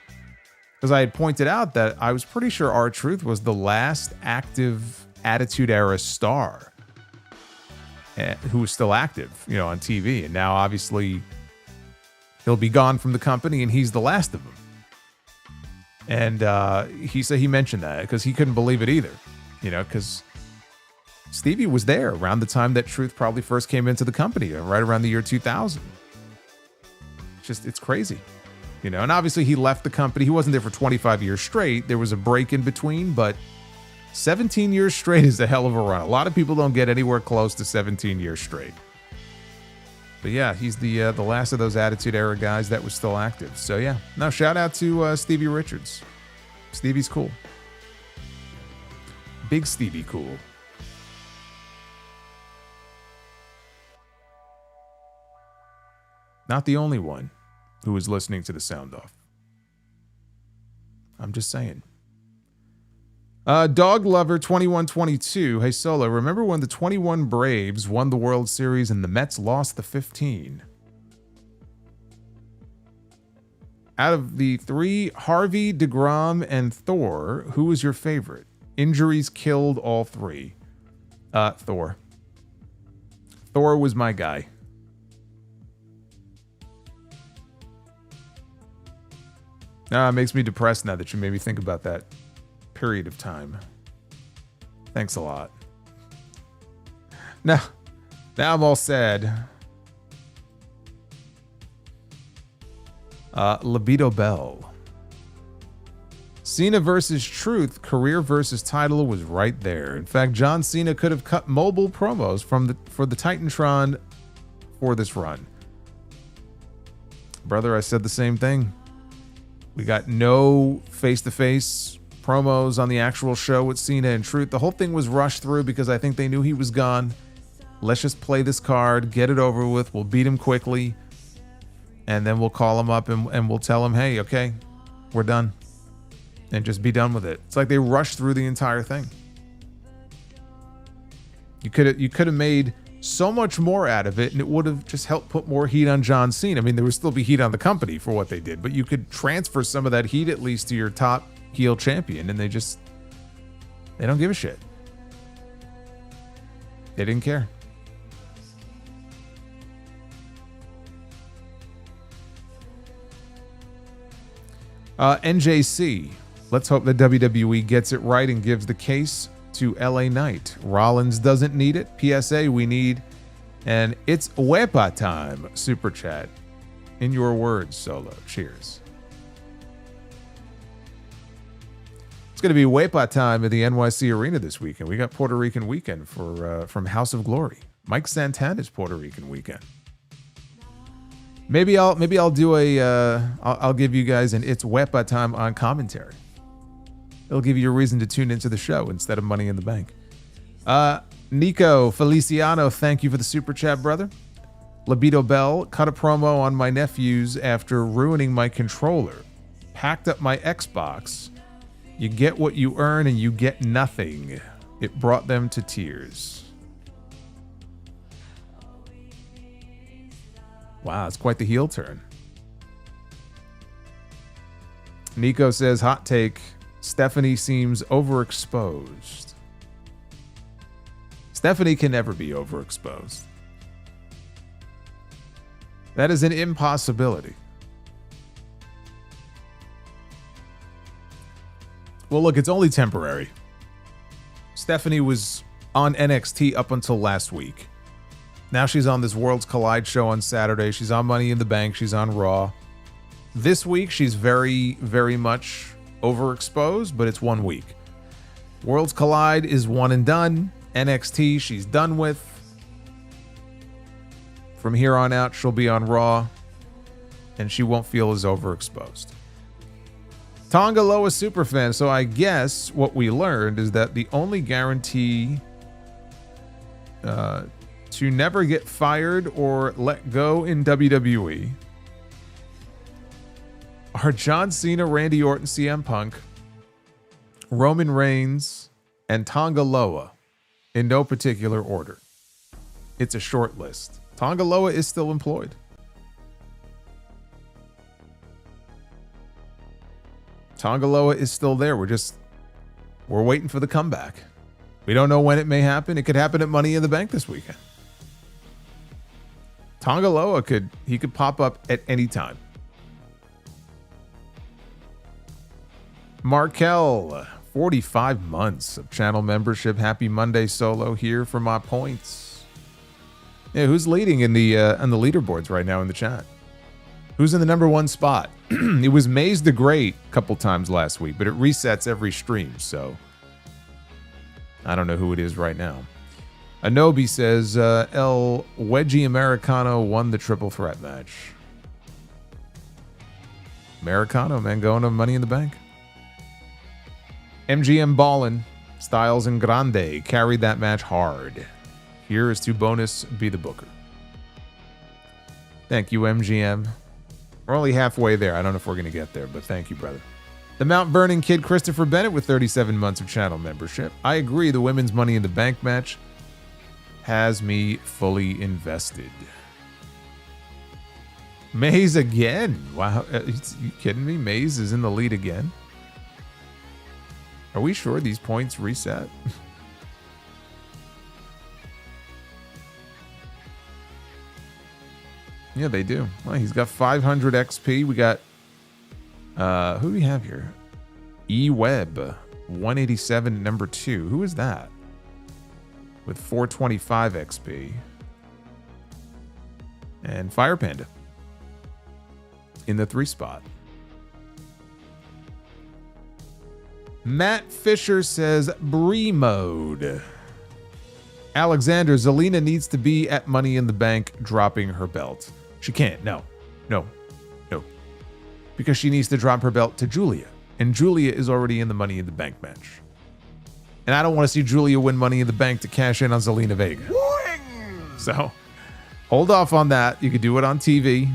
because I had pointed out that I was pretty sure R-Truth was the last active Attitude Era star who was still active, on TV. And now, obviously, he'll be gone from the company, and he's the last of them. And he said he mentioned that because he couldn't believe it either, because Stevie was there around the time that Truth probably first came into the company, right around the year 2000. It's crazy, and obviously he left the company. He wasn't there for 25 years straight. There was a break in between, but 17 years straight is a hell of a run. A lot of people don't get anywhere close to 17 years straight. But yeah, he's the last of those Attitude Era guys that was still active. So yeah, no, shout out to Stevie Richards. Stevie's cool. Big Stevie cool. Not the only one who was listening to the Sound Off. I'm just saying. Dog Lover 2122. Hey, Solo, remember when the 21 Braves won the World Series and the Mets lost the 15? Out of the three, Harvey, DeGrom, and Thor, who was your favorite? Injuries killed all three. Thor. Thor was my guy. It makes me depressed now that you made me think about that period of time. Thanks a lot. Now I'm all sad. Libido Bell. Cena versus Truth, career versus title was right there. In fact, John Cena could have cut mobile promos for the Titantron for this run. Brother, I said the same thing. We got no face-to-face promos on the actual show with Cena and Truth. The whole thing was rushed through because I think they knew he was gone. Let's just play this card, get it over with. We'll beat him quickly, and then we'll call him up and we'll tell him, hey, okay, we're done. And just be done with it. It's like they rushed through the entire thing. You could have made so much more out of it, and it would have just helped put more heat on John Cena. I mean, there would still be heat on the company for what they did, but you could transfer some of that heat at least to your top heel champion, and they don't give a shit. They didn't care. NJC. Let's hope that WWE gets it right and gives the case to LA Knight. Rollins doesn't need it. PSA we need. And it's Wepa time. Super chat. in your words, Solo. Cheers. It's going to be Wepa time at the NYC Arena this weekend. We got Puerto Rican weekend from House of Glory. Mike Santana's Puerto Rican weekend. Maybe I'll do I'll give you guys an It's Wepa time on commentary. It'll give you a reason to tune into the show instead of Money in the Bank. Nico Feliciano, thank you for the super chat, brother. Libido Bell, cut a promo on my nephews after ruining my controller. Packed up my Xbox. You get what you earn and you get nothing. It brought them to tears. Wow, it's quite the heel turn. Nico says, hot take, Stephanie seems overexposed. Stephanie can never be overexposed. That is an impossibility. Well, look, it's only temporary. Stephanie was on NXT up until last week. Now she's on this Worlds Collide show on Saturday. She's on Money in the Bank. She's on Raw. This week, she's very, very much overexposed, but it's 1 week. Worlds Collide is one and done. NXT, she's done with. From here on out, she'll be on Raw, and she won't feel as overexposed. Tonga Loa superfan. So I guess what we learned is that the only guarantee to never get fired or let go in WWE are John Cena, Randy Orton, CM Punk, Roman Reigns, and Tonga Loa in no particular order. It's a short list. Tonga Loa is still employed. Tonga Loa is still there. We're waiting for the comeback. We don't know when it may happen. It could happen at Money in the Bank this weekend. Tonga Loa could pop up at any time. Markel, 45 months of channel membership. Happy Monday, Solo, here for my points. Yeah, who's leading in the on the leaderboards right now in the chat? Who's in the number one spot? It was Maze the Great a couple times last week, but it resets every stream, so I don't know who it is right now. Anobi says, El Wedgie Americano won the triple threat match. Americano, man, going to Money in the Bank. MGM Ballin, Styles and Grande carried that match hard. Here is to bonus be the booker. Thank you, MGM. We're only halfway there. I don't know if we're going to get there, but thank you, brother. The Mount Vernon Kid, Christopher Bennett, with 37 months of channel membership. I agree, the women's Money in the Bank match has me fully invested. Maze again. Wow. Are you kidding me? Maze is in the lead again. Are we sure these points reset? Yeah, they do. Well, he's got 500 XP. We got, who do we have here? E-Web, 187, number 2. Who is that? With 425 XP. And Fire Panda in the 3 spot. Matt Fisher says, Bree mode. Alexander, Zelina needs to be at Money in the Bank dropping her belt. She can't. No. Because she needs to drop her belt to Julia. And Julia is already in the Money in the Bank match. And I don't want to see Julia win Money in the Bank to cash in on Zelina Vega. So, hold off on that. You could do it on TV.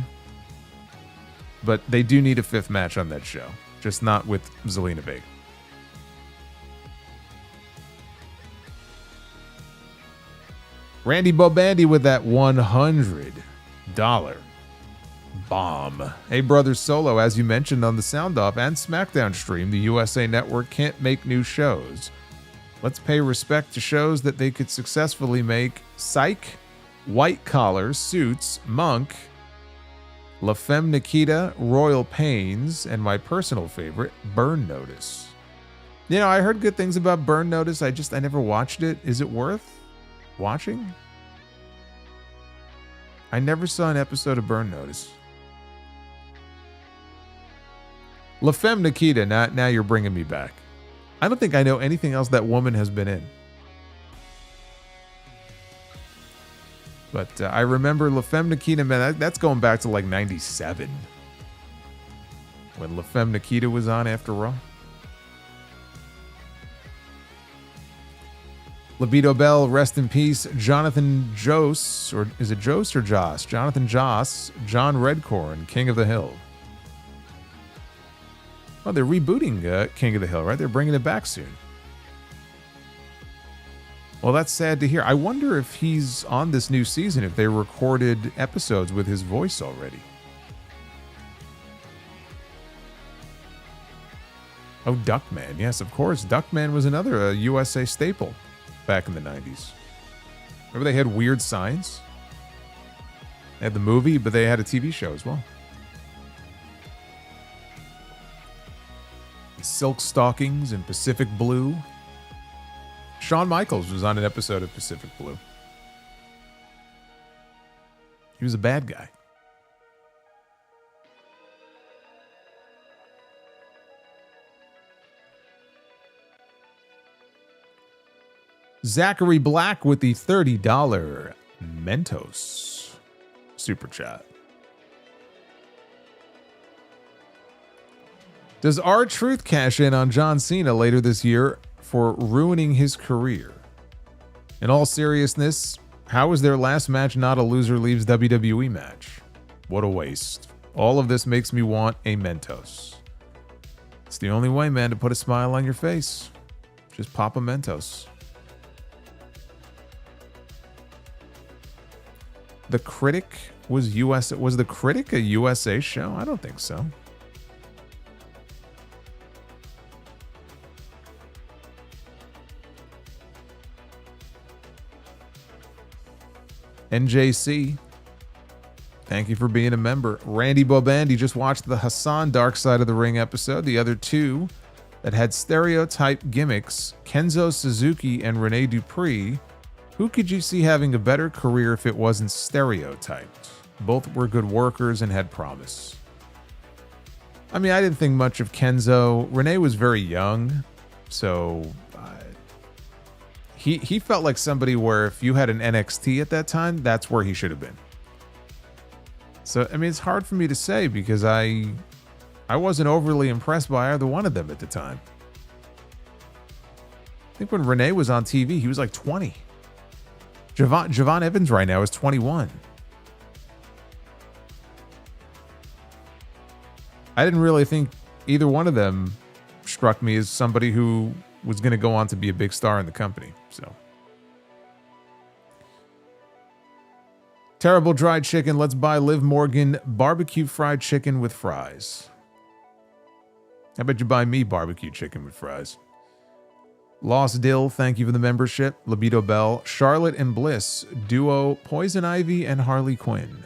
But they do need a 5th match on that show. Just not with Zelina Vega. Randy Bobandy with that $100 bomb. Hey, Brother Solo, as you mentioned on the Sound Off and SmackDown stream, the USA Network can't make new shows. Let's pay respect to shows that they could successfully make. Psych, White Collar, Suits, Monk, La Femme Nikita, Royal Pains, and my personal favorite, Burn Notice. You know, I heard good things about Burn Notice. I never watched it. Is it worth watching? I never saw an episode of Burn Notice. La Femme Nikita, now you're bringing me back. I don't think I know anything else that woman has been in. But I remember La Femme Nikita, man, that's going back to like 97. When La Femme Nikita was on after Raw. Libido Bell, rest in peace. Jonathan Joss, or is it Joss or Joss? Jonathan Joss, John Redcorn, King of the Hill. Oh, they're rebooting King of the Hill, right? They're bringing it back soon. Well, that's sad to hear. I wonder if he's on this new season, if they recorded episodes with his voice already. Oh, Duckman. Yes, of course. Duckman was another USA staple back in the 90s. Remember they had weird signs? They had the movie, but they had a TV show as well. Silk Stockings and Pacific Blue. Shawn Michaels was on an episode of Pacific Blue. He was a bad guy. Zachary Black with the $30 Mentos super chat. Does R-Truth cash in on John Cena later this year for ruining his career? In all seriousness, how is their last match not a loser leaves WWE match? What a waste. All of this makes me want a Mentos. It's the only way, man, to put a smile on your face. Just pop a Mentos. The Critic was USA. Was The Critic a USA show? I don't think so. NJC, thank you for being a member. Randy Bobandy just watched the Hassan Dark Side of the Ring episode. The other two that had stereotype gimmicks, Kenzo Suzuki and Rene Dupree. Who could you see having a better career if it wasn't stereotyped? Both were good workers and had promise. I mean, I didn't think much of Kenzo. Rene was very young, so he felt like somebody where if you had an NXT at that time, that's where he should have been. So, I mean, it's hard for me to say because I wasn't overly impressed by either one of them at the time. I think when Rene was on TV, he was like 20. Javon Evans right now is 21. I didn't really think either one of them struck me as somebody who was going to go on to be a big star in the company. So, Terrible Dried Chicken. Let's buy Liv Morgan barbecue fried chicken with fries. How about you buy me barbecue chicken with fries? Lost Dill, thank you for the membership. Libido Bell, Charlotte and Bliss, duo Poison Ivy and Harley Quinn.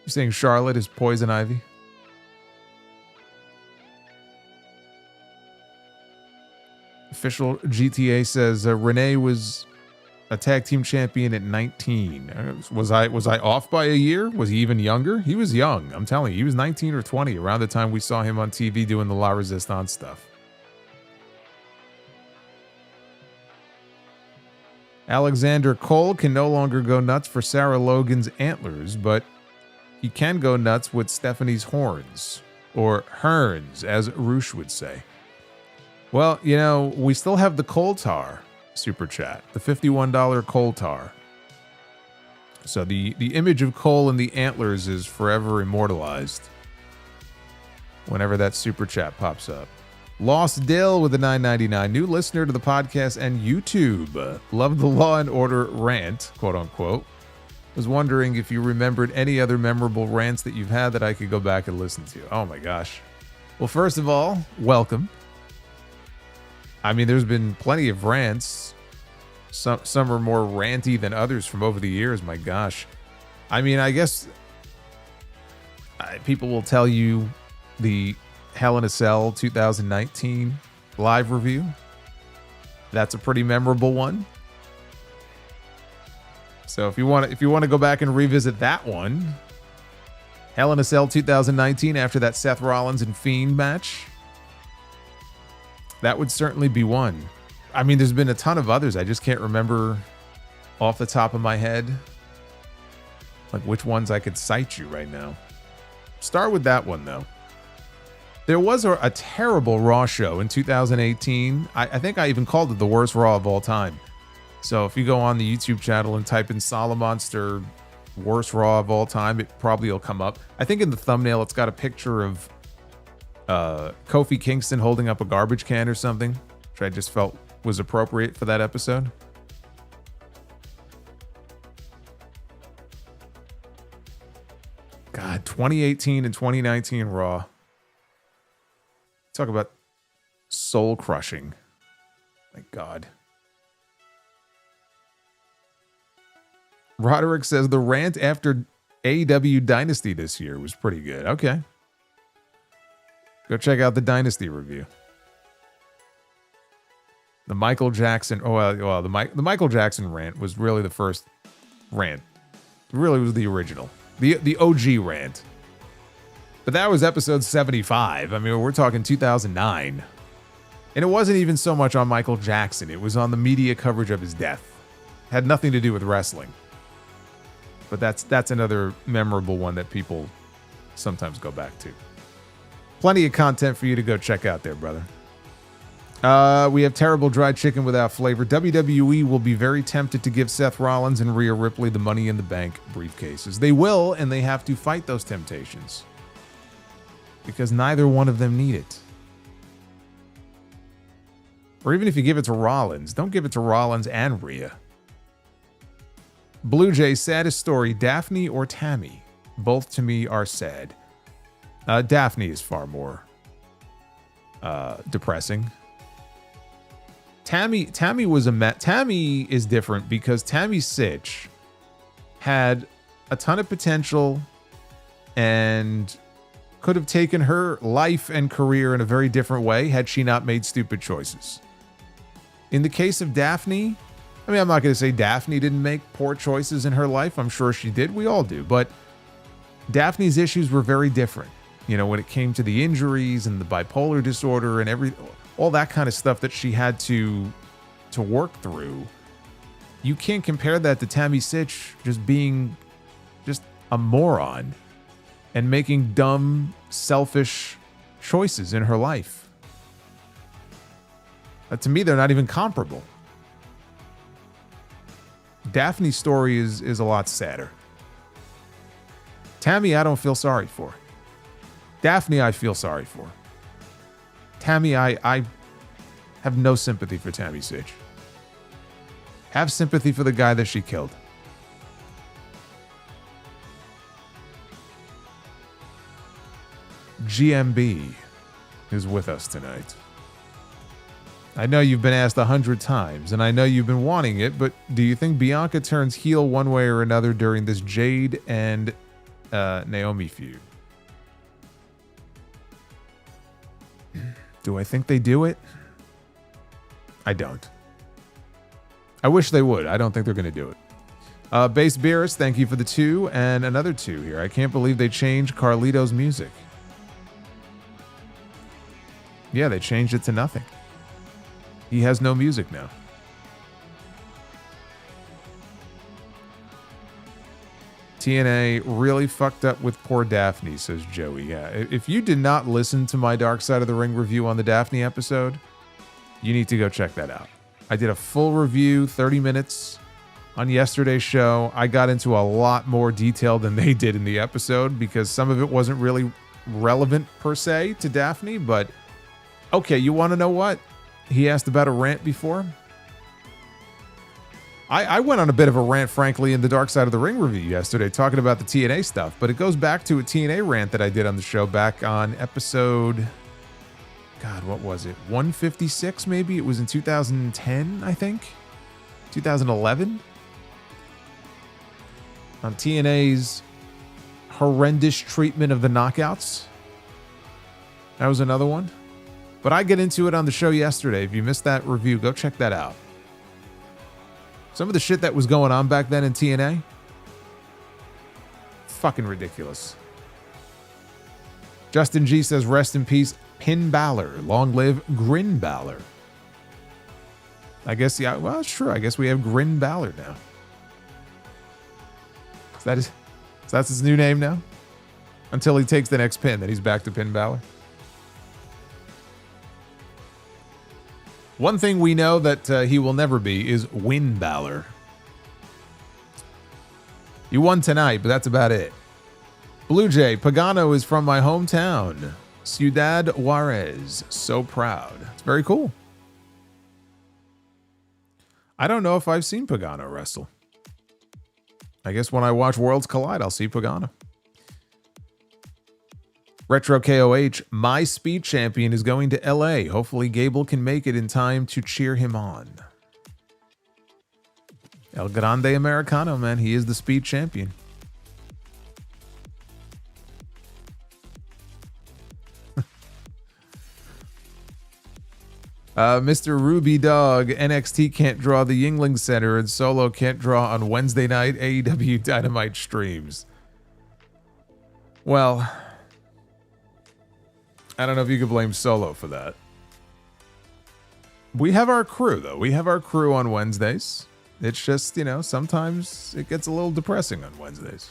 You saying Charlotte is Poison Ivy? Official GTA says Renee was a tag team champion at 19. Was I off by a year? Was he even younger? He was young. I'm telling you, he was 19 or 20 around the time we saw him on TV doing the La Resistance stuff. Alexander Cole can no longer go nuts for Sarah Logan's antlers, but he can go nuts with Stephanie's horns, or herns, as Roosh would say. Well, you know, we still have the Coal Tar super chat, the $51 Coal Tar. So the image of Cole and the antlers is forever immortalized whenever that super chat pops up. Lost Dill with the $9.99, new listener to the podcast and YouTube. Love the Law and Order rant, quote unquote. Was wondering if you remembered any other memorable rants that you've had that I could go back and listen to. Oh my gosh. Well, first of all, welcome. I mean, there's been plenty of rants. Some are more ranty than others from over the years. My gosh. I mean, I guess people will tell you the Hell in a Cell 2019 live review. That's a pretty memorable one. So if you want to go back and revisit that one, Hell in a Cell 2019 after that Seth Rollins and Fiend match, that would certainly be one. I mean, there's been a ton of others. I just can't remember off the top of my head, like which ones I could cite you right now. Start with that one, though. There was a terrible Raw show in 2018. I think I even called it the worst Raw of all time. So if you go on the YouTube channel and type in Solomonster worst Raw of all time, it probably will come up. I think in the thumbnail, it's got a picture of Kofi Kingston holding up a garbage can or something, which I just felt was appropriate for that episode. God, 2018 and 2019 Raw. Talk about soul crushing. My God. Roderick says the rant after AEW Dynasty this year was pretty good. Okay. Go check out the Dynasty review. The Michael Jackson, the Michael Jackson rant was really the first rant. It really was the original. The OG rant. But that was episode 75. I mean, we're talking 2009. And it wasn't even so much on Michael Jackson. It was on the media coverage of his death. It had nothing to do with wrestling. But that's another memorable one that people sometimes go back to. Plenty of content for you to go check out there, brother. We have terrible dried chicken without flavor. WWE will be very tempted to give Seth Rollins and Rhea Ripley the Money in the Bank briefcases. They will, and they have to fight those temptations. Because neither one of them need it. Or even if you give it to Rollins, don't give it to Rollins and Rhea. Blue Jay, saddest story, Daphne or Tammy? Both to me are sad. Daphne is far more depressing. Tammy is different because Tammy Sitch had a ton of potential and could have taken her life and career in a very different way had she not made stupid choices. In the case of Daphne, I mean, I'm not going to say Daphne didn't make poor choices in her life. I'm sure she did. We all do. But Daphne's issues were very different. You know, when it came to the injuries and the bipolar disorder and all that kind of stuff that she had to work through, you can't compare that to Tammy Sitch just being just a moron and making dumb, selfish choices in her life. To me, they're not even comparable. Daphne's story is a lot sadder. Tammy, I don't feel sorry for. Daphne, I feel sorry for. Tammy, I have no sympathy for Tammy Sitch. Have sympathy for the guy that she killed. GMB is with us tonight. I know you've been asked 100 times, and I know you've been wanting it, but do you think Bianca turns heel one way or another during this Jade and Naomi feud? Do I think they do it? I don't. I wish they would. I don't think they're going to do it. Base Beerus, thank you for the 2 and another 2 here. I can't believe they changed Carlito's music. Yeah, they changed it to nothing. He has no music now. TNA really fucked up with poor Daphne, says Joey. Yeah, if you did not listen to my Dark Side of the Ring review on the Daphne episode, you need to go check that out. I did a full review, 30 minutes, on yesterday's show. I got into a lot more detail than they did in the episode because some of it wasn't really relevant per se to Daphne, but okay, you want to know what? He asked about a rant before. I went on a bit of a rant, frankly, in the Dark Side of the Ring review yesterday, talking about the TNA stuff, but it goes back to a TNA rant that I did on the show back on episode, God, what was it? 156, maybe? It was in 2010, I think? 2011? On TNA's horrendous treatment of the knockouts. That was another one. But I get into it on the show yesterday. If you missed that review, go check that out. Some of the shit that was going on back then in TNA, fucking ridiculous. Justin G says, rest in peace, Pin Balor. Long live Grin Balor. I guess, yeah, well, it's true. I guess we have Grin Balor now. That's his new name now? Until he takes the next pin, then he's back to Pin Balor. One thing we know that he will never be is Win Balor. He won tonight, but that's about it. Blue Jay, Pagano is from my hometown, Ciudad Juarez. So proud. It's very cool. I don't know if I've seen Pagano wrestle. I guess when I watch Worlds Collide, I'll see Pagano. Retro KOH, my speed champion is going to LA. Hopefully Gable can make it in time to cheer him on. El Grande Americano, man. He is the speed champion. Mr. Ruby Dog, NXT can't draw the Yingling Center and Solo can't draw on Wednesday night AEW Dynamite streams. Well, I don't know if you could blame Solo for that. We have our crew, though. We have our crew on Wednesdays. It's just, you know, sometimes it gets a little depressing on Wednesdays.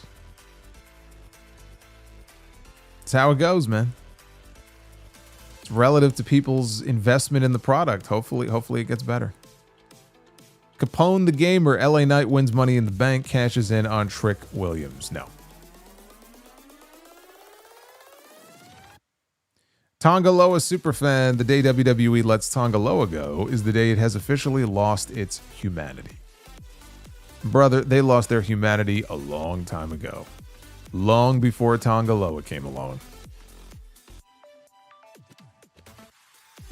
It's how it goes, man. It's relative to people's investment in the product. Hopefully it gets better. Capone the Gamer, LA Knight wins Money in the Bank, cashes in on Trick Williams. No. Tongaloa Superfan, the day WWE lets Tongaloa go is the day it has officially lost its humanity. Brother, they lost their humanity a long time ago. Long before Tongaloa came along.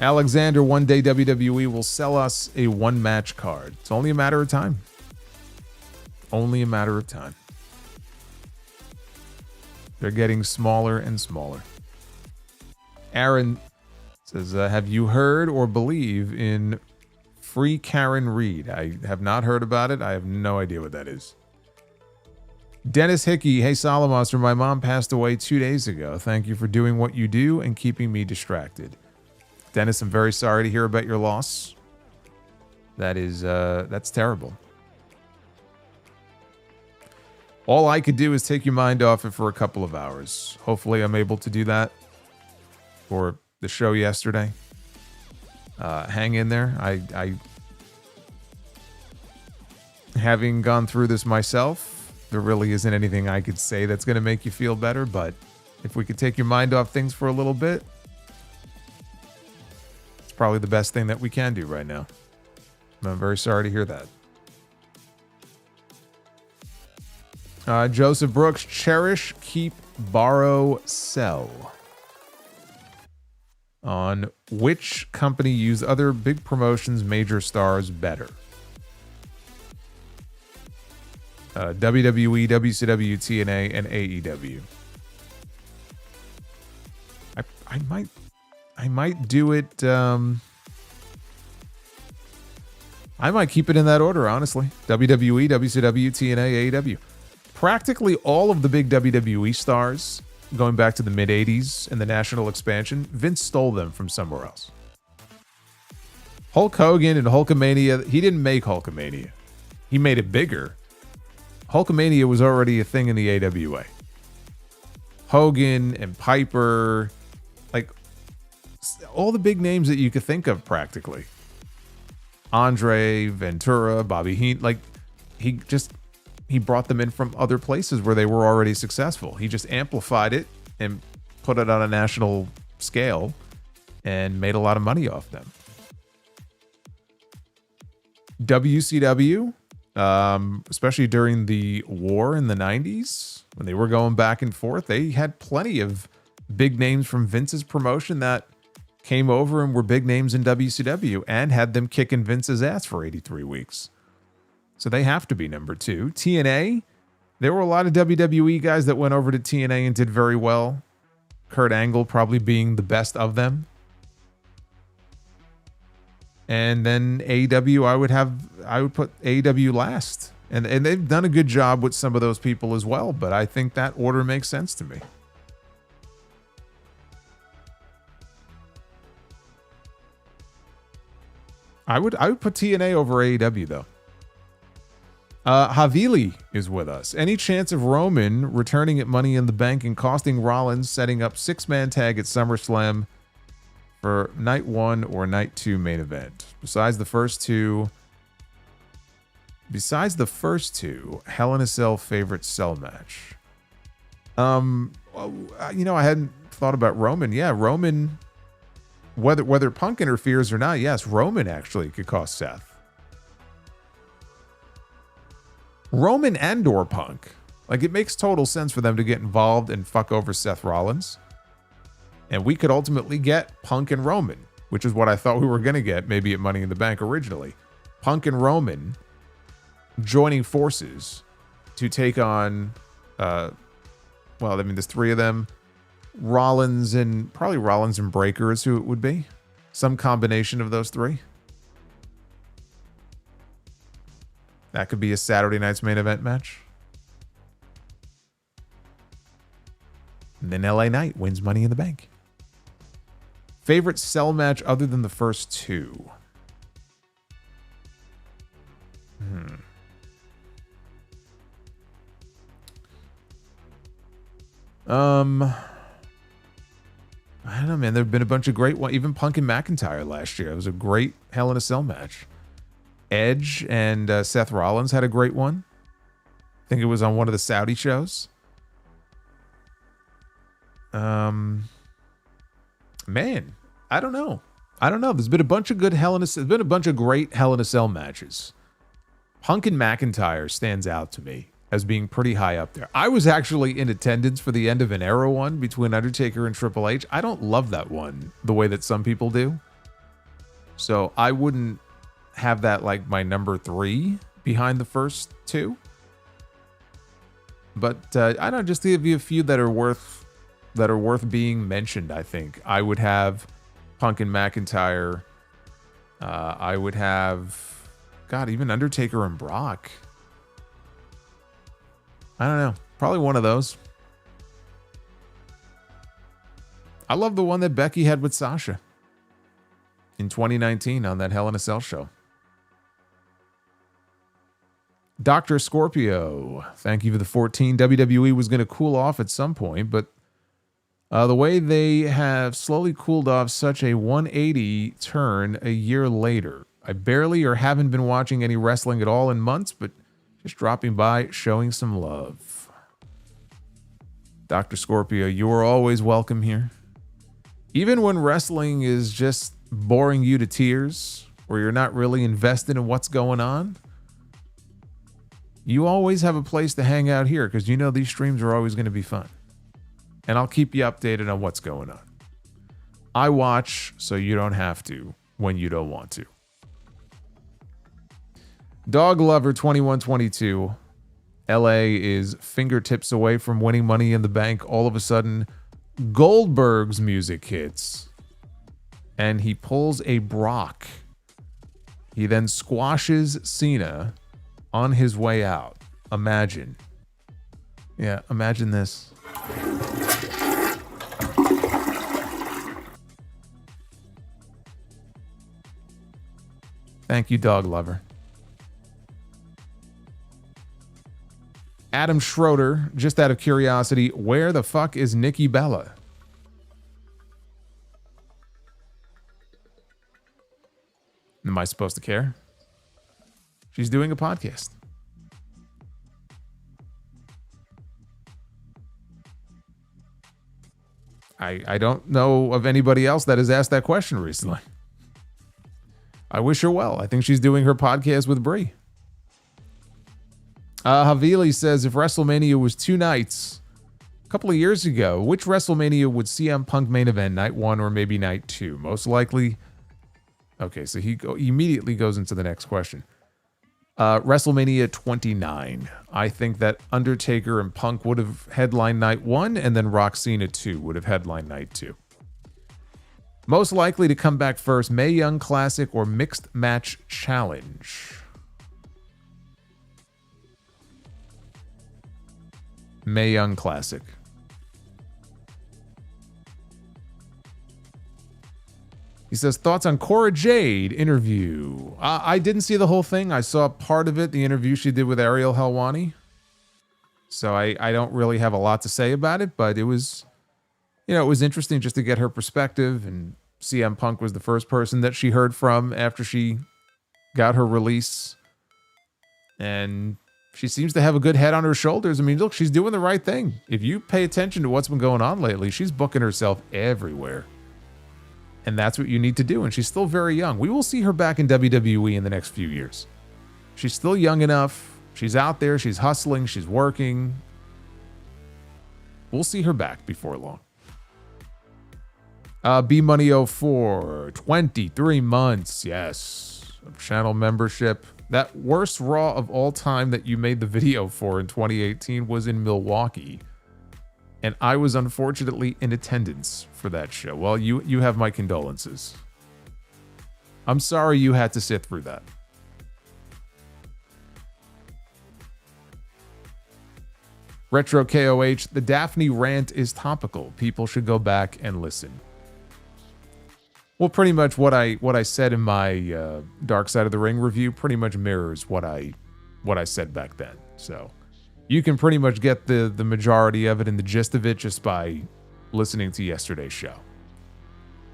Alexander, one day WWE will sell us a one-match card. It's only a matter of time. Only a matter of time. They're getting smaller and smaller. Aaron says, have you heard or believe in Free Karen Reed? I have not heard about it. I have no idea what that is. Dennis Hickey, hey Solomonster, my mom passed away 2 days ago. Thank you for doing what you do and keeping me distracted. Dennis, I'm very sorry to hear about your loss. That's terrible. All I could do is take your mind off it for a couple of hours. Hopefully I'm able to do that for the show yesterday. Hang in there. I having gone through this myself, there really isn't anything I could say that's going to make you feel better, but if we could take your mind off things for a little bit, it's probably the best thing that we can do right now. I'm very sorry to hear that. Joseph Brooks, cherish, keep, borrow, sell. On which company use other big promotions, major stars better? WWE, WCW, TNA, and AEW. I might do it. I might keep it in that order, honestly. WWE, WCW, TNA, AEW. Practically all of the big WWE stars, going back to the mid-'80s and the national expansion, Vince stole them from somewhere else. Hulk Hogan and Hulkamania, he didn't make Hulkamania. He made it bigger. Hulkamania was already a thing in the AWA. Hogan and Piper, like all the big names that you could think of practically. Andre, Ventura, Bobby Heenan, like he brought them in from other places where they were already successful. He just amplified it and put it on a national scale and made a lot of money off them. WCW, especially during the war in the 90s, when they were going back and forth, they had plenty of big names from Vince's promotion that came over and were big names in WCW and had them kicking Vince's ass for 83 weeks. So they have to be number two. TNA, there were a lot of WWE guys that went over to TNA and did very well. Kurt Angle probably being the best of them. And then AEW, I would put AEW last. And they've done a good job with some of those people as well, but I think that order makes sense to me. I would put TNA over AEW though. Havili is with us. Any chance of Roman returning at Money in the Bank and costing Rollins setting up 6-man tag at SummerSlam for night 1 or night 2 main event? Besides the first two, Hell in a Cell favorite cell match. I hadn't thought about Roman. Yeah, Roman, whether Punk interferes or not, yes, Roman actually could cost Seth. Roman and/or Punk. Like, it makes total sense for them to get involved and fuck over Seth Rollins. And we could ultimately get Punk and Roman, which is what I thought we were going to get maybe at Money in the Bank originally. Punk and Roman joining forces to take on, there's 3 of them. Rollins and Breakker is who it would be. Some combination of those 3. That could be a Saturday night's main event match. And then LA Knight wins Money in the Bank. Favorite cell match other than the first 2? I don't know, man. There have been a bunch of great ones. Even Punk and McIntyre last year. It was a great Hell in a Cell match. Edge and Seth Rollins had a great one. I think it was on one of the Saudi shows. Man, I don't know. There's been a bunch of good there's been a bunch of great Hell in a Cell matches. Punk and McIntyre stands out to me as being pretty high up there. I was actually in attendance for the end of an era one between Undertaker and Triple H. I don't love that one the way that some people do. So I wouldn't have that like my number 3 behind the first 2. But I don't know, just to give you a few that are worth being mentioned, I think. I would have Punk and McIntyre. I would have, even Undertaker and Brock. I don't know. Probably one of those. I love the one that Becky had with Sasha in 2019 on that Hell in a Cell show. Dr. Scorpio, thank you for the 14. WWE was going to cool off at some point, but the way they have slowly cooled off such a 180 turn a year later. I barely or haven't been watching any wrestling at all in months, but just dropping by, showing some love. Dr. Scorpio, you are always welcome here. Even when wrestling is just boring you to tears, or you're not really invested in what's going on, you always have a place to hang out here because you know these streams are always going to be fun. And I'll keep you updated on what's going on. I watch so you don't have to when you don't want to. Dog Lover 2122. LA is fingertips away from winning Money in the Bank. All of a sudden, Goldberg's music hits. And he pulls a Brock. He then squashes Cena on his way out. Imagine. Yeah, imagine this. Thank you, Dog Lover. Adam Schroeder, just out of curiosity, where the fuck is Nikki Bella? Am I supposed to care? She's doing a podcast. I don't know of anybody else that has asked that question recently. I wish her well. I think she's doing her podcast with Brie. Havili says, if WrestleMania was 2 nights a couple of years ago, which WrestleMania would CM Punk main event, night 1 or maybe night 2? Most likely. Okay, so he immediately goes into the next question. WrestleMania 29. I think that Undertaker and Punk would have headlined night 1, and then Rock Cena 2 would have headlined night 2. Most likely to come back first, Mae Young Classic or Mixed Match Challenge? Mae Young Classic. He says, thoughts on Cora Jade interview. I didn't see the whole thing. I saw part of it, the interview she did with Ariel Helwani. So I don't really have a lot to say about it, but it was, you know, it was interesting just to get her perspective. And CM Punk was the first person that she heard from after she got her release. And she seems to have a good head on her shoulders. I mean, look, she's doing the right thing. If you pay attention to what's been going on lately, she's booking herself everywhere. And that's what you need to do. And she's still very young. We will see her back in WWE in the next few years. She's still young enough. She's out there. She's hustling. She's working. We'll see her back before long. B-Money04, 23 months. Yes. Channel membership. That worst Raw of all time that you made the video for in 2018 was in Milwaukee. And I was unfortunately in attendance for that show. Well, you have my condolences. I'm sorry you had to sit through that. Retro KOH, the Daphne rant is topical. People should go back and listen. Well, pretty much what I said in my Dark Side of the Ring review pretty much mirrors what I said back then. So you can pretty much get the majority of it and the gist of it just by listening to yesterday's show.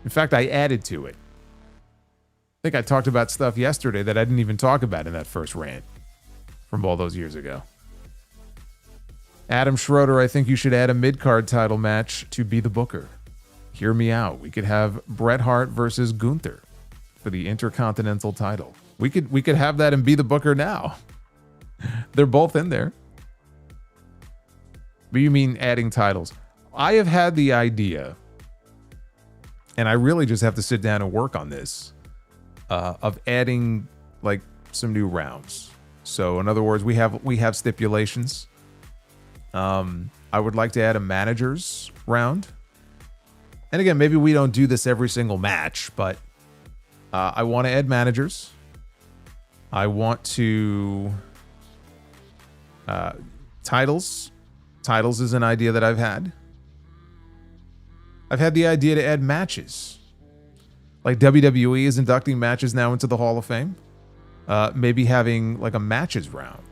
In fact, I added to it. I think I talked about stuff yesterday that I didn't even talk about in that first rant from all those years ago. Adam Schroeder, I think you should add a mid-card title match to be the booker. Hear me out. We could have Bret Hart versus Gunther for the Intercontinental title. We could have that and be the booker now. They're both in there. But you mean adding titles? I have had the idea, and I really just have to sit down and work on this, of adding like some new rounds. So in other words, we have stipulations. I would like to add a managers round. And again, maybe we don't do this every single match, but I want to add managers. I want to titles. Titles is an idea that I've had. I've had the idea to add matches. Like WWE is inducting matches now into the Hall of Fame. Maybe having like a matches round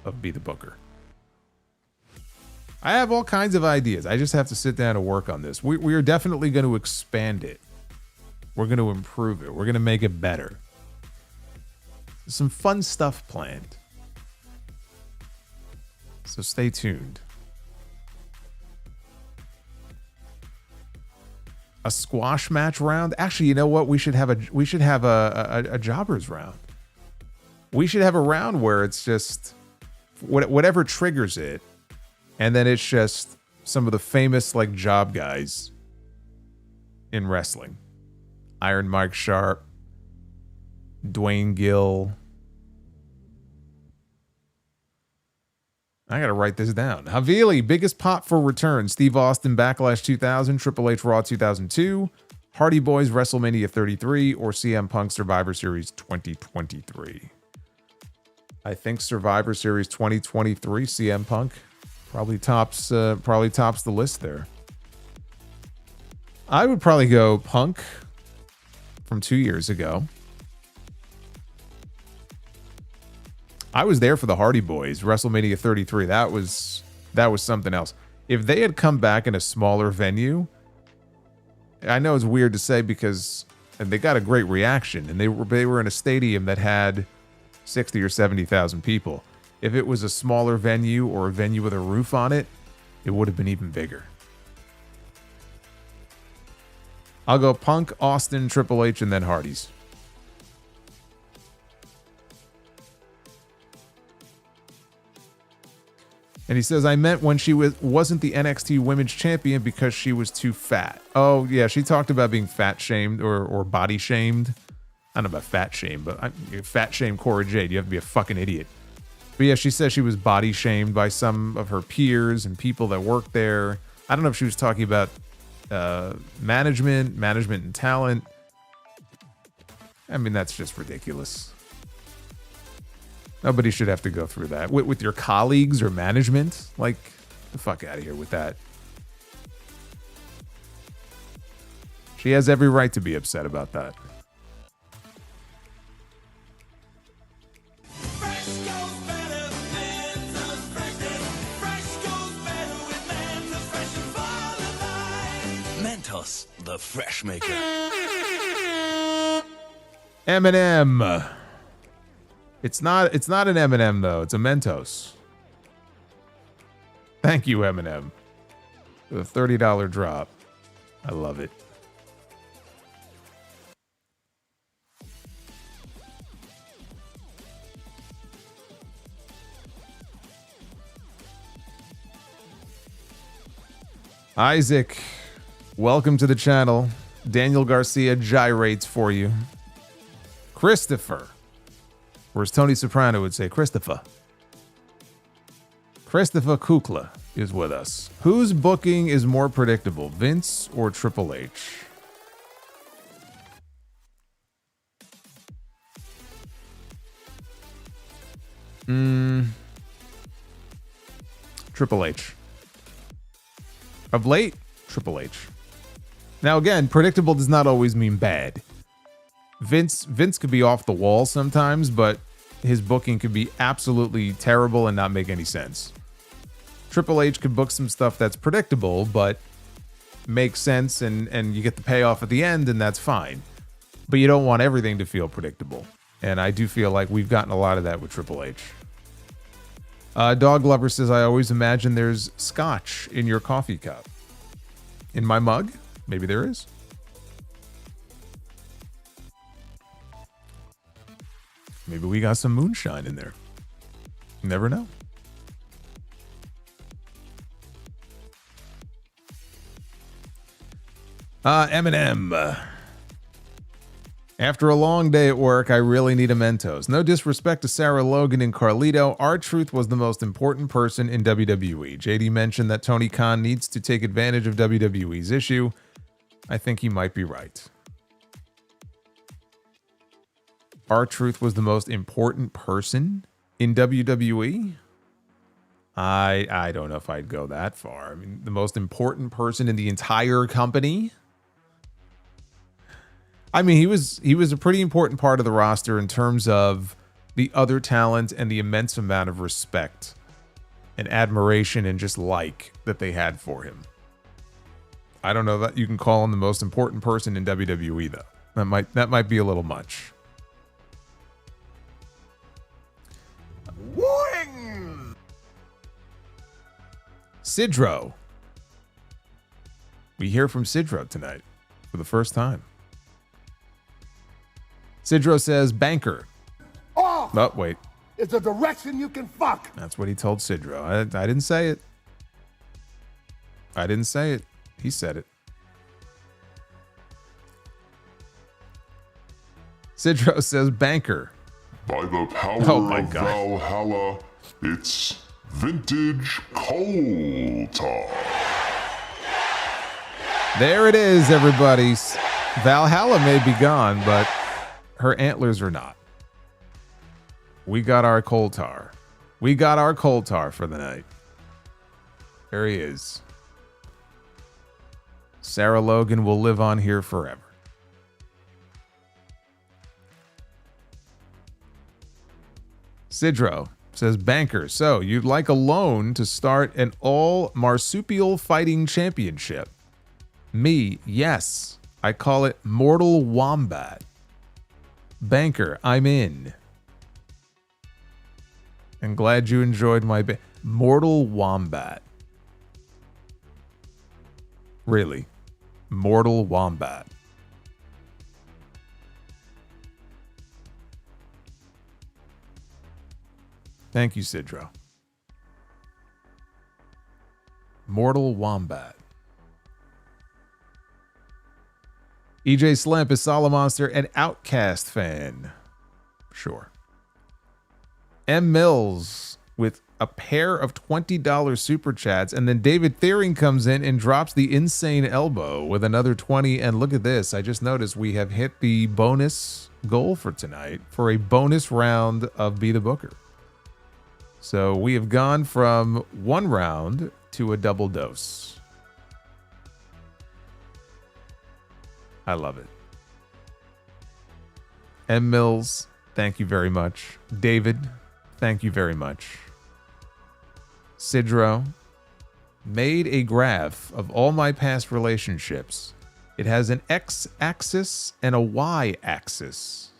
of Be the Booker. I have all kinds of ideas. I just have to sit down and work on this. We are definitely going to expand it. We're going to improve it. We're going to make it better. There's some fun stuff planned. So stay tuned. A squash match round? Actually, you know what? We should have a jobbers round. We should have a round where it's just whatever triggers it. And then it's just some of the famous like job guys in wrestling. Iron Mike Sharp, Dwayne Gill. I got to write this down. Havili, biggest pop for return. Steve Austin, Backlash 2000, Triple H Raw 2002, Hardy Boys, WrestleMania 33, or CM Punk Survivor Series 2023. I think Survivor Series 2023, CM Punk. Probably tops the list there. I would probably go Punk from 2 years ago. I was there for the Hardy Boys, WrestleMania 33. That was something else. If they had come back in a smaller venue, I know it's weird to say because and they got a great reaction, and they were in a stadium that had 60 or 70,000 people. If it was a smaller venue or a venue with a roof on it, it would have been even bigger. I'll go Punk, Austin, Triple H, and then Hardy's. And he says, I meant when she wasn't the NXT Women's Champion because she was too fat. Oh, yeah, she talked about being fat shamed or body shamed. I don't know about fat shame, but fat shame Cora Jade. You have to be a fucking idiot. But yeah, she says she was body shamed by some of her peers and people that work there. I don't know if she was talking about management and talent. I mean, that's just ridiculous. Nobody should have to go through that with your colleagues or management. Like, the fuck out of here with that. She has every right to be upset about that. Mentos, the fresh maker. M&M. It's not an M&M though. It's a Mentos. Thank you, M&M. For the $30 drop. I love it. Isaac, welcome to the channel. Daniel Garcia gyrates for you. Christopher, or as Tony Soprano would say, Christopher Kukla is with us. Whose booking is more predictable, Vince or Triple H? Triple H. Of late, Triple H. Now again, predictable does not always mean bad. Vince could be off the wall sometimes, but his booking could be absolutely terrible and not make any sense. Triple H could book some stuff that's predictable, but makes sense and you get the payoff at the end, and that's fine. But you don't want everything to feel predictable. And I do feel like we've gotten a lot of that with Triple H. Dog Lover says, I always imagine there's scotch in your coffee cup. In my mug? Maybe there is. Maybe we got some moonshine in there. You never know. Eminem. After a long day at work, I really need a Mentos. No disrespect to Sarah Logan and Carlito. R-Truth was the most important person in WWE. JD mentioned that Tony Khan needs to take advantage of WWE's issue. I think he might be right. R-Truth was the most important person in WWE? I don't know if I'd go that far. I mean, the most important person in the entire company? I mean, he was a pretty important part of the roster in terms of the other talent and the immense amount of respect and admiration and just like that they had for him. I don't know that you can call him the most important person in WWE though. That might be a little much. Wing! Sidro. We hear from Sidro tonight for the first time. Sidro says, banker. Oh, wait. It's a direction you can fuck. That's what he told Sidro. I didn't say it. I didn't say it. He said it. Sidro says, banker. By the power my of God. Valhalla, it's vintage coal tar. There it is, everybody. Valhalla may be gone, but her antlers are not. We got our coal tar. We got our coal tar for the night. There he is. Sarah Logan will live on here forever. Sidro says, banker, so you'd like a loan to start an all marsupial fighting championship? Me, yes. I call it Mortal Wombat. Banker, I'm in. I'm glad you enjoyed my Mortal Wombat. Really? Mortal Wombat. Thank you, Sidro. Mortal Wombat. EJ Slamp is Solomonster, an Outcast fan. Sure. M. Mills with a pair of $20 super chats, and then David Thiering comes in and drops the insane elbow with another 20. And look at this. I just noticed we have hit the bonus goal for tonight for a bonus round of Be the Booker. So we have gone from one round to a double dose. I love it. M. Mills, thank you very much. David, thank you very much. Sidro, made a graph of all my past relationships. It has an X-axis and a Y-axis.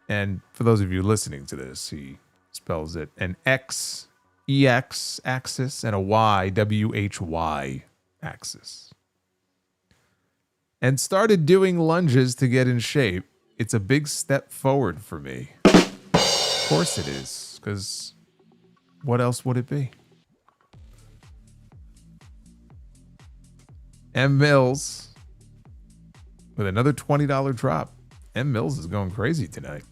And for those of you listening to this, he spells it an X, EX axis and a Y, WHY axis. And started doing lunges to get in shape. It's a big step forward for me. Of course it is. Because what else would it be? M. Mills with another $20 drop. M. Mills is going crazy tonight.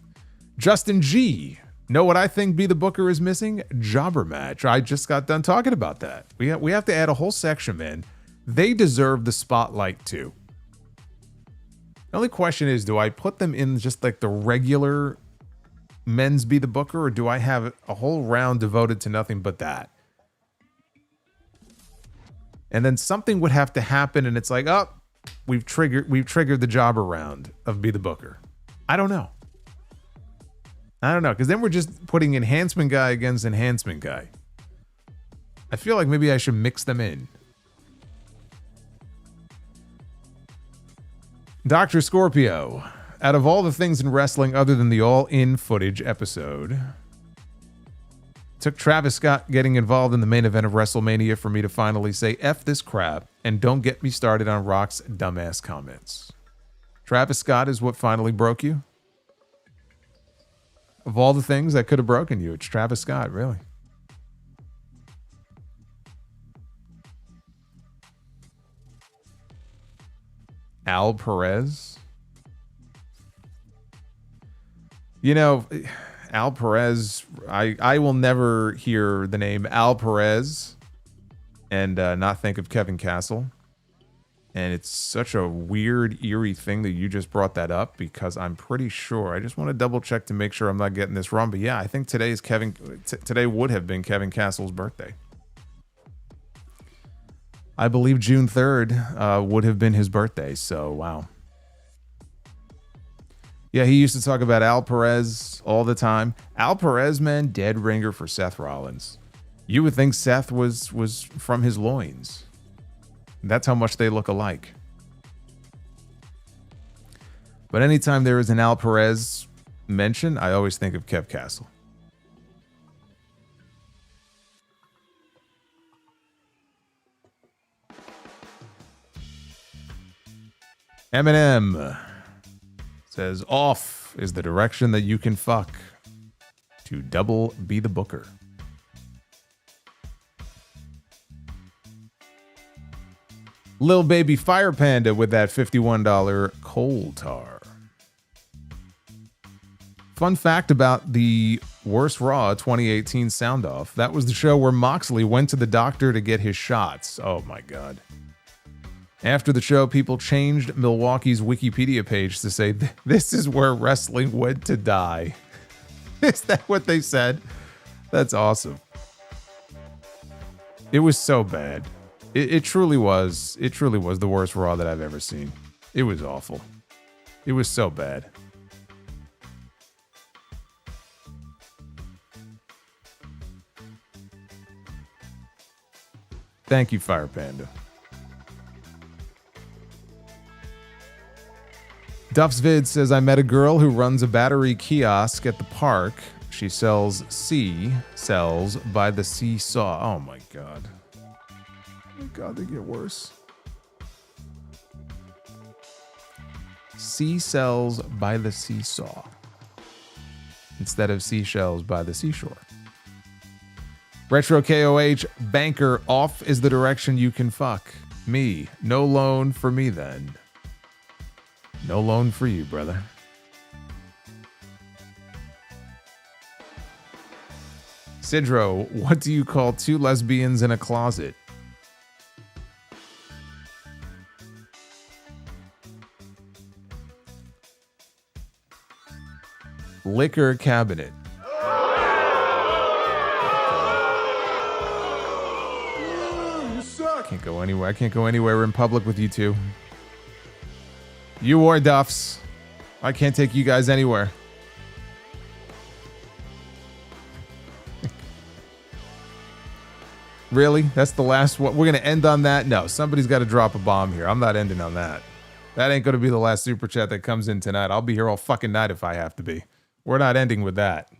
Justin G. Know what I think Be the Booker is missing? Jobber match. I just got done talking about that. We have to add a whole section, man. They deserve the spotlight too. The only question is, do I put them in just like the regular men's Be the Booker, or do I have a whole round devoted to nothing but that? And then something would have to happen, and it's like, oh, we've triggered the jobber round of Be the Booker. I don't know, because then we're just putting enhancement guy against enhancement guy. I feel like maybe I should mix them in. Dr. Scorpio. Out of all the things in wrestling other than the all-in footage episode, took Travis Scott getting involved in the main event of WrestleMania for me to finally say F this crap and don't get me started on Rock's dumbass comments. Travis Scott is what finally broke you? Of all the things that could have broken you, it's Travis Scott, really. Al Perez. You know, Al Perez, I will never hear the name Al Perez and not think of Kevin Castle. And it's such a weird, eerie thing that you just brought that up, because I'm pretty sure, I just want to double check to make sure I'm not getting this wrong. But yeah, I think today would have been Kevin Castle's birthday. I believe June 3rd would have been his birthday. So, wow. Yeah, he used to talk about Al Perez all the time. Al Perez, man, dead ringer for Seth Rollins. You would think Seth was from his loins. That's how much they look alike. But anytime there is an Al Perez mention, I always think of Kev Castle. Eminem says, off is the direction that you can fuck to double Be the Booker. Lil Baby Fire Panda with that $51 coal tar. Fun fact about the Worst Raw 2018 sound off. That was the show where Moxley went to the doctor to get his shots. Oh my God. After the show, people changed Milwaukee's Wikipedia page to say, this is where wrestling went to die. Is that what they said? That's awesome. It was so bad. It truly was. It truly was the worst Raw that I've ever seen. It was awful. It was so bad. Thank you, Fire Panda. Duff's Vid says, I met a girl who runs a battery kiosk at the park. She sells cells by the seesaw. Oh my God. Oh my God, they get worse. Cells by the seesaw instead of seashells by the seashore. Retro KOH, banker, off is the direction you can fuck. Me, no loan for me then. No loan for you, brother. Sidro, what do you call two lesbians in a closet? Liquor cabinet. Can't go anywhere. I can't go anywhere in public with you two. You war duffs. I can't take you guys anywhere. Really? That's the last one? We're going to end on that? No, somebody's got to drop a bomb here. I'm not ending on that. That ain't going to be the last super chat that comes in tonight. I'll be here all fucking night if I have to be. We're not ending with that.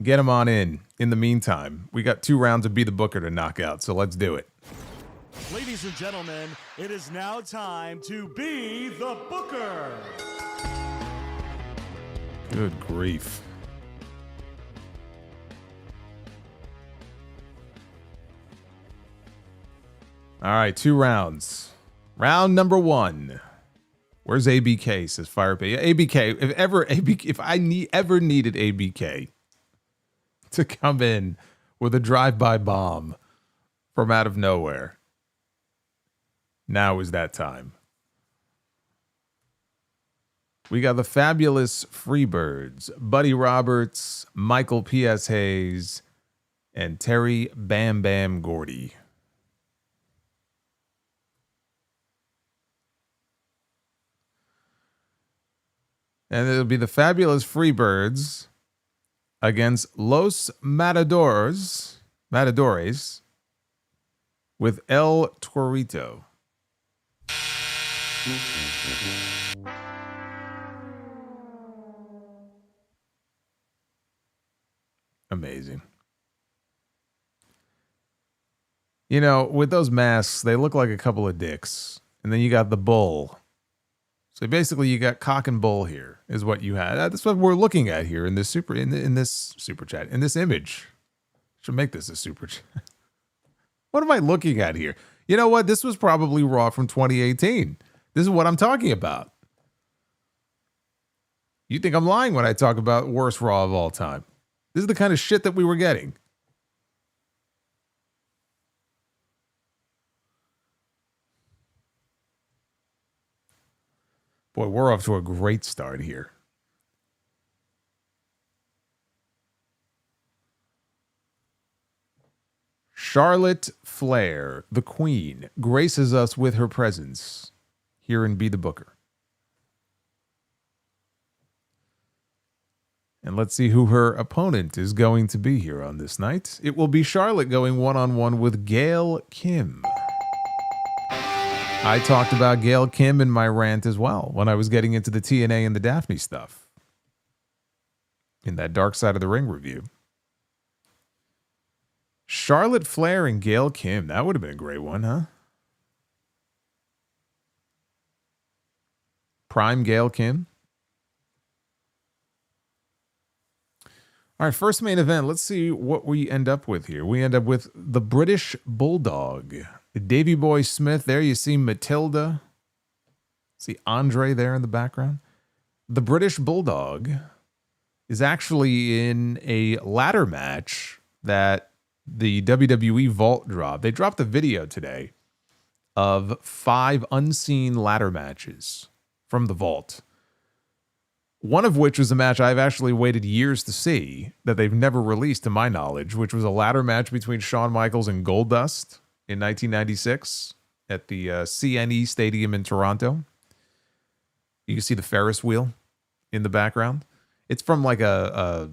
Get him on in. In the meantime, we got 2 rounds of Be the Booker to knock out, so let's do it. Ladies and gentlemen, it is now time to Be the Booker. Good grief. All right, 2 rounds. Round number 1. Where's ABK? Says Firepay. ABK. If I ever needed ABK to come in with a drive-by bomb from out of nowhere, now is that time. We got the fabulous Freebirds, Buddy Roberts, Michael P.S. Hayes, and Terry Bam Bam Gordy. And it'll be the fabulous Freebirds against Los Matadores with El Torito. Amazing. You know, with those masks, they look like a couple of dicks. And then you got the bull. So basically, you got cock and bull here, is what you had. That's what we're looking at here in this in this super chat, in this image. Should make this a super chat. What am I looking at here? You know what? This was probably Raw from 2018. This is what I'm talking about. You think I'm lying when I talk about worst Raw of all time? This is the kind of shit that we were getting. Boy, we're off to a great start here. Charlotte Flair, the Queen, graces us with her presence here in Be the Booker. And let's see who her opponent is going to be here on this night. It will be Charlotte going one-on-one with Gail Kim. I talked about Gail Kim in my rant as well when I was getting into the TNA and the Daphne stuff in that Dark Side of the Ring review. Charlotte Flair and Gail Kim. That would have been a great one, huh? Prime Gail Kim. All right, first main event. Let's see what we end up with here. We end up with the British Bulldog. Davey Boy Smith. There you see Matilda. See Andre there in the background. The British Bulldog is actually in a ladder match that the WWE Vault dropped. They dropped a video today of 5 unseen ladder matches from the Vault. One of which was a match I've actually waited years to see that they've never released to my knowledge, which was a ladder match between Shawn Michaels and Goldust in 1996 at the CNE Stadium in Toronto. You can see the Ferris wheel in the background. It's from like a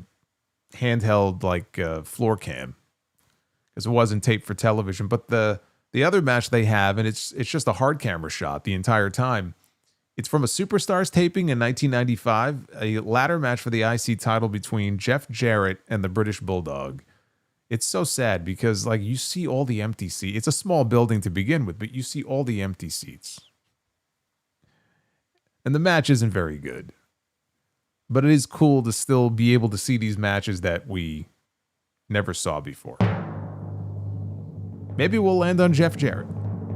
handheld like floor cam because it wasn't taped for television. But the other match they have, and it's just a hard camera shot the entire time. It's from a Superstars taping in 1995, a ladder match for the IC title between Jeff Jarrett and the British Bulldog. It's so sad because like you see all the empty seats. It's a small building to begin with, but you see all the empty seats. And the match isn't very good. But it is cool to still be able to see these matches that we never saw before. Maybe we'll land on Jeff Jarrett.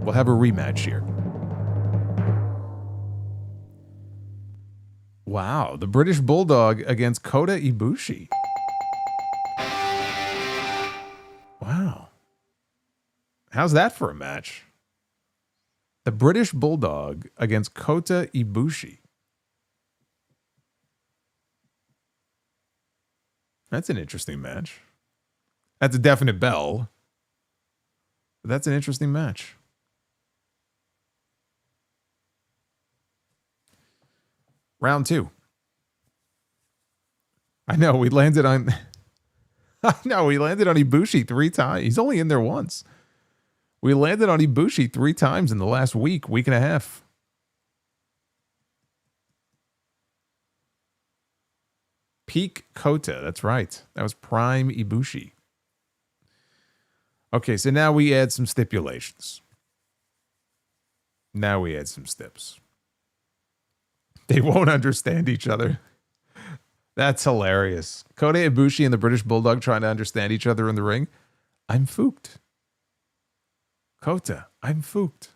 We'll have a rematch here. Wow, the British Bulldog against Kota Ibushi. Wow. How's that for a match? The British Bulldog against Kota Ibushi. That's an interesting match. That's a definite bell. But that's an interesting match. Round 2. I know, we landed on... I know, we landed on Ibushi 3 times. He's only in there once. We landed on Ibushi 3 times in the last week and a half. Peak Kota, that's right. That was prime Ibushi. Okay, so now we add some stipulations. Now we add some stips. They won't understand each other. That's hilarious. Kota Ibushi and the British Bulldog trying to understand each other in the ring. I'm fooked. Kota, I'm fooked.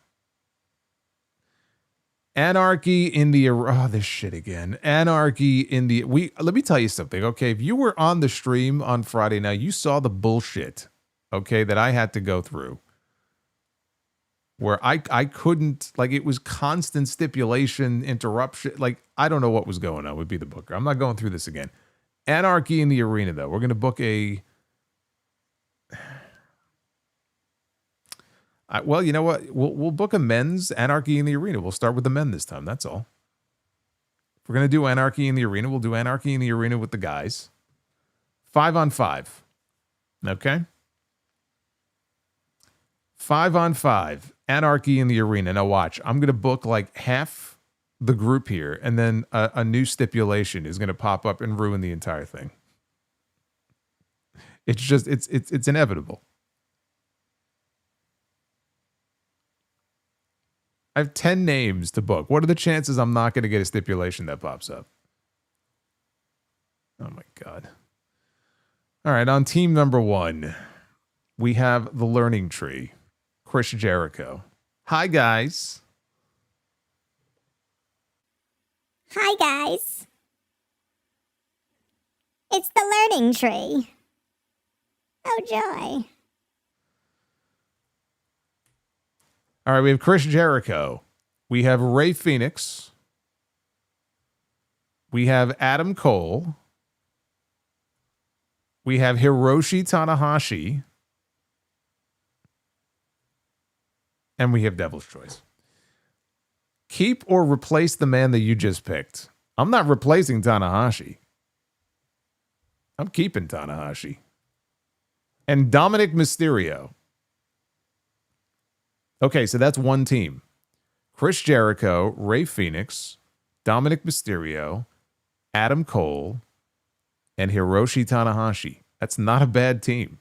Anarchy in the... Oh, this shit again. Anarchy in the... Let me tell you something, okay? If you were on the stream on Friday night, you saw the bullshit, okay, that I had to go through. Where I couldn't... Like, it was constant stipulation, interruption. Like, I don't know what was going on with Be the Booker. I'm not going through this again. Anarchy in the arena, though. We're going to book a... well, you know what? We'll book a men's Anarchy in the arena. We'll start with the men this time. That's all. If we're going to do Anarchy in the arena, we'll do Anarchy in the arena with the guys. 5-on-5. Okay? 5-on-5. Anarchy in the arena. Now watch. I'm going to book like half the group here, and then a new stipulation is going to pop up and ruin the entire thing. It's just, it's inevitable. I have 10 names to book. What are the chances I'm not going to get a stipulation that pops up? Oh my God. All right, on team number 1, we have the Learning Tree, Chris Jericho. Hi, guys. Hi, guys. It's the Learning Tree. Oh, joy. All right, we have Chris Jericho. We have Ray Phoenix. We have Adam Cole. We have Hiroshi Tanahashi. And we have Devil's Choice. Keep or replace the man that you just picked. I'm not replacing Tanahashi. I'm keeping Tanahashi. And Dominic Mysterio. Okay, so that's one team. Chris Jericho, Ray Phoenix, Dominic Mysterio, Adam Cole, and Hiroshi Tanahashi. That's not a bad team.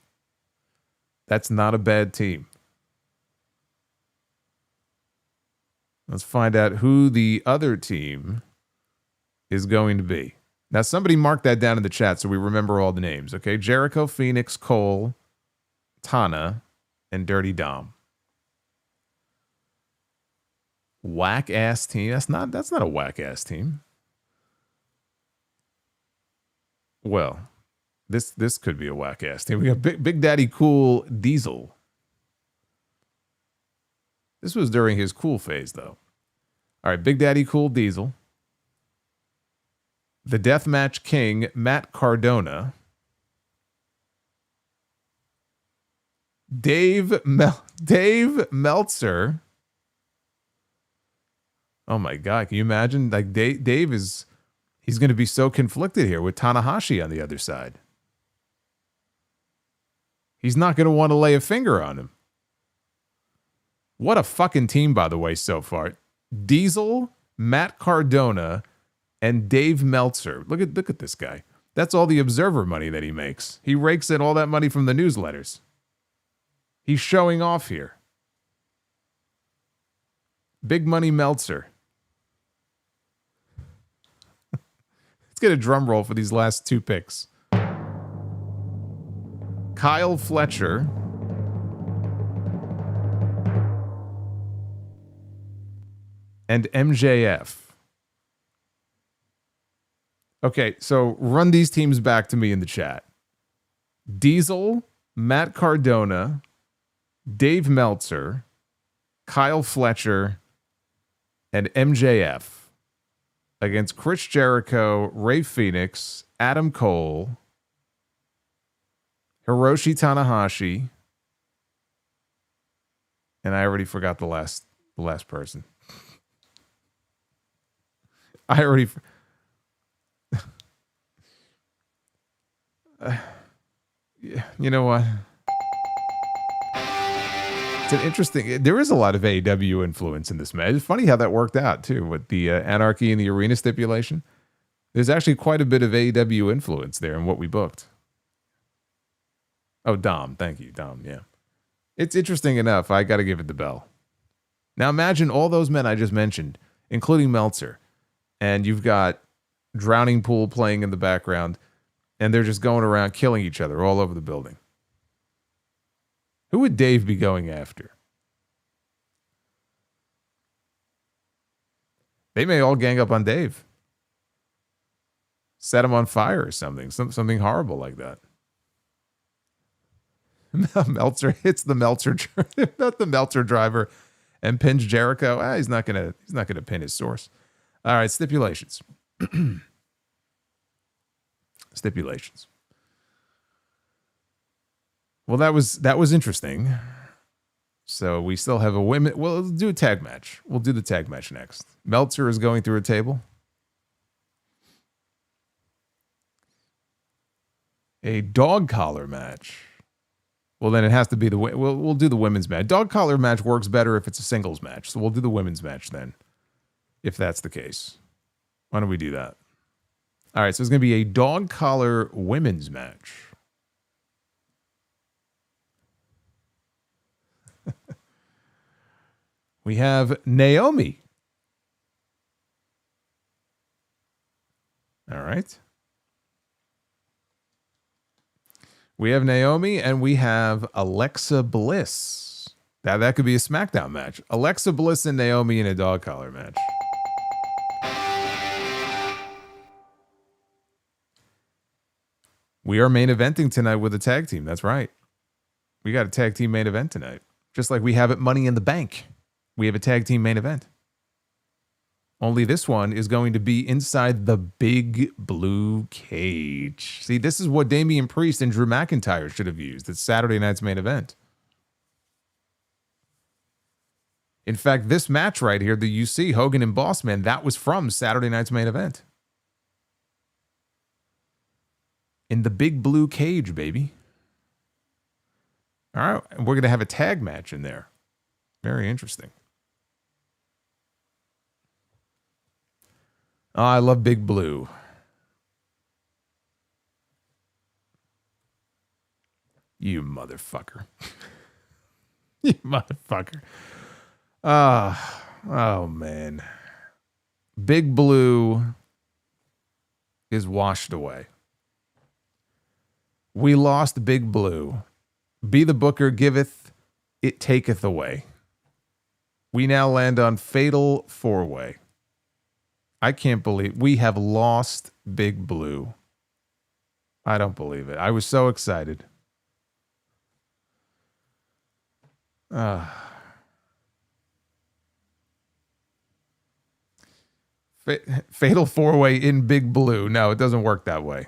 That's not a bad team. Let's find out who the other team is going to be. Now, somebody mark that down in the chat so we remember all the names, okay? Jericho, Phoenix, Cole, Tana, and Dirty Dom. Whack-ass team. That's not a whack-ass team. Well, this could be a whack-ass team. We got Big Daddy Cool Diesel. This was during his cool phase, though. All right, Big Daddy Cool Diesel. The Deathmatch King, Matt Cardona. Dave Meltzer. Oh my God, can you imagine? Like Dave is, he's going to be so conflicted here with Tanahashi on the other side. He's not going to want to lay a finger on him. What a fucking team, by the way, so far. Diesel, Matt Cardona, and Dave Meltzer. Look at this guy. That's all the Observer money that he makes. He rakes in all that money from the newsletters. He's showing off here. Big Money Meltzer. Let's get a drum roll for these last 2 picks. Kyle Fletcher. And MJF. Okay, so run these teams back to me in the chat. Diesel, Matt Cardona, Dave Meltzer, Kyle Fletcher, and MJF against Chris Jericho, Ray Phoenix, Adam Cole, Hiroshi Tanahashi, and I already forgot the last person. You know what? It's an interesting. There is a lot of AEW influence in this match. It's funny how that worked out too with the Anarchy in the Arena stipulation. There's actually quite a bit of AEW influence there in what we booked. Oh, Dom, thank you, Dom. Yeah, it's interesting enough. I got to give it the bell. Now imagine all those men I just mentioned, including Meltzer, and you've got Drowning Pool playing in the background, and they're just going around killing each other all over the building. Who would Dave be going after? They may all gang up on Dave. Set him on fire or something. Something horrible like that. Meltzer hits the Meltzer driver and pins Jericho. He's not gonna pin his source. All right, stipulations. Stipulations. Well, that was interesting. So we still have a women. Well, let's do a tag match. We'll do the tag match next. Meltzer is going through a table. A dog collar match. Well, then it has to be we'll do the women's match. Dog collar match works better if it's a singles match. So we'll do the women's match then, if that's the case. Why don't we do that? All right, so it's going to be a dog collar women's match. We have Naomi. All right. We have Naomi and we have Alexa Bliss. Now that could be a SmackDown match. Alexa Bliss and Naomi in a dog collar match. We are main eventing tonight with a tag team. That's right. We got a tag team main event tonight. Just like we have at Money in the Bank. We have a tag team main event. Only this one is going to be inside the big blue cage. See, this is what Damian Priest and Drew McIntyre should have used. It's Saturday night's main event. In fact, this match right here that you see, Hogan and Bossman, that was from Saturday night's main event. In the big blue cage, baby. All right, we're going to have a tag match in there. Very interesting. Oh, I love Big Blue. You motherfucker. You motherfucker. Oh, man. Big Blue is washed away. We lost Big Blue. Be the Booker giveth, it taketh away. We now land on Fatal 4-Way. I can't believe we have lost Big Blue. I don't believe it. I was so excited. Fatal 4-Way in Big Blue. No, it doesn't work that way.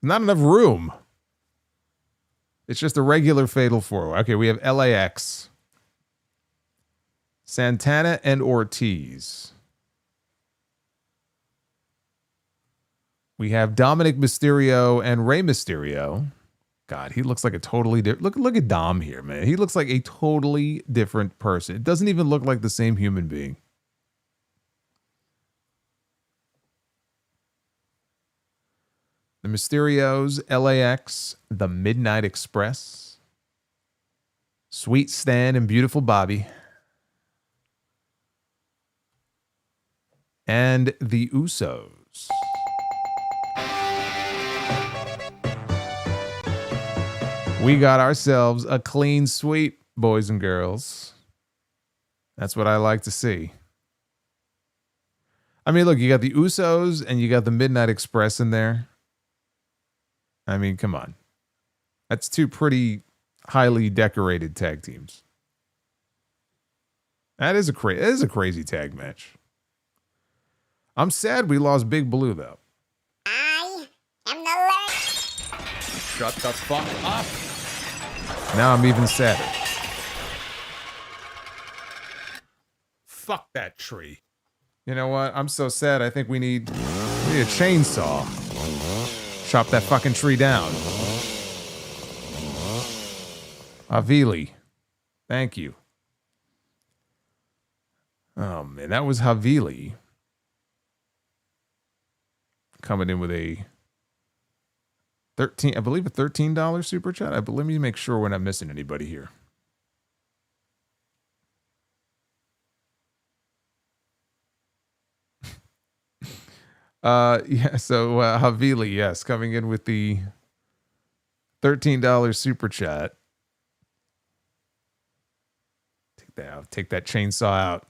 Not enough room. It's just a regular Fatal 4-Way. Okay, we have LAX. Santana and Ortiz. We have Dominic Mysterio and Rey Mysterio. God, he looks like a totally different... Look at Dom here, man. He looks like a totally different person. It doesn't even look like the same human being. The Mysterios, LAX, the Midnight Express, Sweet Stan and Beautiful Bobby, and the Usos. We got ourselves a clean sweep, boys and girls. That's what I like to see. I mean, look, you got the Usos and you got the Midnight Express in there. I mean, come on. That's two pretty highly decorated tag teams. That is a crazy tag match. I'm sad we lost Big Blue, though. I am the Lord. Shut the fuck up. Now I'm even sadder. Fuck that tree. You know what? I'm so sad. I think we need a chainsaw. Chop that fucking tree down. Havili. Thank you. Oh, man. That was Havili. Coming in with a $13 super chat. Let me make sure we're not missing anybody here. Yeah, so Havili, yes, coming in with the $13 super chat. Take that chainsaw out.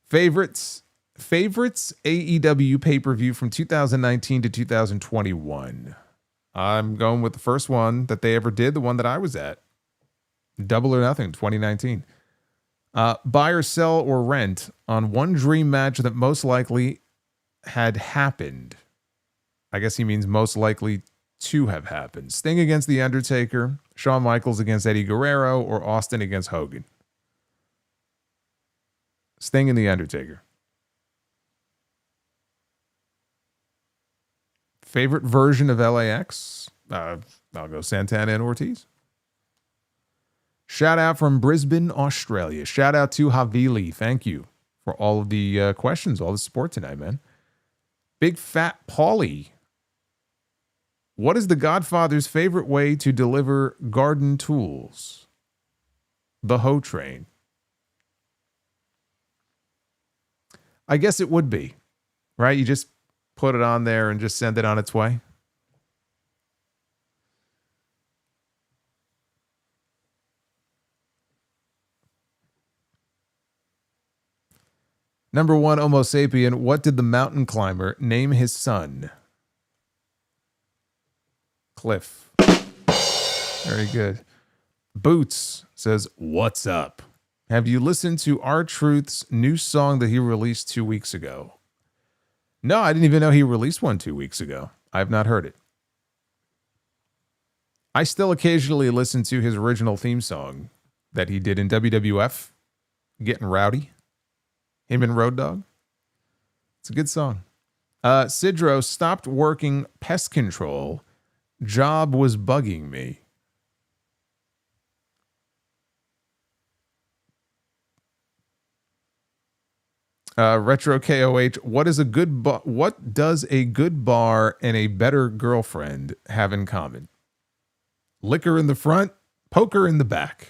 Favorites AEW pay-per-view from 2019 to 2021. I'm going with the first one that they ever did, the one that I was at. Double or Nothing, 2019. Buy or sell or rent on one dream match that most likely had happened. I guess he means most likely to have happened. Sting against The Undertaker, Shawn Michaels against Eddie Guerrero, or Austin against Hogan. Sting and The Undertaker. Favorite version of LAX? I'll go Santana and Ortiz. Shout out from Brisbane, Australia. Shout out to Havili. Thank you for all of the questions, all the support tonight, man. Big Fat Paulie. What is the Godfather's favorite way to deliver garden tools? The hoe train. I guess it would be, right? You just put it on there and just send it on its way. Number one, Homo sapien. What did the mountain climber name his son? Cliff. Very good. Boots says, what's up? Have you listened to R-Truth's new song that he released 2 weeks ago? No, I didn't even know he released one 2 weeks ago. I have not heard it. I still occasionally listen to his original theme song that he did in WWF, Getting Rowdy. Him and Road Dogg. It's a good song. Sidro stopped working pest control. Job was bugging me. Retro KOH. What does a good bar and a better girlfriend have in common? Liquor in the front, poker in the back.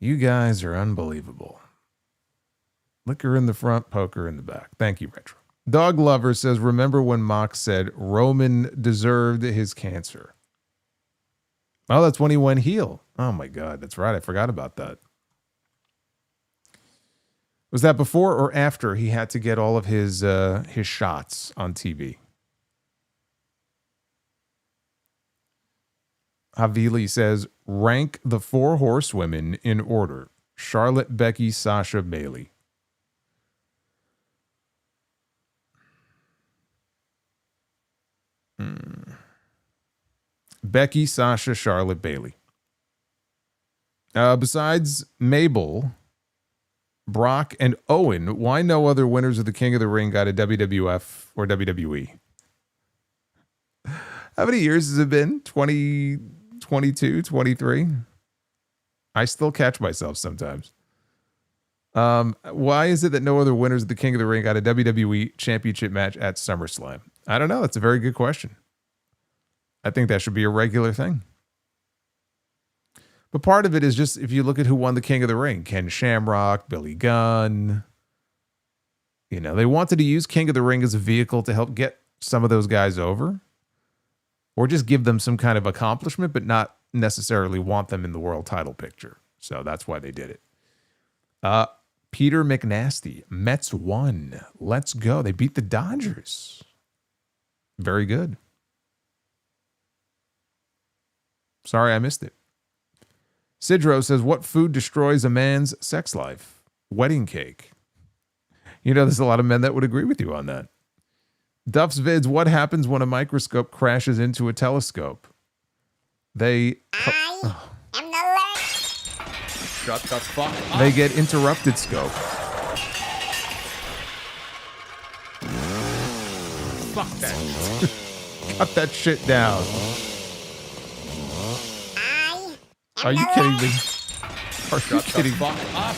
You guys are unbelievable. Liquor in the front, poker in the back. Thank you, Retro. Dog Lover says, remember when Mox said Roman deserved his cancer? Oh, that's when he went heel. Oh, my God. That's right. I forgot about that. Was that before or after he had to get all of his shots on TV? Havili says, rank the 4 horsewomen in order. Charlotte, Becky, Sasha, Bayley. Becky, Sasha, Charlotte, Bayley. Besides Mabel, Brock, and Owen, why no other winners of the King of the Ring got a WWF or WWE? How many years has it been? 20, 22, 23? I still catch myself sometimes. Why is it that no other winners of the King of the Ring got a WWE Championship match at SummerSlam? I don't know. That's a very good question. I think that should be a regular thing. But part of it is just if you look at who won the King of the Ring, Ken Shamrock, Billy Gunn. You know, they wanted to use King of the Ring as a vehicle to help get some of those guys over, or just give them some kind of accomplishment, but not necessarily want them in the world title picture. So that's why they did it. Peter McNasty, Mets won. Let's go. They beat the Dodgers. Very good. Sorry I missed it. Sidro says, what food destroys a man's sex life? Wedding cake. You know, there's a lot of men that would agree with you on that. Duff's Vids, what happens when a microscope crashes into a telescope? They... Shut the fuck up. They get interrupted scope. Fuck that. Cut that shit down. Are you kidding me? Are you kidding me? Fuck up.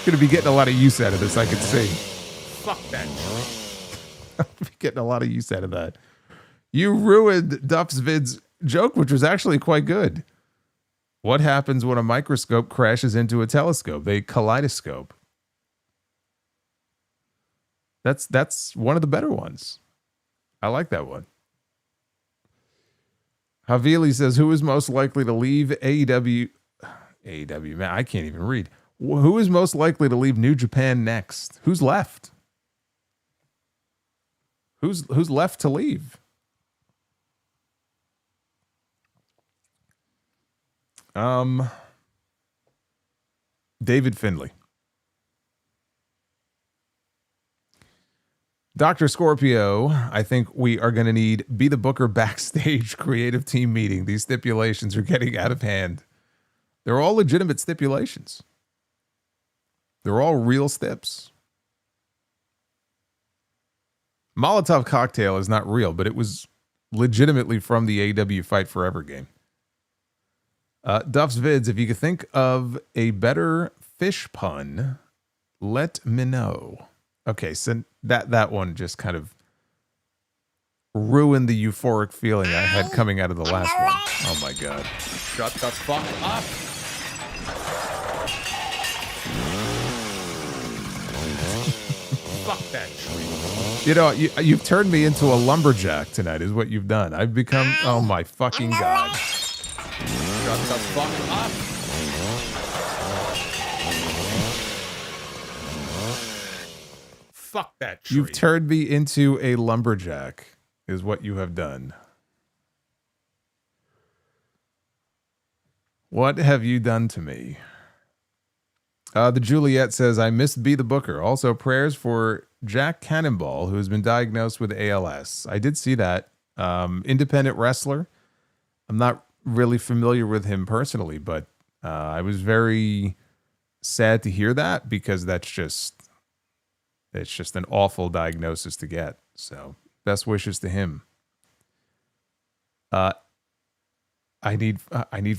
Gonna be getting a lot of use out of this, I can see. Fuck that. Getting a lot of use out of that. You ruined Duff's Vid's joke, which was actually quite good. What happens when a microscope crashes into a telescope? A kaleidoscope. That's one of the better ones. I like that one. Havili says, who is most likely to leave AEW? AEW, man, I can't even read. Who is most likely to leave New Japan next? Who's left? Who's left to leave? David Finlay. Dr. Scorpio, I think we are going to need Be the Booker backstage creative team meeting. These stipulations are getting out of hand. They're all legitimate stipulations. They're all real steps. Molotov cocktail is not real, but it was legitimately from the AEW Fight Forever game. Duff's Vids, if you could think of a better fish pun, let me know. Okay, so that one just kind of ruined the euphoric feeling I had coming out of the last one. Oh my God. Shut the fuck up. Fuck that tree. You know, you've turned me into a lumberjack tonight is what you've done. I've become, oh my fucking God. Shut the fuck up. Fuck that tree. You've turned me into a lumberjack is what you have done. What have you done to me? The Juliet says, I missed Be the Booker. Also, prayers for Jack Cannonball, who has been diagnosed with ALS. I did see that. Independent wrestler. I'm not really familiar with him personally, but I was very sad to hear that because it's just an awful diagnosis to get. So best wishes to him. I need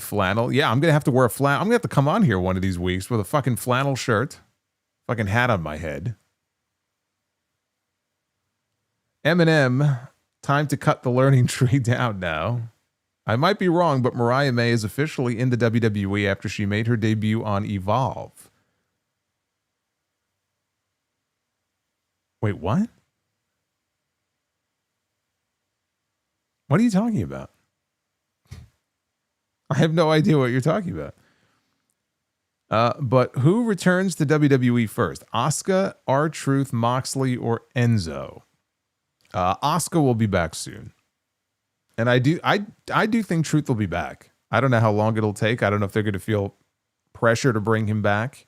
flannel. Yeah, I'm gonna have to wear a flannel. I'm gonna have to come on here one of these weeks with a fucking flannel shirt, fucking hat on my head. Eminem, time to cut the learning tree down now. I might be wrong, but Mariah May is officially in the WWE after she made her debut on Evolve. Wait, what? What are you talking about? I have no idea what you're talking about. But who returns to WWE first? Asuka, R-Truth, Moxley, or Enzo? Asuka will be back soon. And I do think Truth will be back. I don't know how long it'll take. I don't know if they're going to feel pressure to bring him back.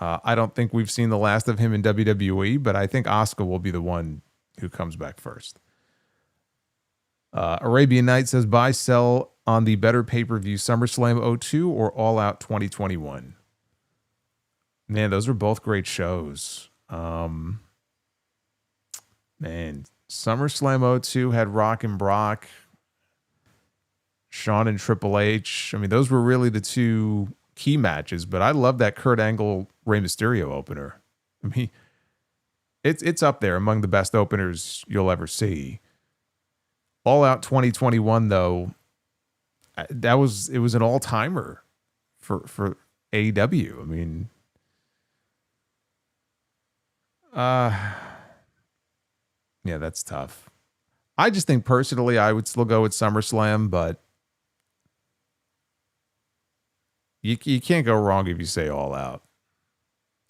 I don't think we've seen the last of him in WWE, but I think Asuka will be the one who comes back first. Arabian Night says, buy, sell on the better pay-per-view SummerSlam 02 or All Out 2021. Man, those are both great shows. Man, SummerSlam 02 had Rock and Brock, Shawn and Triple H. I mean, those were really the two key matches, but I love that Kurt Angle Rey Mysterio opener. I mean, it's up there among the best openers you'll ever see. All Out 2021 though, it was an all-timer for AEW. I mean, Yeah, that's tough. I just think personally I would still go with SummerSlam, but you can't go wrong if you say All Out.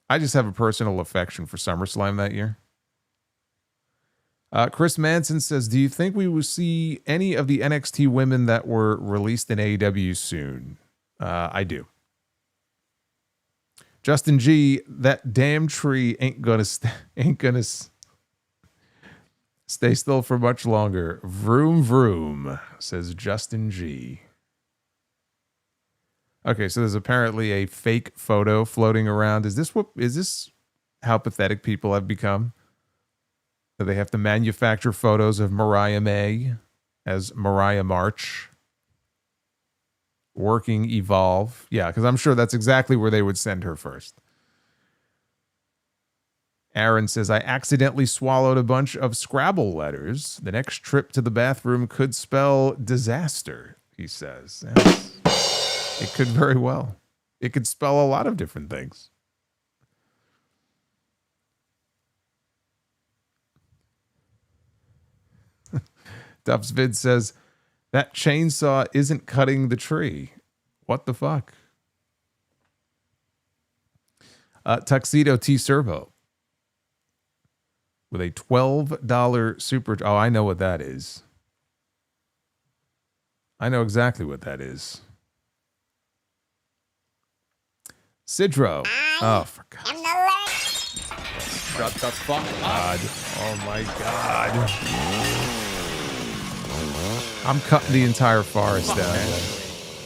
I just have a personal affection for SummerSlam that year. Chris Manson says, do you think we will see any of the NXT women that were released in AEW soon? I do. Justin G, that damn tree ain't gonna stay still for much longer. Vroom vroom, says Justin G. Okay, so there's apparently a fake photo floating around. Is this how pathetic people have become? That they have to manufacture photos of Mariah May as Mariah March working Evolve. Yeah, because I'm sure that's exactly where they would send her first. Aaron says, I accidentally swallowed a bunch of Scrabble letters. The next trip to the bathroom could spell disaster, he says. Yes, it could very well. It could spell a lot of different things. Duff's Vid says, that chainsaw isn't cutting the tree. What the fuck? Tuxedo T Servo with a $12 super. Oh, I know what that is. I know exactly what that is. Sidro. Oh, for God's sake. Shut the fuck up. Oh my God. I'm cutting the entire forest down.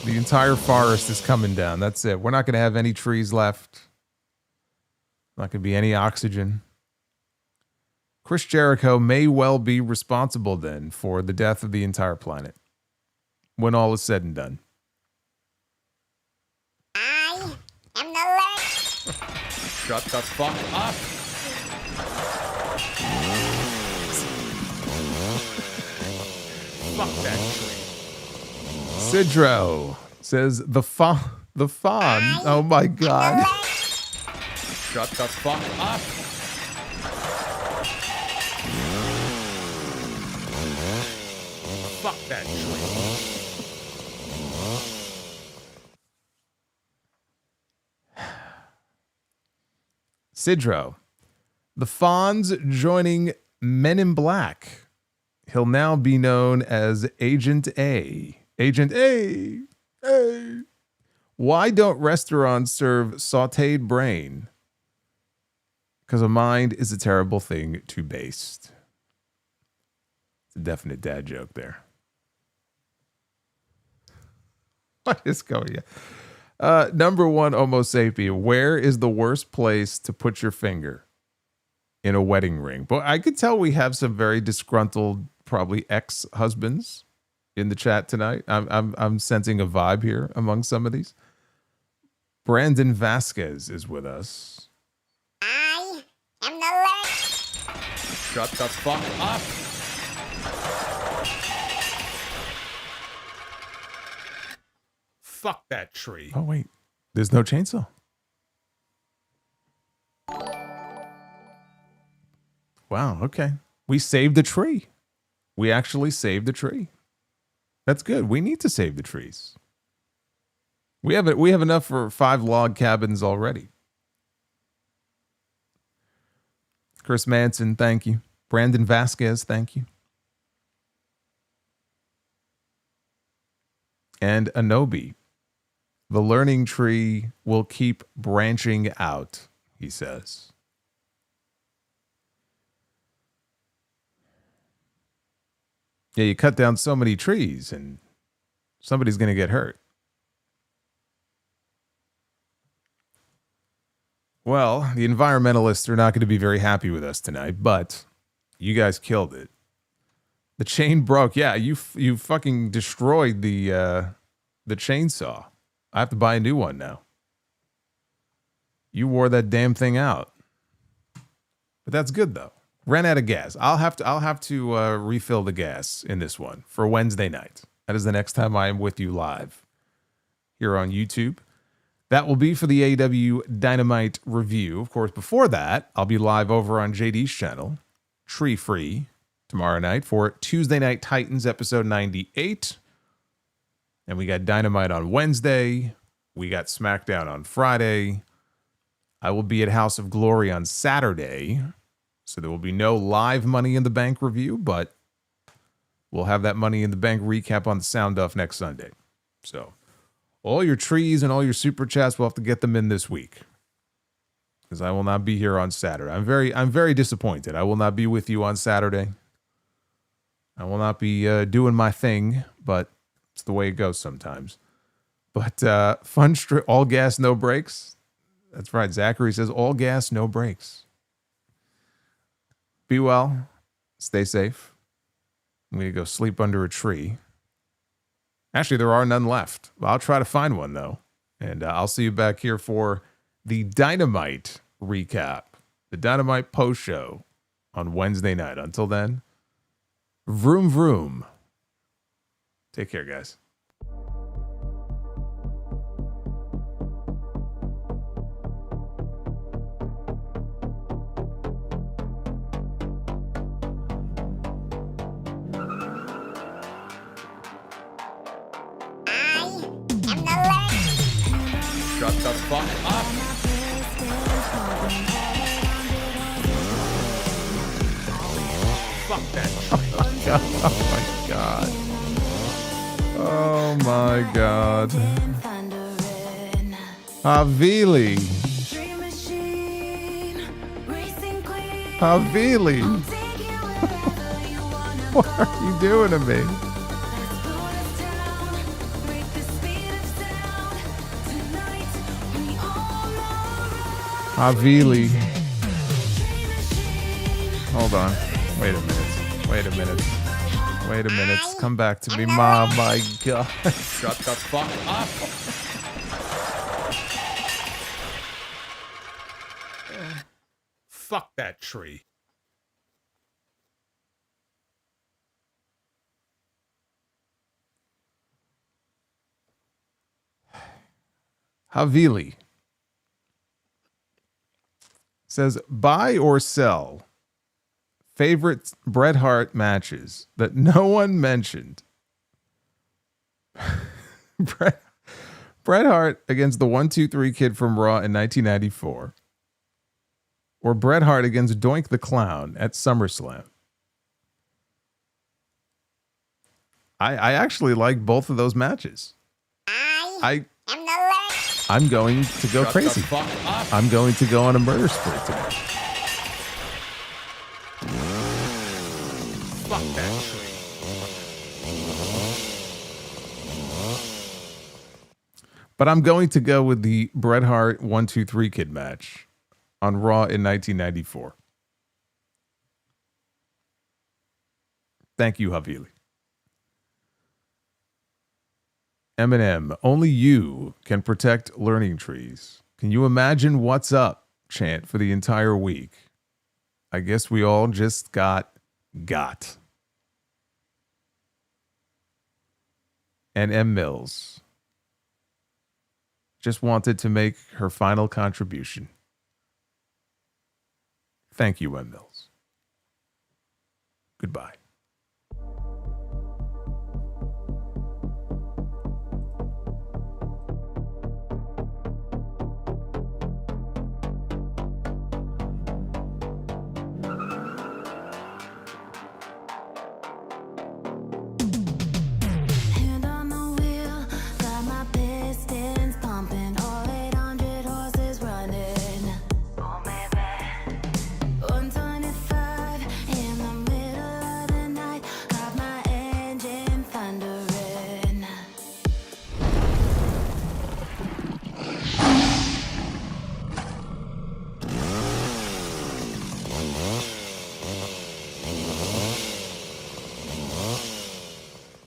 The entire forest is coming down. That's it. We're not going to have any trees left. Not going to be any oxygen. Chris Jericho may well be responsible then for the death of the entire planet when all is said and done. I am the Lord. Shut the fuck up. Fuck that tree. Sidro says the fawn. Oh my God. Shut the fuck up. Fuck that tree. Sidro. The Fawn's joining Men in Black. He'll now be known as Agent A. Agent A. A. Why don't restaurants serve sauteed brain? Because a mind is a terrible thing to baste. It's a definite dad joke there. What is going on? Number one, Homo sapien. Where is the worst place to put your finger in a wedding ring? But I could tell we have some very disgruntled, probably ex-husbands in the chat tonight. I'm sensing a vibe here among some of these. Brandon Vasquez is with us. I am the Lord. Shut the fuck up. Fuck that tree. Oh, wait. There's no chainsaw. Wow, okay. We saved the tree. We actually saved the tree. That's good. We need to save the trees. We have enough for 5 log cabins already. Chris Manson, thank you. Brandon Vasquez, thank you. And Anobi. The learning tree will keep branching out, he says. Yeah, you cut down so many trees and somebody's going to get hurt. Well, the environmentalists are not going to be very happy with us tonight, but you guys killed it. The chain broke. Yeah, you fucking destroyed the chainsaw. I have to buy a new one now. You wore that damn thing out. But that's good though. Ran out of gas. I'll have to refill the gas in this one for Wednesday night. That is the next time I am with you live here on YouTube. That will be for the AEW Dynamite review. Of course, before that, I'll be live over on JD's channel, Tree Free, tomorrow night for Tuesday Night Titans episode 98. And we got Dynamite on Wednesday. We got SmackDown on Friday. I will be at House of Glory on Saturday. So there will be no live Money in the Bank review, but we'll have that Money in the Bank recap on the Sound Off next Sunday. So all your trees and all your super chats, we'll have to get them in this week, because I will not be here on Saturday. I'm very disappointed. I will not be with you on Saturday. I will not be doing my thing, but it's the way it goes sometimes. But fun strip, all gas, no brakes. That's right. Zachary says all gas, no brakes. Be well. Stay safe. I'm going to go sleep under a tree. Actually, there are none left. I'll try to find one, though. And I'll see you back here for the Dynamite recap, the Dynamite post show on Wednesday night. Until then, vroom, vroom. Take care, guys. Shut the fuck up. Fuck that tree. Oh my God. Oh my God. Havili. Havili. What are you doing to me? Havili. Hold on. Wait a minute. Wait a minute. Wait a minute. Come back to me, Mom. My God. Shut the fuck up. Fuck that tree. Havili says, buy or sell favorite Bret Hart matches that no one mentioned. Bret Hart against the 1-2-3 Kid from Raw in 1994. Or Bret Hart against Doink the Clown at SummerSlam. I actually like both of those matches. I'm going to go crazy. I'm going to go on a murder spree today. Fuck that tree. But I'm going to go with the Bret Hart 1-2-3 Kid match on Raw in 1994. Thank you, Havili. Eminem, only you can protect learning trees. Can you imagine what's up chant for the entire week? I guess we all just got. And M. Mills just wanted to make her final contribution. Thank you, M. Mills. Goodbye.